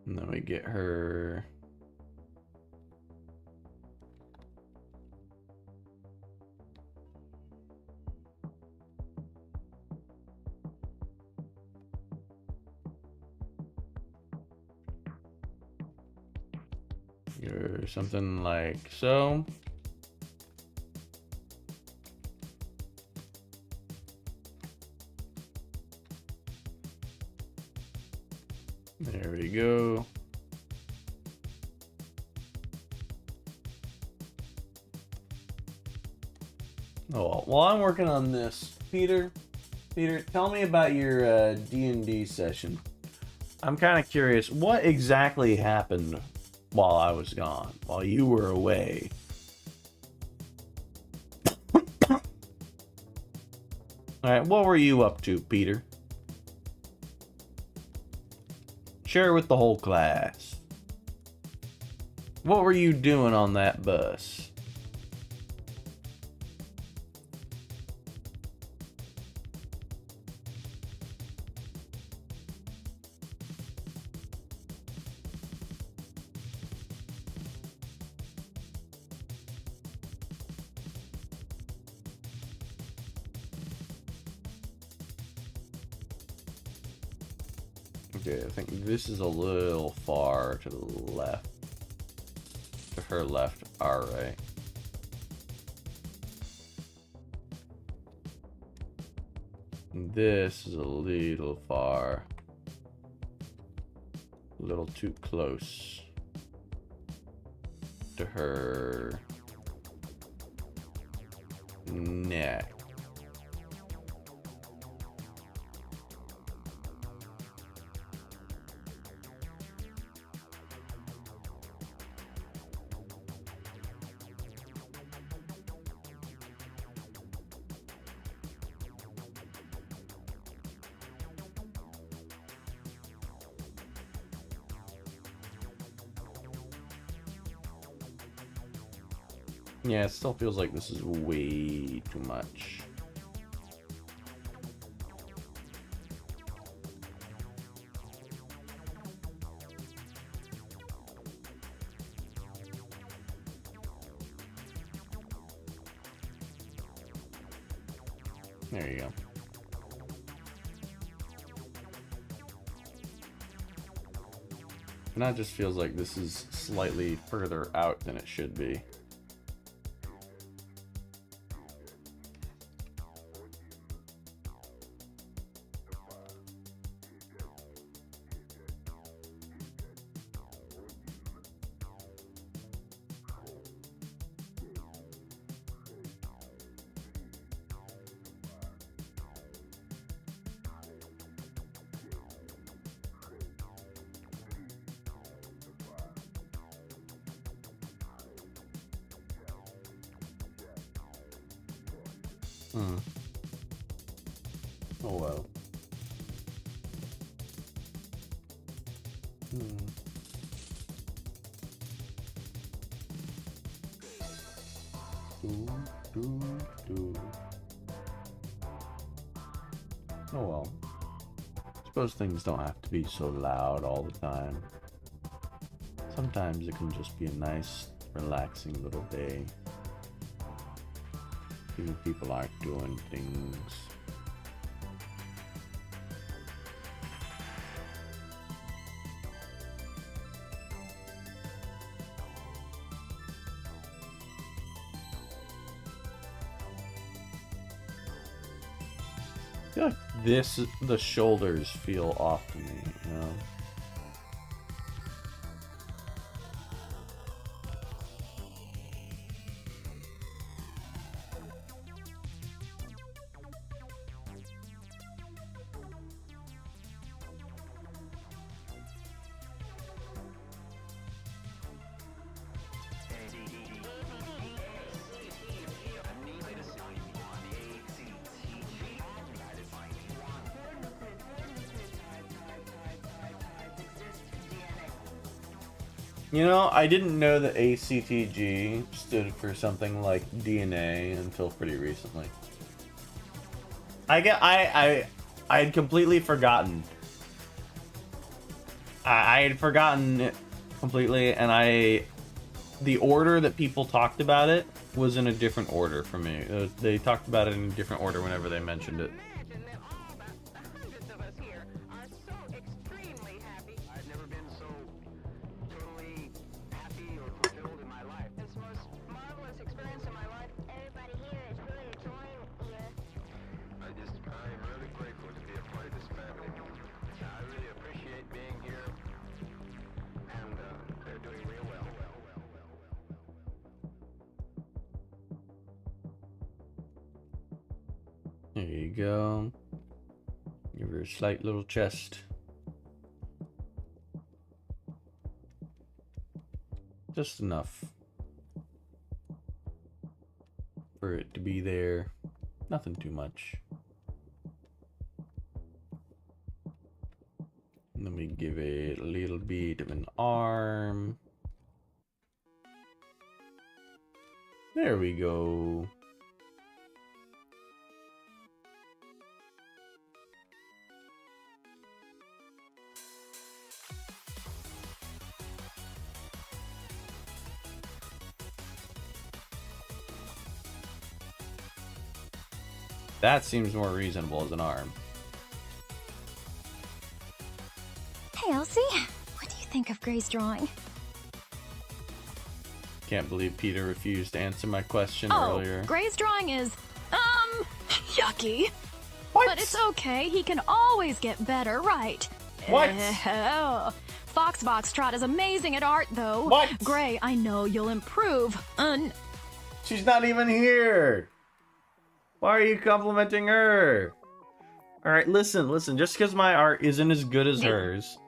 And then we get her... Or something like so. There we go. Oh, well, while I'm working on this, Peter, tell me about your D&D session. I'm kind of curious, what exactly happened while I was gone, while you were away? Alright, what were you up to, Peter? Share with the whole class. What were you doing on that bus? Okay, I think this is a little far to the left. To her left, our right. This is a little far. A little too close to her neck. Yeah, it still feels like this is way too much. There you go. And that just feels like this is slightly further out than it should be. Oh well. Oh well. Suppose things don't have to be so loud all the time. Sometimes it can just be a nice, relaxing little day. Even people aren't doing things. I feel like the shoulders feel off to me, you know? You know, I didn't know that ACTG stood for something like DNA until pretty recently. I had completely forgotten. I had forgotten it completely, and the order that people talked about it was in a different order for me. They talked about it in a different order whenever they mentioned it. There you go. Give her a slight little chest. Just enough for it to be there. Nothing too much. Let me give it a little bit of an arm. There we go. That seems more reasonable as an arm. Hey, Elsie. What do you think of Gray's drawing? Can't believe Peter refused to answer my question Oh, earlier. Gray's drawing is, yucky. What? But it's okay. He can always get better, right? What? Foxtrot is amazing at art, though. What? Gray, I know you'll improve. She's not even here. Why are you complimenting her? Alright, listen. Just because my art isn't as good as hers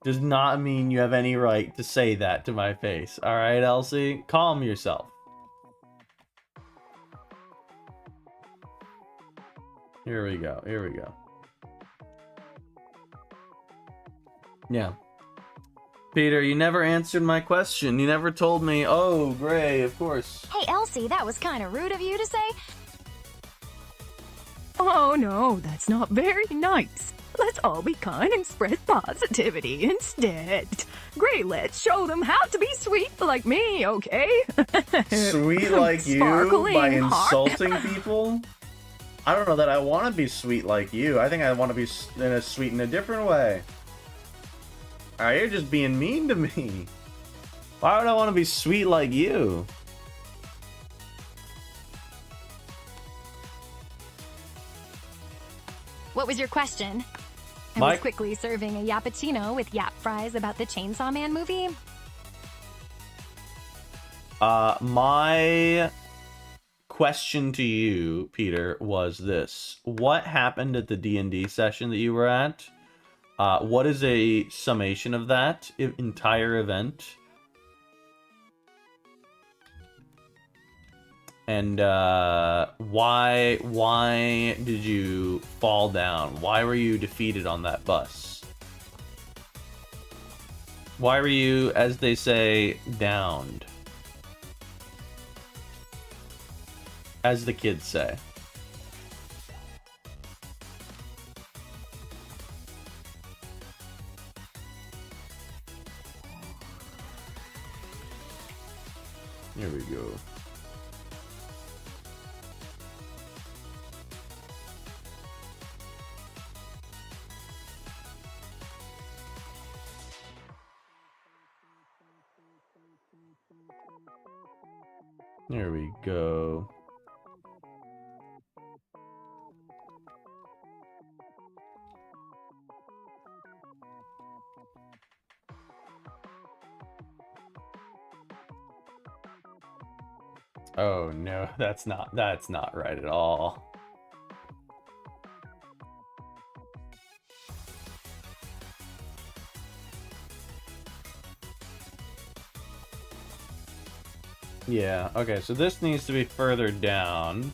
does not mean you have any right to say that to my face. Alright, Elsie? Calm yourself. Here we go. Yeah. Peter, you never answered my question. You never told me, oh, Gray, of course. Hey, Elsie, that was kind of rude of you to say. Oh no, that's not very nice. Let's all be kind and spread positivity instead. Great, let's show them how to be sweet like me, okay? Sweet like you Sparkling by heart. insulting people? I don't know that I want to be sweet like you. I think I want to be sweet in a different way. Alright, you're just being mean to me. Why would I want to be sweet like you? What was your question? I was quickly serving a yappuccino with yap fries about the Chainsaw Man movie. My question to you, Peter, was this. What happened at the D&D session that you were at? What is a summation of that entire event? And why did you fall down? Why were you defeated on that bus? Why were you, as they say, downed? As the kids say. Here we go. There we go. Oh no, that's not right at all. Yeah, okay, so this needs to be further down.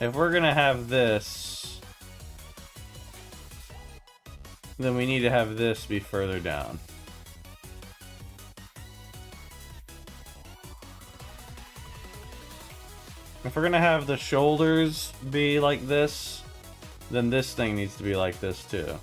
If we're gonna have this, then we need to have this be further down. If we're gonna have the shoulders be like this, then this thing needs to be like this too.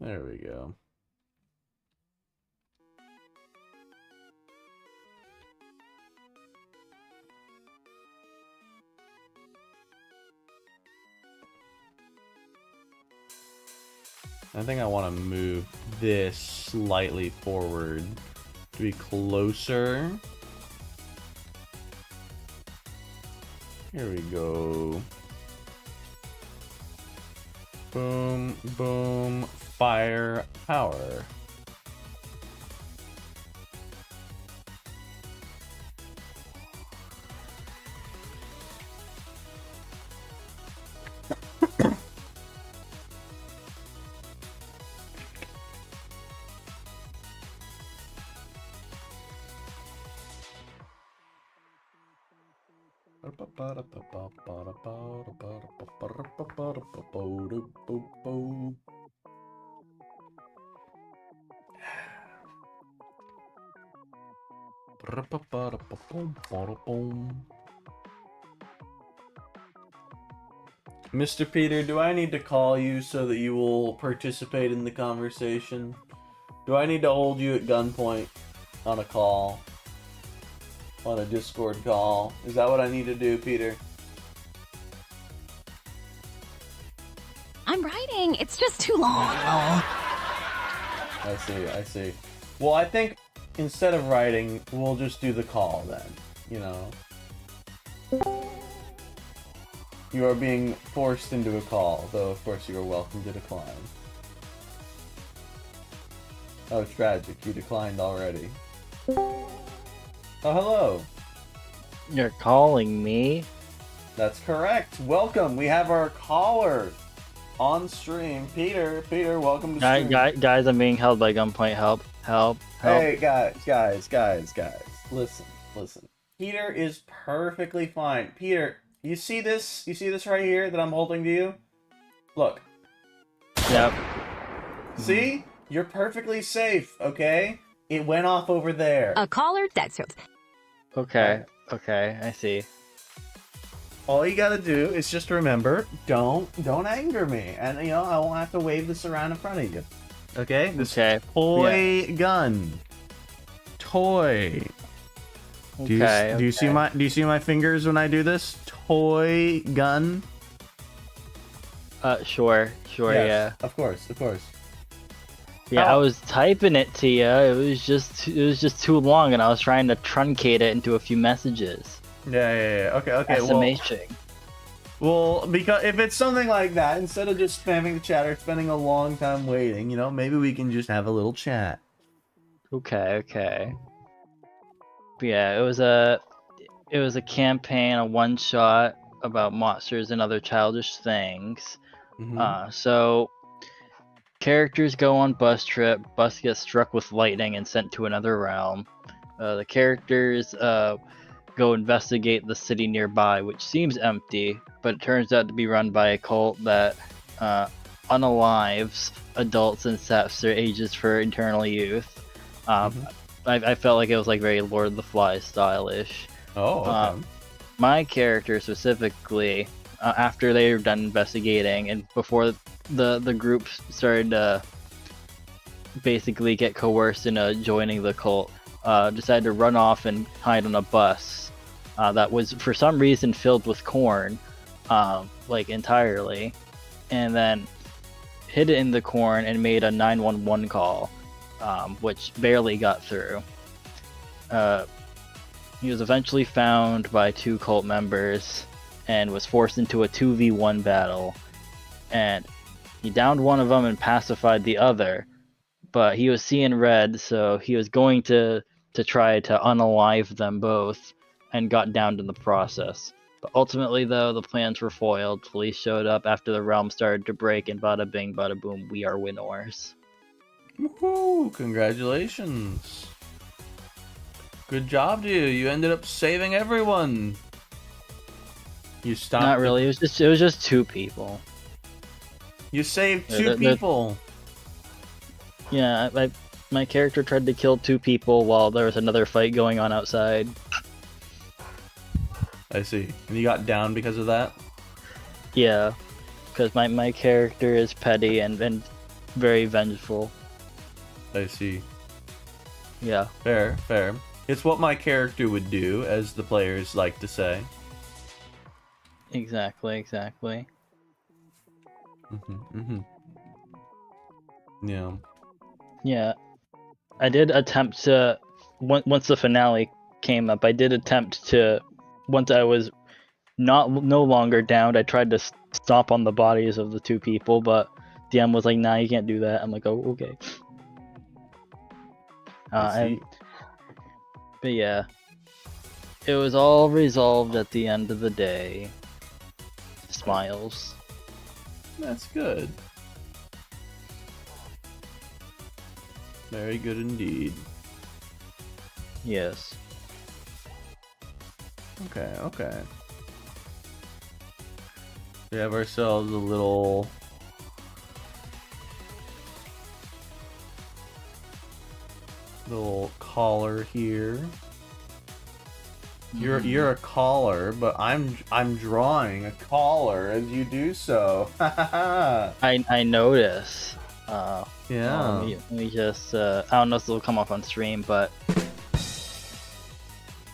There we go. I think I want to move this slightly forward to be closer Here we go. Boom, boom, fire, power. Mr. Peter, do I need to call you so that you will participate in the conversation? Do I need to hold you at gunpoint on a call? On a Discord call? Is that what I need to do, Peter? I'm writing. It's just too long. I see. Well, I think instead of writing, we'll just do the call then, you know? You are being forced into a call, though of course you are welcome to decline. Oh, tragic, you declined already. Oh, hello! You're calling me? That's correct. Welcome, we have our caller on stream. Peter, welcome to stream. Guys, I'm being held by gunpoint. Help. Hey, guys. Listen. Peter is perfectly fine. Peter, you see this? You see this right here that I'm holding to you? Look. Yep. See? You're perfectly safe, okay? It went off over there. A caller that's Okay, I see. All you gotta do is just remember, don't anger me. And, you know, I won't have to wave this around in front of you. Okay? This toy gun. Toy. Do you see my fingers when I do this? Toy gun. Sure, yes, yeah. Of course. Yeah, I was typing it to you. It was just too long, and I was trying to truncate it into a few messages. Yeah. Okay. Estimation. Well, because if it's something like that, instead of just spamming the chat or spending a long time waiting, you know, maybe we can just have a little chat. Okay. But yeah, it was a campaign, a one-shot about monsters and other childish things. Mm-hmm. So characters go on bus trip. Bus gets struck with lightning and sent to another realm. The characters go investigate the city nearby, which seems empty, but it turns out to be run by a cult that unalives adults and sets their ages for eternal youth. I felt like it was like very Lord of the Flies style-ish. Oh, okay. My character specifically, after they were done investigating and before the group started to basically get coerced into joining the cult, decided to run off and hide on a bus that was for some reason filled with corn, like entirely, and then hid it in the corn and made a 911 call, which barely got through. He was eventually found by two cult members and was forced into a 2v1 battle, and he downed one of them and pacified the other, but he was seeing red, so he was going to try to unalive them both and got downed in the process. But ultimately, though, the plans were foiled. Police showed up after the realm started to break, and bada bing, bada boom, we are winners. Woohoo! Congratulations! Good job to you. You ended up saving everyone. You stopped. Not really. It was just two people. You saved two people. Yeah, my character tried to kill two people while there was another fight going on outside. I see. And you got down because of that? Yeah, because my character is petty and very vengeful. I see. Yeah. Fair. It's what my character would do, as the players like to say. Exactly. Yeah. Yeah. I did attempt to, once the finale came up, I did attempt to, once I was no longer downed. I tried to stomp on the bodies of the two people, but DM was like, "Nah, you can't do that." I'm like, "Oh, okay." But yeah, it was all resolved at the end of the day. Smiles. That's good. Very good indeed. Yes. Okay. We have ourselves a little collar here. You're a caller, but I'm drawing a collar as you do so. I notice. Yeah. Let me just I don't know if it'll come up on stream, but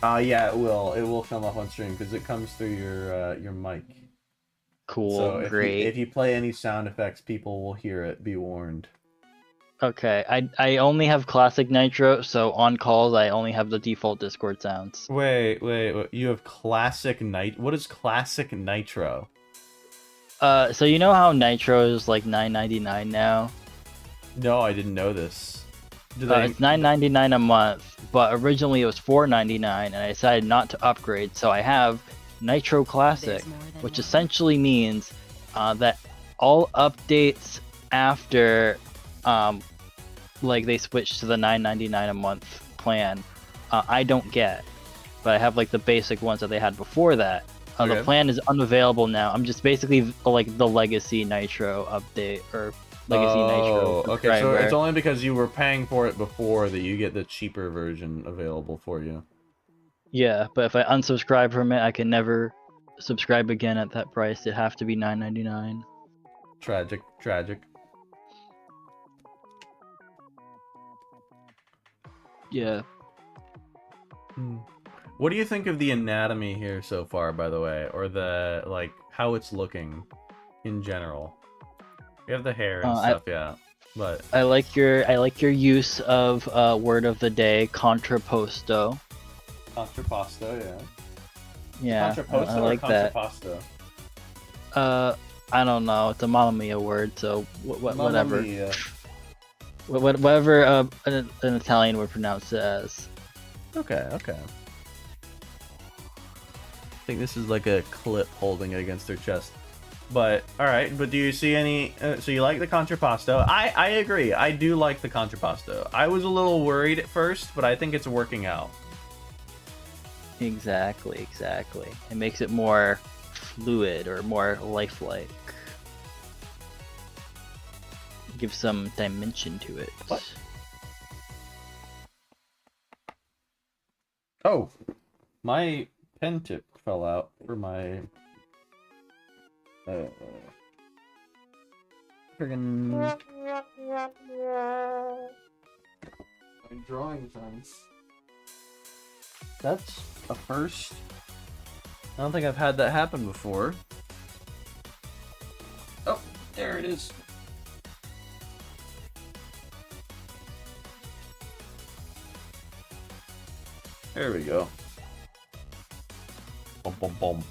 yeah, it will. It will come up on stream because it comes through your mic. Cool. So Great. If you play any sound effects, people will hear it. Be warned. Okay, I only have classic Nitro, so on calls I only have the default Discord sounds. Wait. You have classic What is classic Nitro? So you know how Nitro is like $9.99 now? No, I didn't know this. It's $9.99 a month, but originally it was $4.99, and I decided not to upgrade, so I have Nitro Classic, which essentially means that all updates after like they switched to the $9.99 a month plan, I don't get, but I have like the basic ones that they had before that. Okay. The plan is unavailable now. I'm just basically like the Legacy Nitro update or Legacy Nitro. Okay, so it's only because you were paying for it before that you get the cheaper version available for you. Yeah, but if I unsubscribe from it, I can never subscribe again at that price. It'd have to be $9.99. Tragic. Yeah. What do you think of the anatomy here so far, by the way, or the like how it's looking in general? You have the hair and stuff, yeah. But I like your use of word of the day, contrapposto. Contrapposto, yeah. Yeah, Contrapposto I like or that. Contrapposto? I don't know. It's a Mamma Mia word, so whatever. Mamma Mia. Whatever an Italian would pronounce it as. Okay. I think this is like a clip holding it against their chest. But, alright, but do you see any... so you like the contrapposto? I agree. I do like the contrapposto. I was a little worried at first, but I think it's working out. Exactly. It makes it more fluid or more lifelike. Give some dimension to it. What? Oh, my pen tip fell out for my friggin' my drawing things. That's a first. I don't think I've had that happen before. Oh, there it is. There we go. Boom.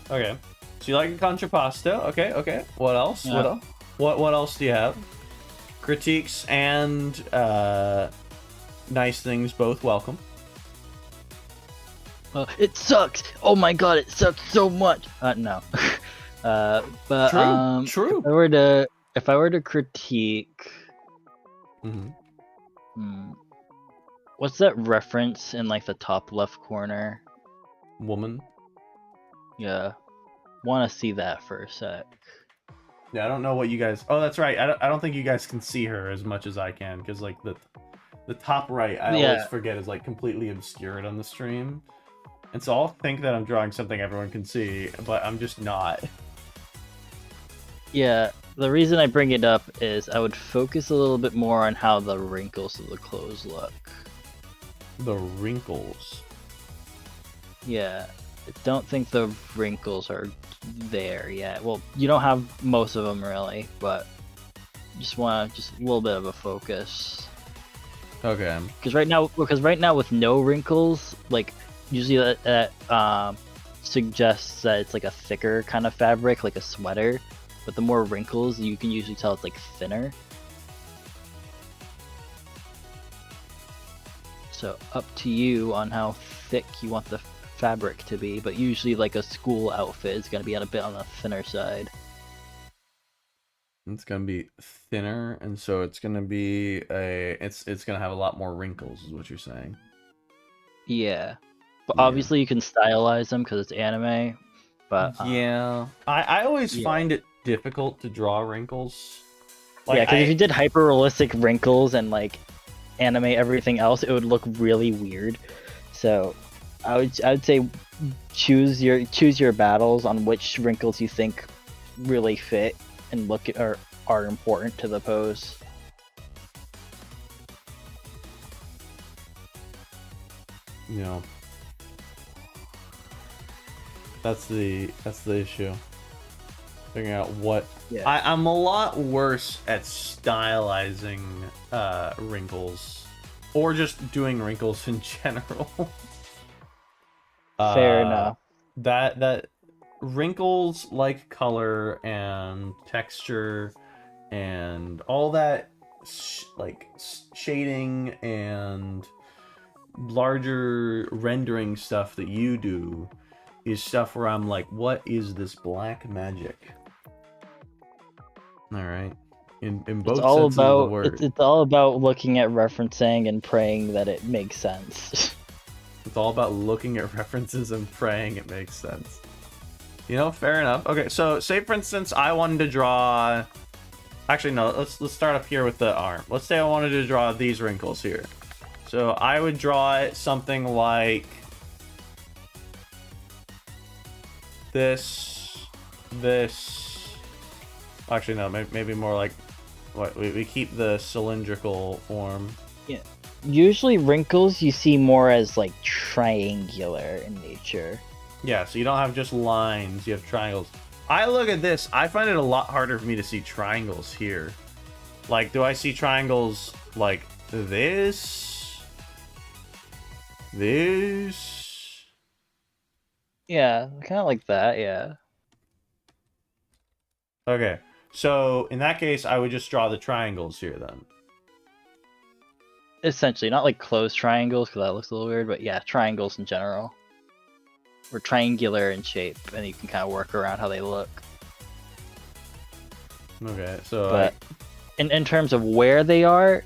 Okay. So you like the contrapposto? Okay. What else? Yeah. What else do you have? Critiques and nice things both welcome. It sucks. Oh my god, it sucks so much. No. But True. If I were to critique, what's that reference in like the top left corner? Woman. Yeah. Want to see that for a sec. Yeah, I don't know what you guys... Oh, that's right. I don't think you guys can see her as much as I can, because like the top right, I always forget is like completely obscured on the stream. And so I'll think that I'm drawing something everyone can see, but I'm just not. Yeah, the reason I bring it up is I would focus a little bit more on how the wrinkles of the clothes look. The wrinkles? Yeah, I don't think the wrinkles are there yet. Well, you don't have most of them really, but just want a little bit of a focus. Okay. Because right now with no wrinkles, like usually that suggests that it's like a thicker kind of fabric, like a sweater. But the more wrinkles, you can usually tell it's like thinner. So up to you on how thick you want the fabric to be, but usually like a school outfit is going to be a bit on the thinner side. It's gonna be thinner, and so it's gonna be it's gonna have a lot more wrinkles, is what you're saying. Yeah, but obviously you can stylize them because it's anime. But yeah, I always find it difficult to draw wrinkles. Like, yeah, because if you did hyper realistic wrinkles and like anime everything else, it would look really weird. So I would say choose your battles on which wrinkles you think really fit and look at are important to the pose. Yeah. That's the issue. Figuring out what I'm a lot worse at stylizing wrinkles, or just doing wrinkles in general. Fair enough. That wrinkles like color and texture and all that like shading and larger rendering stuff that you do is stuff where I'm like, what is this black magic? All right, in both senses of the word. It's all about looking at referencing and praying that it makes sense. It's all about looking at references and praying it makes sense. You know, fair enough. Okay, so say for instance I wanted to draw. Actually, no. Let's start up here with the arm. Let's say I wanted to draw these wrinkles here. So I would draw it something like this. Actually, no. Maybe more like what we keep the cylindrical form. Yeah. Usually wrinkles you see more as like triangular in nature. Yeah, so you don't have just lines, you have triangles. I look at this, I find it a lot harder for me to see triangles here. Like, do I see triangles like this? This? Yeah, kind of like that, yeah. Okay, so in that case, I would just draw the triangles here then. Essentially, not like closed triangles, because that looks a little weird, but yeah, triangles in general. Or triangular in shape, and you can kind of work around how they look. Okay, so... But in terms of where they are,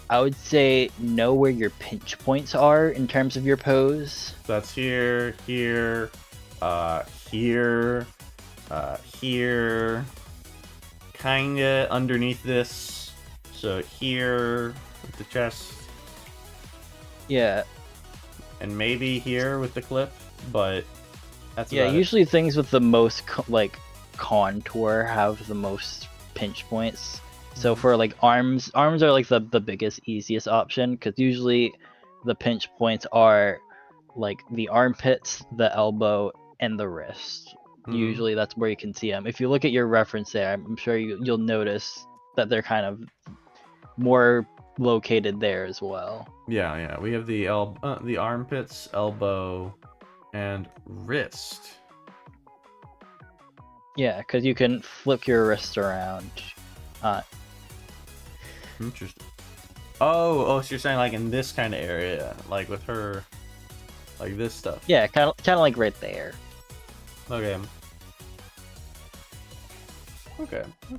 I would say know where your pinch points are in terms of your pose. That's here, here, here, here, kinda underneath this. So here with the chest. Yeah. And maybe here with the clip, but that's usually things with the most contour have the most pinch points. So for like arms are like the biggest, easiest option, because usually the pinch points are like the armpits, the elbow, and the wrist. Usually that's where you can see them. If you look at your reference there, I'm sure you'll notice that they're kind of more located there as well. Yeah. We have the armpits, elbow, and wrist. Yeah, because you can flip your wrist around. Interesting. Oh, so you're saying like in this kind of area, like with her, like this stuff. Yeah, kind of like right there. Okay.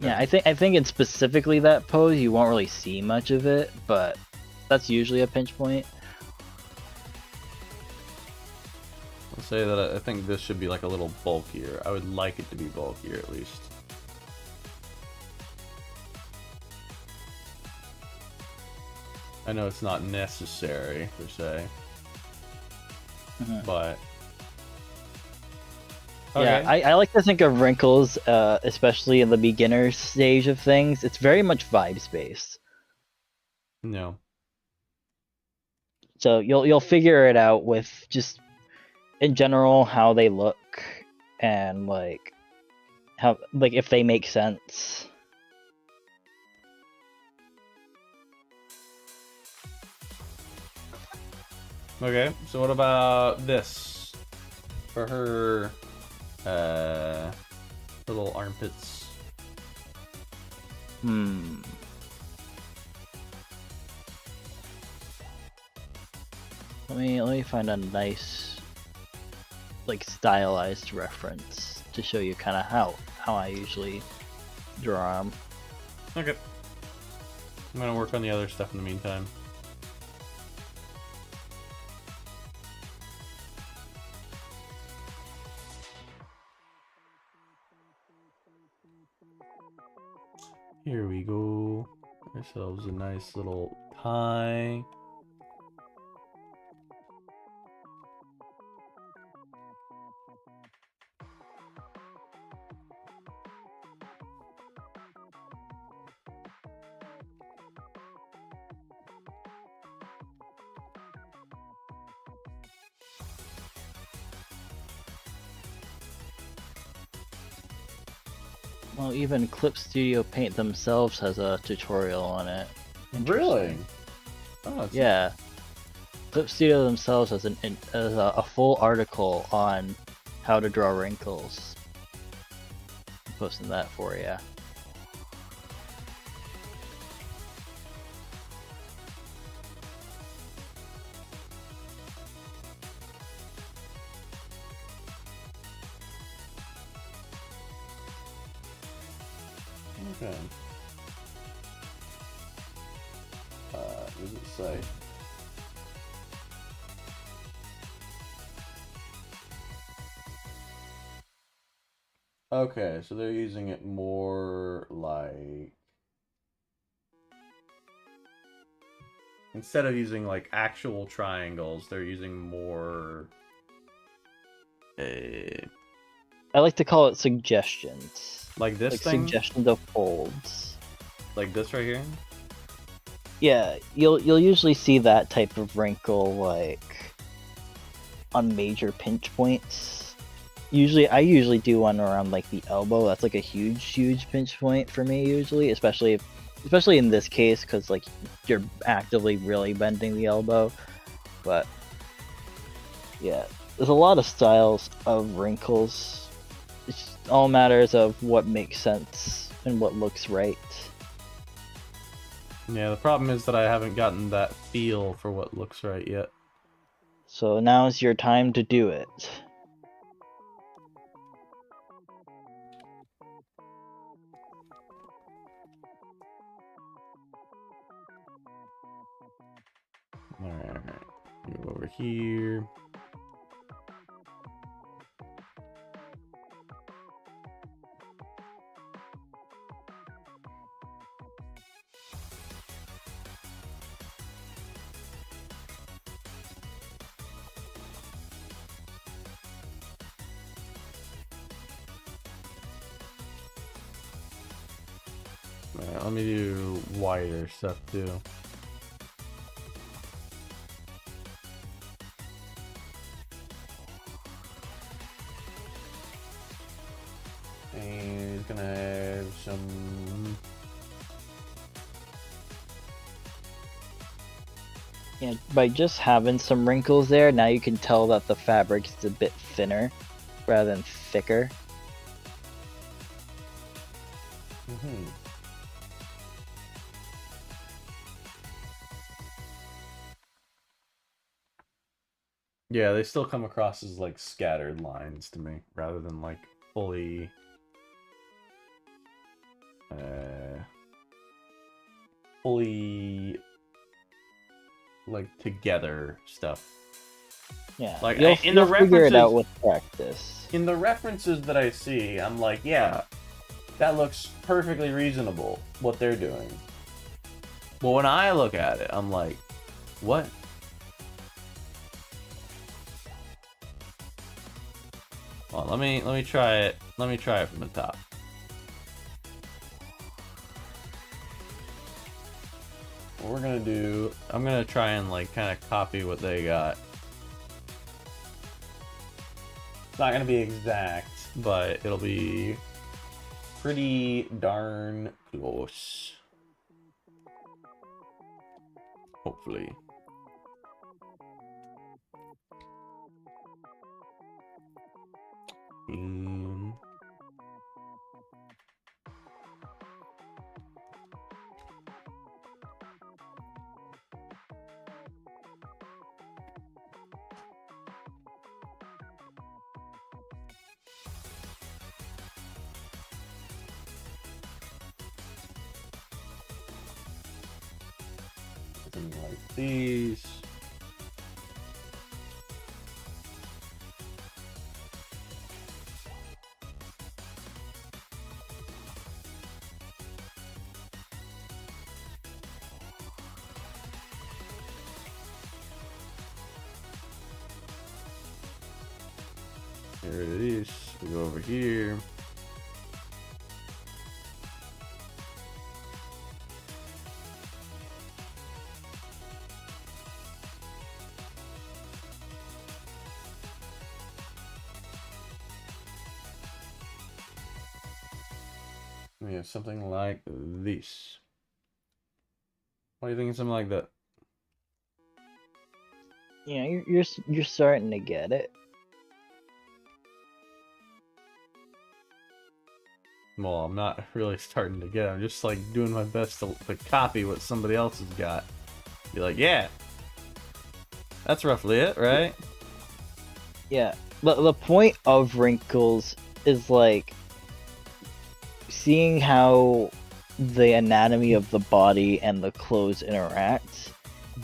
Yeah, I think in specifically that pose you won't really see much of it, but that's usually a pinch point. I'll say that I think this should be like a little bulkier. I would like it to be bulkier at least. I know it's not necessary per se, but okay. Yeah, I like to think of wrinkles, especially in the beginner stage of things. It's very much vibes based. No. So you'll figure it out with just in general how they look and like how if they make sense. Okay, so what about this? for her little armpits. Let me find a nice, like, stylized reference to show you kind of how I usually draw them. Okay. I'm gonna work on the other stuff in the meantime. Here we go. Ourselves a nice little tie. Well, even Clip Studio Paint themselves has a tutorial on it. Really? Oh, yeah. Clip Studio themselves has a full article on how to draw wrinkles. I'm posting that for you. Okay. What does it say? Okay, so they're using it more like... Instead of using like actual triangles, they're using more... I like to call it suggestions. Like this like thing? Suggestions of folds. Like this right here? Yeah, you'll usually see that type of wrinkle like on major pinch points. I usually do one around like the elbow. That's like a huge pinch point for me usually, especially in this case because like you're actively really bending the elbow. But yeah, there's a lot of styles of wrinkles. It's all matters of what makes sense and what looks right. Yeah, the problem is that I haven't gotten that feel for what looks right yet. So now's your time to do it. Alright, move over here. Let me do wider stuff too. And he's gonna have some... Yeah, by just having some wrinkles there, now you can tell that the fabric is a bit thinner rather than thicker. Mm-hmm. Yeah, they still come across as like scattered lines to me, rather than like fully like together stuff. Yeah, like you'll figure it out with practice. In the references that I see, I'm like, yeah, that looks perfectly reasonable what they're doing. But when I look at it, I'm like, what? Well, let me try it. Let me try it from the top. What we're gonna do, I'm gonna try and like kind of copy what they got. It's not gonna be exact, but it'll be pretty darn close. Hopefully. Something like these. Here it is. We go over here. We have something like this. What do you think of something like that? Yeah, you're starting to get it. Well, I'm not really starting to get it. I'm just like doing my best to copy what somebody else has got. Be like, yeah, that's roughly it, right? Yeah. The point of wrinkles is like seeing how the anatomy of the body and the clothes interact,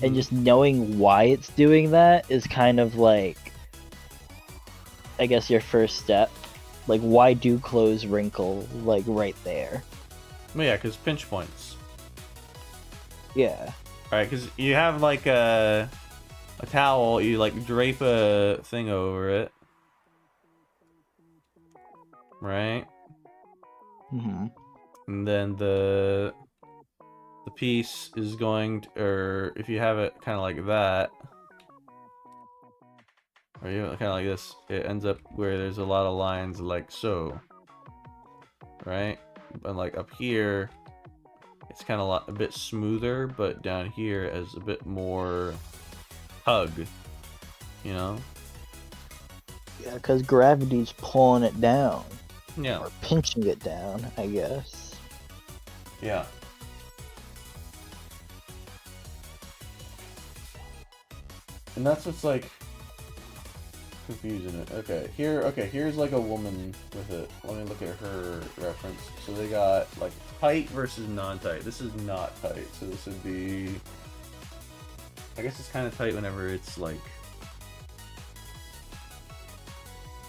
and just knowing why it's doing that is kind of like, I guess, your first step. Like, why do clothes wrinkle, like, right there? Well, yeah, because pinch points. Yeah. Alright, because you have, like, a towel, you, like, drape a thing over it. Right? Mm-hmm. And then the piece is going to, or if you have it kind of like that, or you kind of like this, it ends up where there's a lot of lines like so, right? And like up here, it's kind of a bit smoother, but down here is a bit more hug, you know? Yeah, because gravity's pulling it down. Yeah. Or pinching it down, I guess. Yeah. And that's what's like confusing it. Okay, here's like a woman with it. Let me look at her reference. So they got like tight versus non-tight. This is not tight, so this would be, I guess it's kind of tight whenever it's like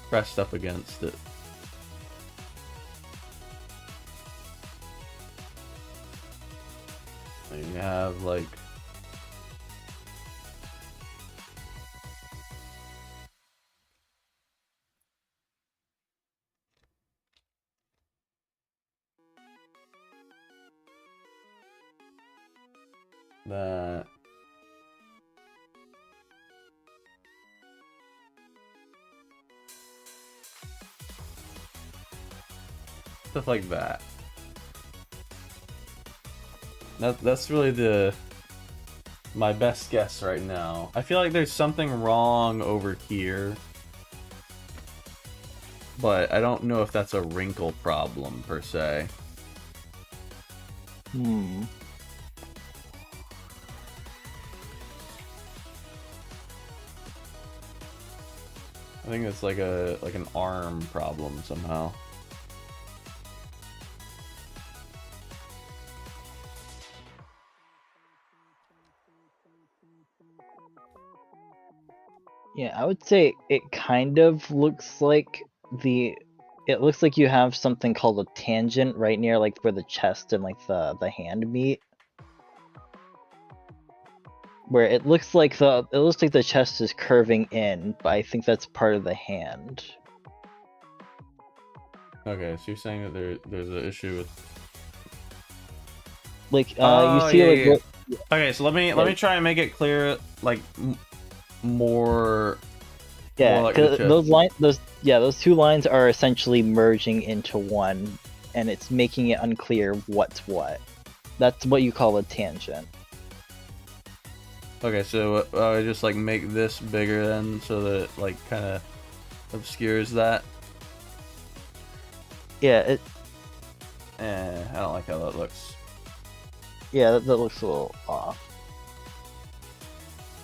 pressed up against it. And you have like that. Stuff like that. That's really my best guess right now. I feel like there's something wrong over here, but I don't know if that's a wrinkle problem per se. Hmm. I think it's like an arm problem somehow. Yeah, I would say it kind of looks like it looks like you have something called a tangent right near like where the chest and like the hand meet. Where it looks like the chest is curving in, but I think that's part of the hand. Okay, so you're saying that there's an issue with like you see yeah. Okay, so let me try and make it clear, like more. Yeah, more like those two lines are essentially merging into one, and it's making it unclear what's what. That's what you call a tangent. Okay, so I just like make this bigger then, so that it like kind of obscures that. Yeah, I don't like how that looks. Yeah, that looks a little off.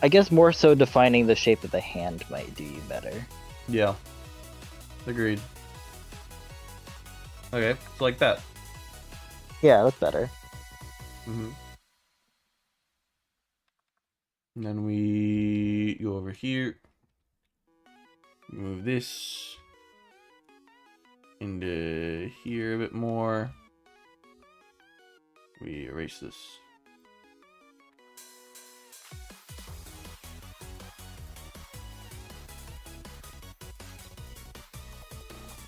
I guess more so defining the shape of the hand might do you better. Yeah. Agreed. Okay, so like that. Yeah, that's better. Mm-hmm. And then we go over here. Move this into here a bit more. We erase this.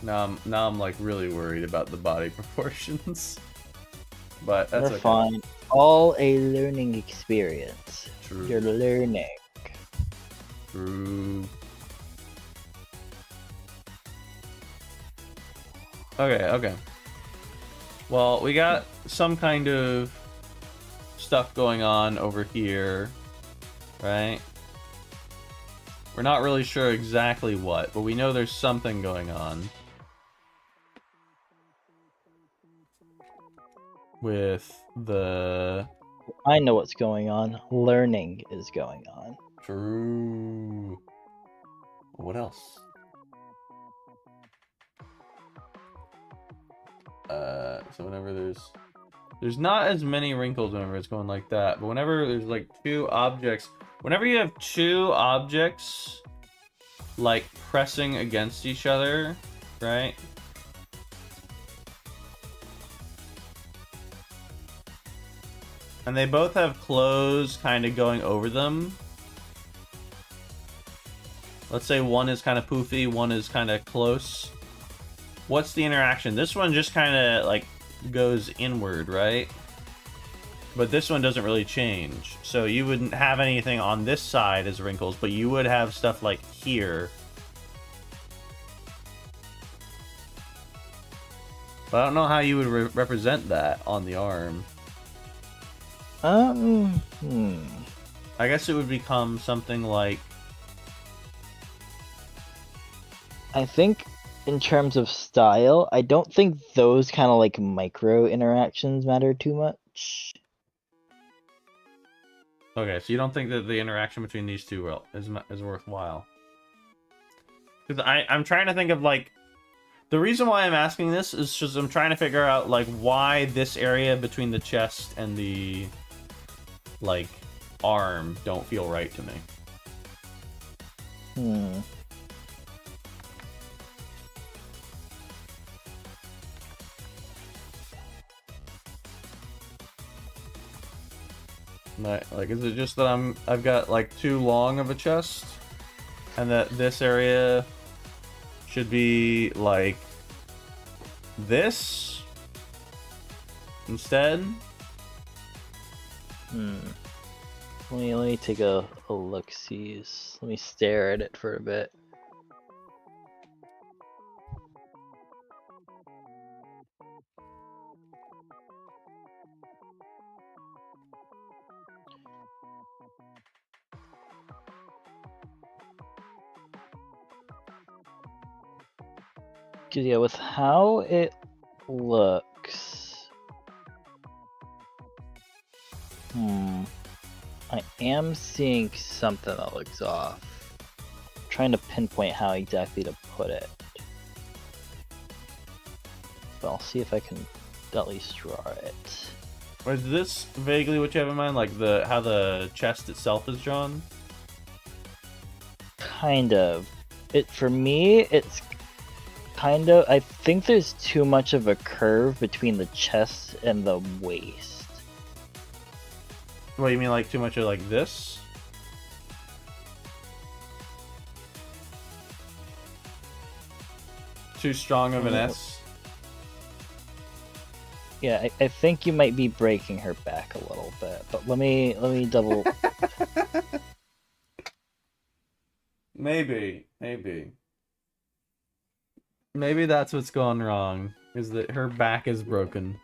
Now I'm like really worried about the body proportions. But that's They're okay. fine. All a learning experience. True. You're learning. True. Okay. Well, we got some kind of stuff going on over here, right? We're not really sure exactly what, but we know there's something going on. With the... I know what's going on. Learning is going on. True. What else? So whenever there's not as many wrinkles whenever it's going like that, but whenever there's like two objects, whenever you have two objects like pressing against each other, right? And they both have clothes kind of going over them. Let's say one is kind of poofy, one is kind of close. What's the interaction? This one just kind of like goes inward, right? But this one doesn't really change. So you wouldn't have anything on this side as wrinkles, but you would have stuff like here. But I don't know how you would represent that on the arm. I guess it would become something like... I think in terms of style, I don't think those kind of like micro interactions matter too much. Okay, so you don't think that the interaction between these two is worthwhile? Because I'm trying to think of like... The reason why I'm asking this is just I'm trying to figure out like why this area between the chest and the like arm don't feel right to me. Like, is it just that I've got like too long of a chest, and that this area should be like this instead? Let me take a look-sees. Let me stare at it for a bit. Cause yeah, with how it looks, I am seeing something that looks off. I'm trying to pinpoint how exactly to put it. But I'll see if I can at least draw it. Is this vaguely what you have in mind, like how the chest itself is drawn? Kind of. For me, it's kind of... I think there's too much of a curve between the chest and the waist. What, you mean like too much of like this? Too strong of an S? Yeah, I think you might be breaking her back a little bit, but let me double... Maybe. Maybe that's what's gone wrong, is that her back is broken.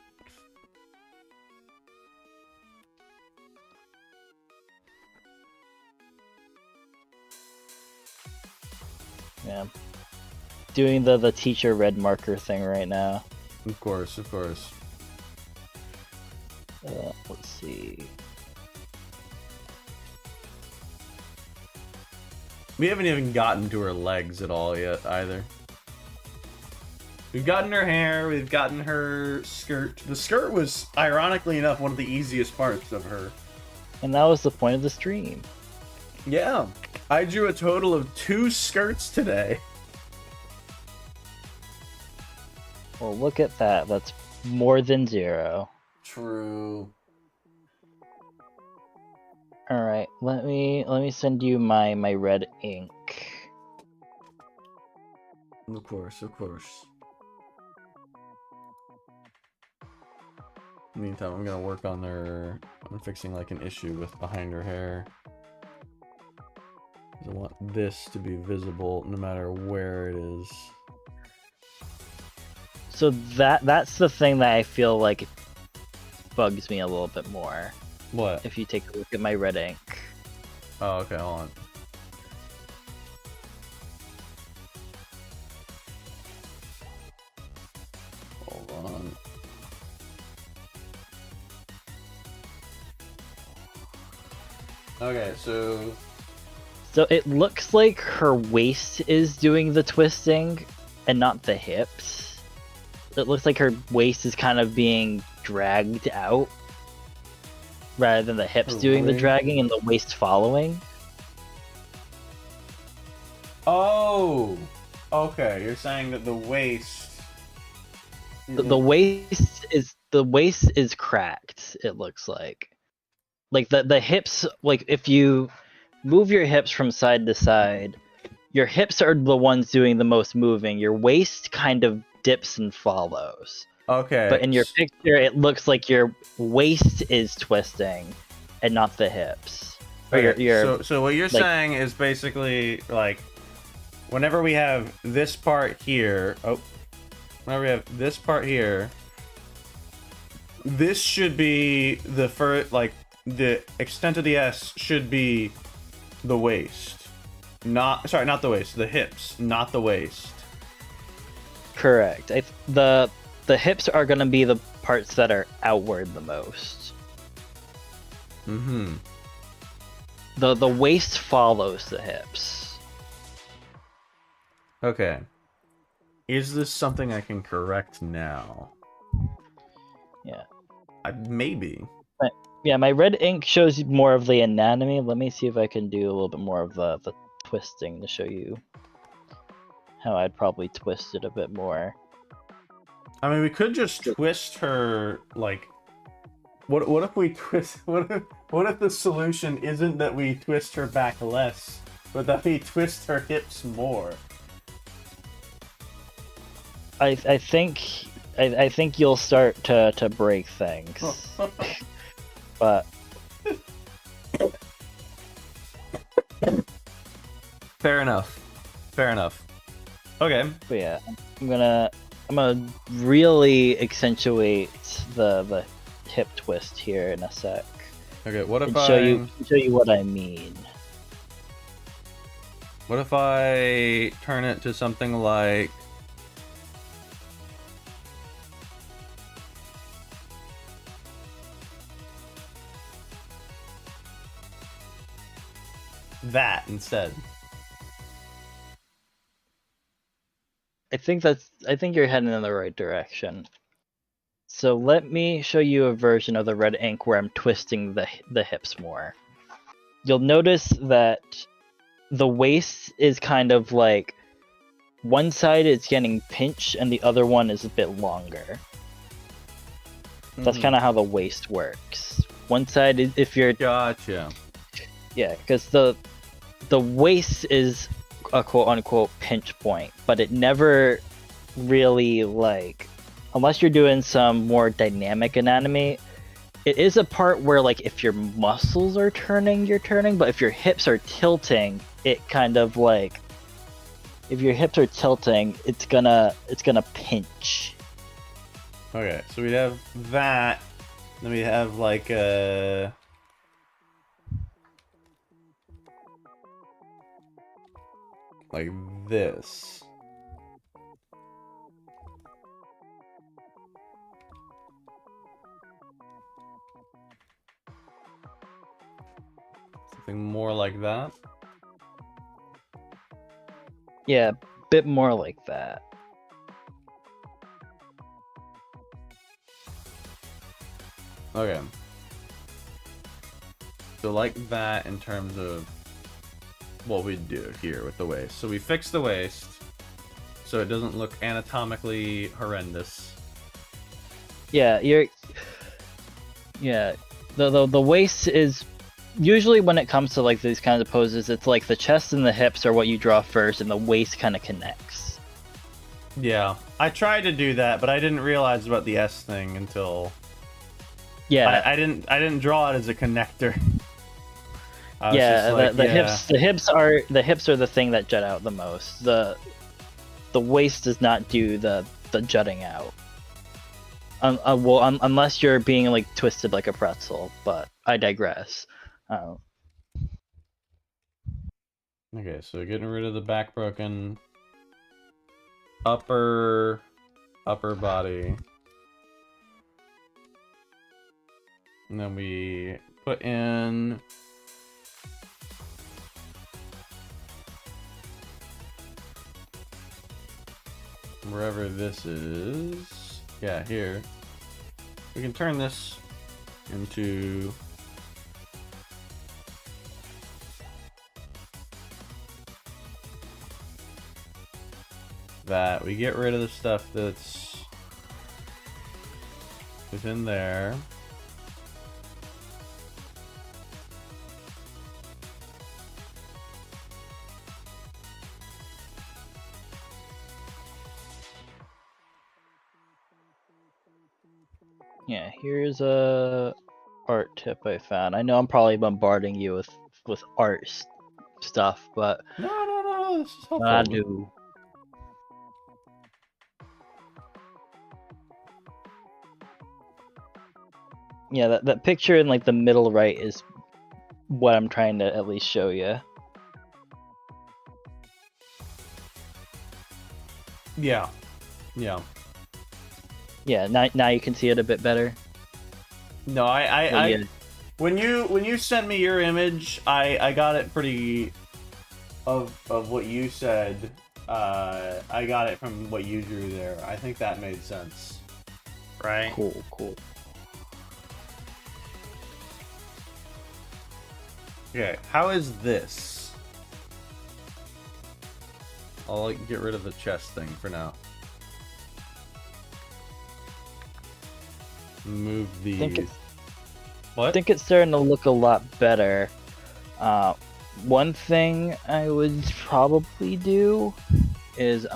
Yeah. Doing the teacher red marker thing right now. Of course, of course. Let's see. We haven't even gotten to her legs at all yet, either. We've gotten her hair, we've gotten her skirt. The skirt was, ironically enough, one of the easiest parts of her. And that was the point of the stream. Yeah. I drew a total of 2 skirts today. Well, look at that. That's more than 0. True. Alright, let me send you my red ink. Of course, of course. In the meantime, I'm gonna work on I'm fixing like an issue with behind her hair. I want this to be visible no matter where it is. So that's the thing that I feel like bugs me a little bit more. What? If you take a look at my red ink. Oh, okay, hold on. Hold on. Okay, so it looks like her waist is doing the twisting and not the hips. It looks like her waist is kind of being dragged out rather than the hips doing the dragging and the waist following. Oh! Okay, you're saying that the waist... The waist is cracked, it looks like. Like the hips, like if you move your hips from side to side, your hips are the ones doing the most moving. Your waist kind of dips and follows. Okay. But in your picture, it looks like your waist is twisting and not the hips. Or Okay, so what you're saying is basically like whenever we have this part here, whenever we have this part here, this should be the first, like the extent of the S should be the waist. Not the waist, the hips, not the waist. Correct. The hips are going to be the parts that are outward the most. Mm-hmm. The waist follows the hips. Okay. Is this something I can correct now? Yeah. Maybe. But, yeah, my red ink shows you more of the anatomy. Let me see if I can do a little bit more of the twisting to show you how I'd probably twist it a bit more. I mean, we could just twist her, like... What if we twist... What if the solution isn't that we twist her back less, but that we twist her hips more? I think you'll start to break things. But... Fair enough. Fair enough. Okay. But yeah, I'm gonna really accentuate the hip twist here in a sec. Okay, what if show you what I mean? What if I turn it to something like that instead? I think you're heading in the right direction. So let me show you a version of the red ink where I'm twisting the hips more. You'll notice that the waist is kind of like one side is getting pinched and the other one is a bit longer. That's kind of how the waist works. One side is if you're gotcha. Yeah, because the waist is a quote-unquote pinch point, but it never really, like, unless you're doing some more dynamic anatomy, it is a part where, like, if your muscles are turning, you're turning, but if your hips are tilting, it kind of, like, if your hips are tilting, it's gonna pinch. Okay, so we have that, then we have, like, like this. Something more like that. Yeah, bit more like that. Okay. So like that in terms of what we do here with the waist. So we fix the waist so it doesn't look anatomically horrendous. Yeah, the waist is usually, when it comes to like these kinds of poses, it's like the chest and the hips are what you draw first, and the waist kind of connects. Yeah, I tried to do that, but I didn't realize about the S thing until I didn't draw it as a connector. Yeah, like, the hips are the thing that jut out the most. The waist does not do the jutting out. Unless you're being like twisted like a pretzel, but I digress. Okay, so getting rid of the back broken upper body. And then we put in wherever this is. Yeah, here. We can turn this into that. We get rid of the stuff that's within there. Yeah, here's a art tip I found. I know I'm probably bombarding you with art stuff, but no, this is helpful. I do. Yeah, that picture in like the middle right is what I'm trying to at least show you. Yeah. Yeah, now you can see it a bit better. No, yeah. When you sent me your image, I got it pretty of what you said. I got it from what you drew there. I think that made sense. Right? Cool. Okay, how is this? I'll get rid of the chest thing for now. Move these. I think it's starting to look a lot better. One thing I would probably do is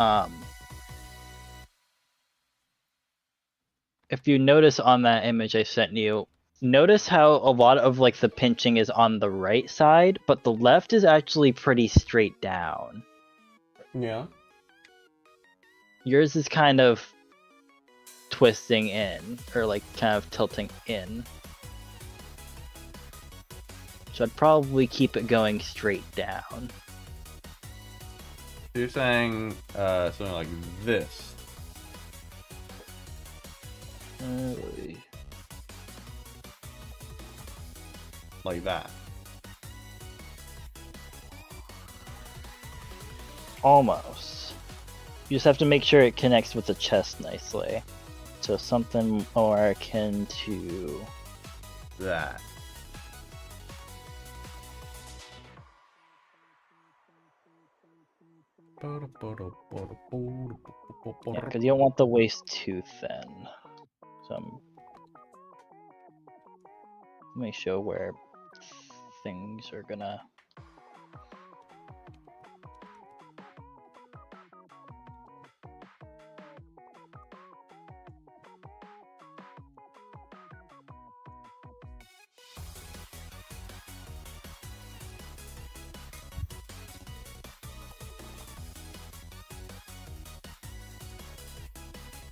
if you notice on that image I sent you, notice how a lot of like the pinching is on the right side, but the left is actually pretty straight down. Yeah. Yours is kind of twisting in, or like kind of tilting in. So I'd probably keep it going straight down. You're saying something like this. Like that. Almost. You just have to make sure it connects with the chest nicely. So something more akin to that. Yeah, because you don't want the waist too thin. So let me show where things are gonna.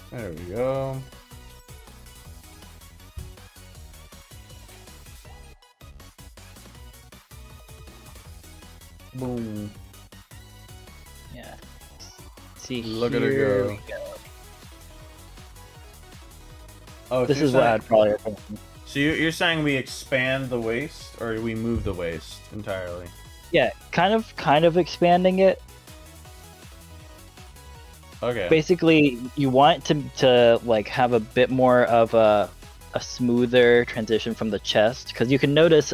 There we go. Boom. Yeah. See, look at her go. We go. Oh, this is what I'd probably recommend. So you're saying we expand the waist, or we move the waist entirely? Yeah, kind of expanding it. Okay. Basically, you want to like have a bit more of a smoother transition from the chest, because you can notice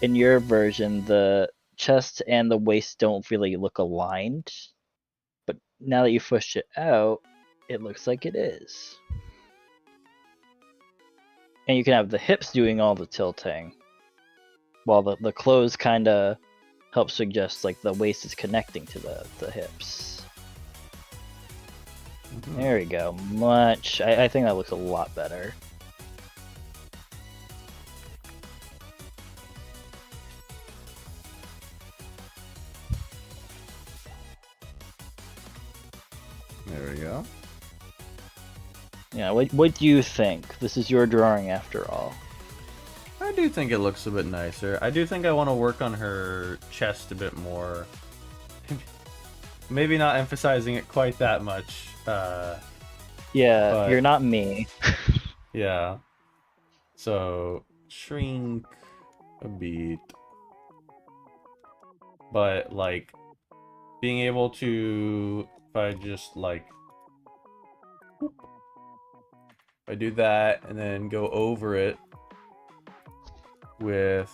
in your version the chest and the waist don't really look aligned, but now that you push it out, it looks like it is. And you can have the hips doing all the tilting, while the clothes kind of help suggest like the waist is connecting to the hips. There we go. I think that looks a lot better. There we go. Yeah, what do you think? This is your drawing after all. I do think it looks a bit nicer. I do think I want to work on her chest a bit more. Maybe not emphasizing it quite that much. Yeah, but, you're not me. Yeah. So, shrink a bit. But, like, being able to, if I just, like, if I do that and then go over it with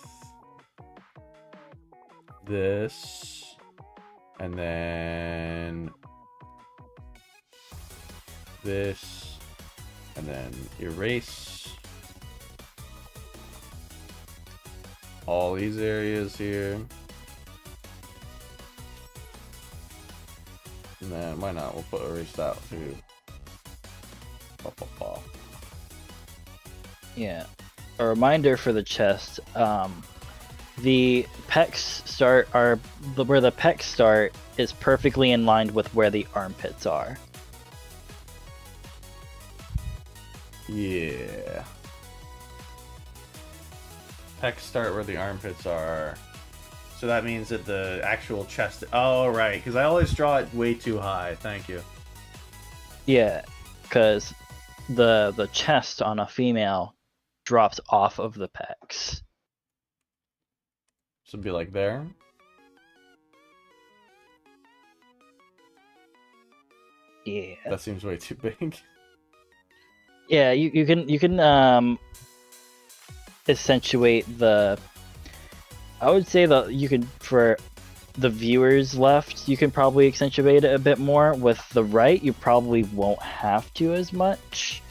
this, and then this, and then erase all these areas here. And then, why not? We'll put erase that too. Yeah. A reminder for the chest, the pecs start where the pecs start is perfectly in line with where the armpits are. Yeah. Pecs start where the armpits are. So that means that the actual chest... Oh, right. Because I always draw it way too high. Thank you. Yeah, because the chest on a female drops off of the pecs. So it'd be like there. Yeah. That seems way too big. Yeah, you can accentuate the... I would say that you could, for the viewers left, you can probably accentuate it a bit more. With the right, you probably won't have to as much.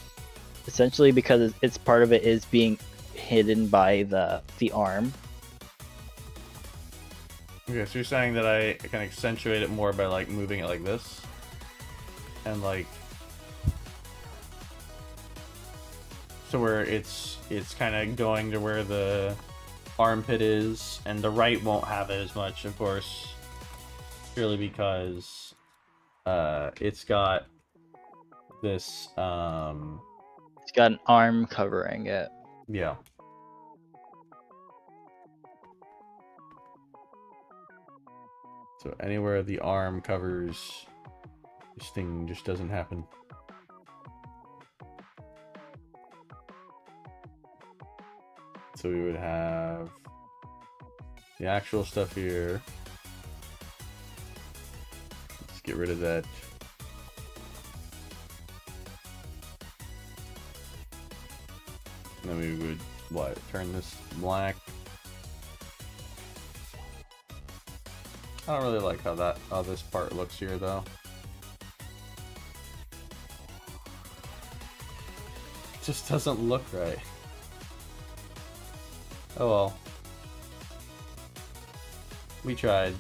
Essentially because it's part of it is being hidden by the arm. Okay, so you're saying that I can accentuate it more by, like, moving it like this? And, like... So where it's kind of going to where the armpit is, and the right won't have it as much, of course, purely because it's got this it's got an arm covering it. Yeah. So anywhere the arm covers, this thing just doesn't happen. So we would have the actual stuff here. Let's get rid of that. And then we would, what, turn this black. I don't really like how this part looks here, though. It just doesn't look right. Oh well. We tried.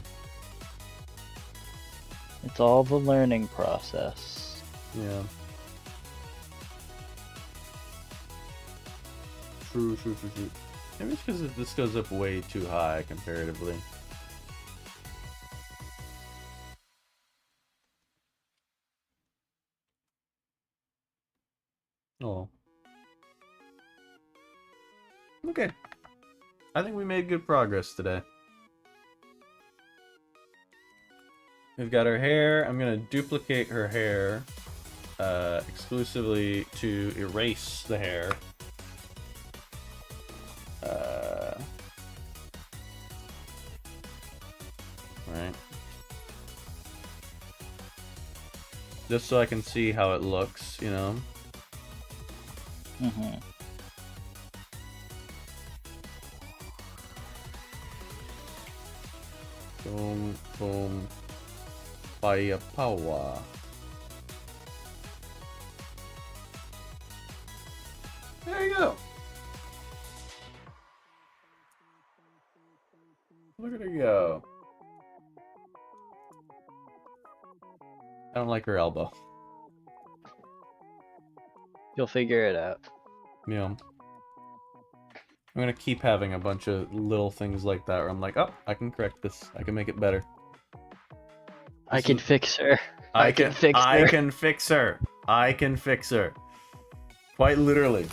It's all the learning process. Yeah. True. Maybe it's because this goes up way too high comparatively. Oh. Okay. I think we made good progress today. We've got her hair. I'm going to duplicate her hair exclusively to erase the hair. Right. Just so I can see how it looks, you know? Mm-hmm. Boom, boom. Fire power. There you go. Look at her go. I don't like her elbow. You'll figure it out. Yeah. I'm gonna keep having a bunch of little things like that where I'm like, oh, I can correct this. I can make it better. I can fix her. I can fix her. I can fix her. I can fix her. Quite literally.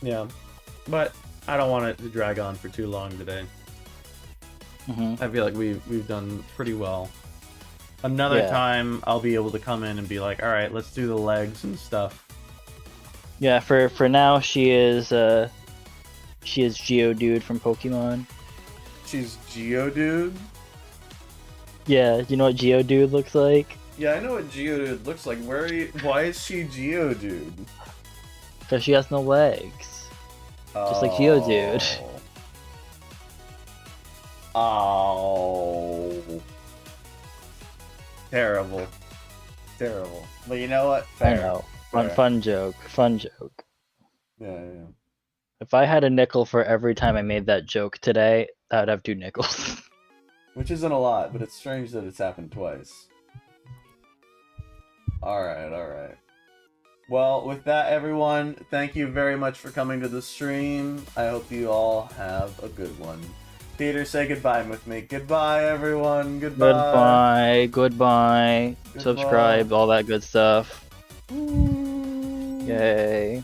Yeah. But I don't want it to drag on for too long today. I feel like we've done pretty well. Another time I'll be able to come in and be like, all right, let's do the legs and stuff. Yeah, for now she is Geodude from Pokemon. She's Geodude? Yeah, you know what Geodude looks like? Yeah, I know what Geodude looks like. Why is she Geodude? Because she has no legs. Just like Geodude. Oh. Terrible. Terrible. But you know what? Fair. I know. Fun joke. Fun joke. Yeah. If I had a nickel for every time I made that joke today, I would have 2 nickels. Which isn't a lot, but it's strange that it's happened twice. Alright. Well, with that, everyone, thank you very much for coming to the stream. I hope you all have a good one. Peter, say goodbye with me. Goodbye, everyone. Goodbye. Goodbye. Subscribe, all that good stuff. Yay.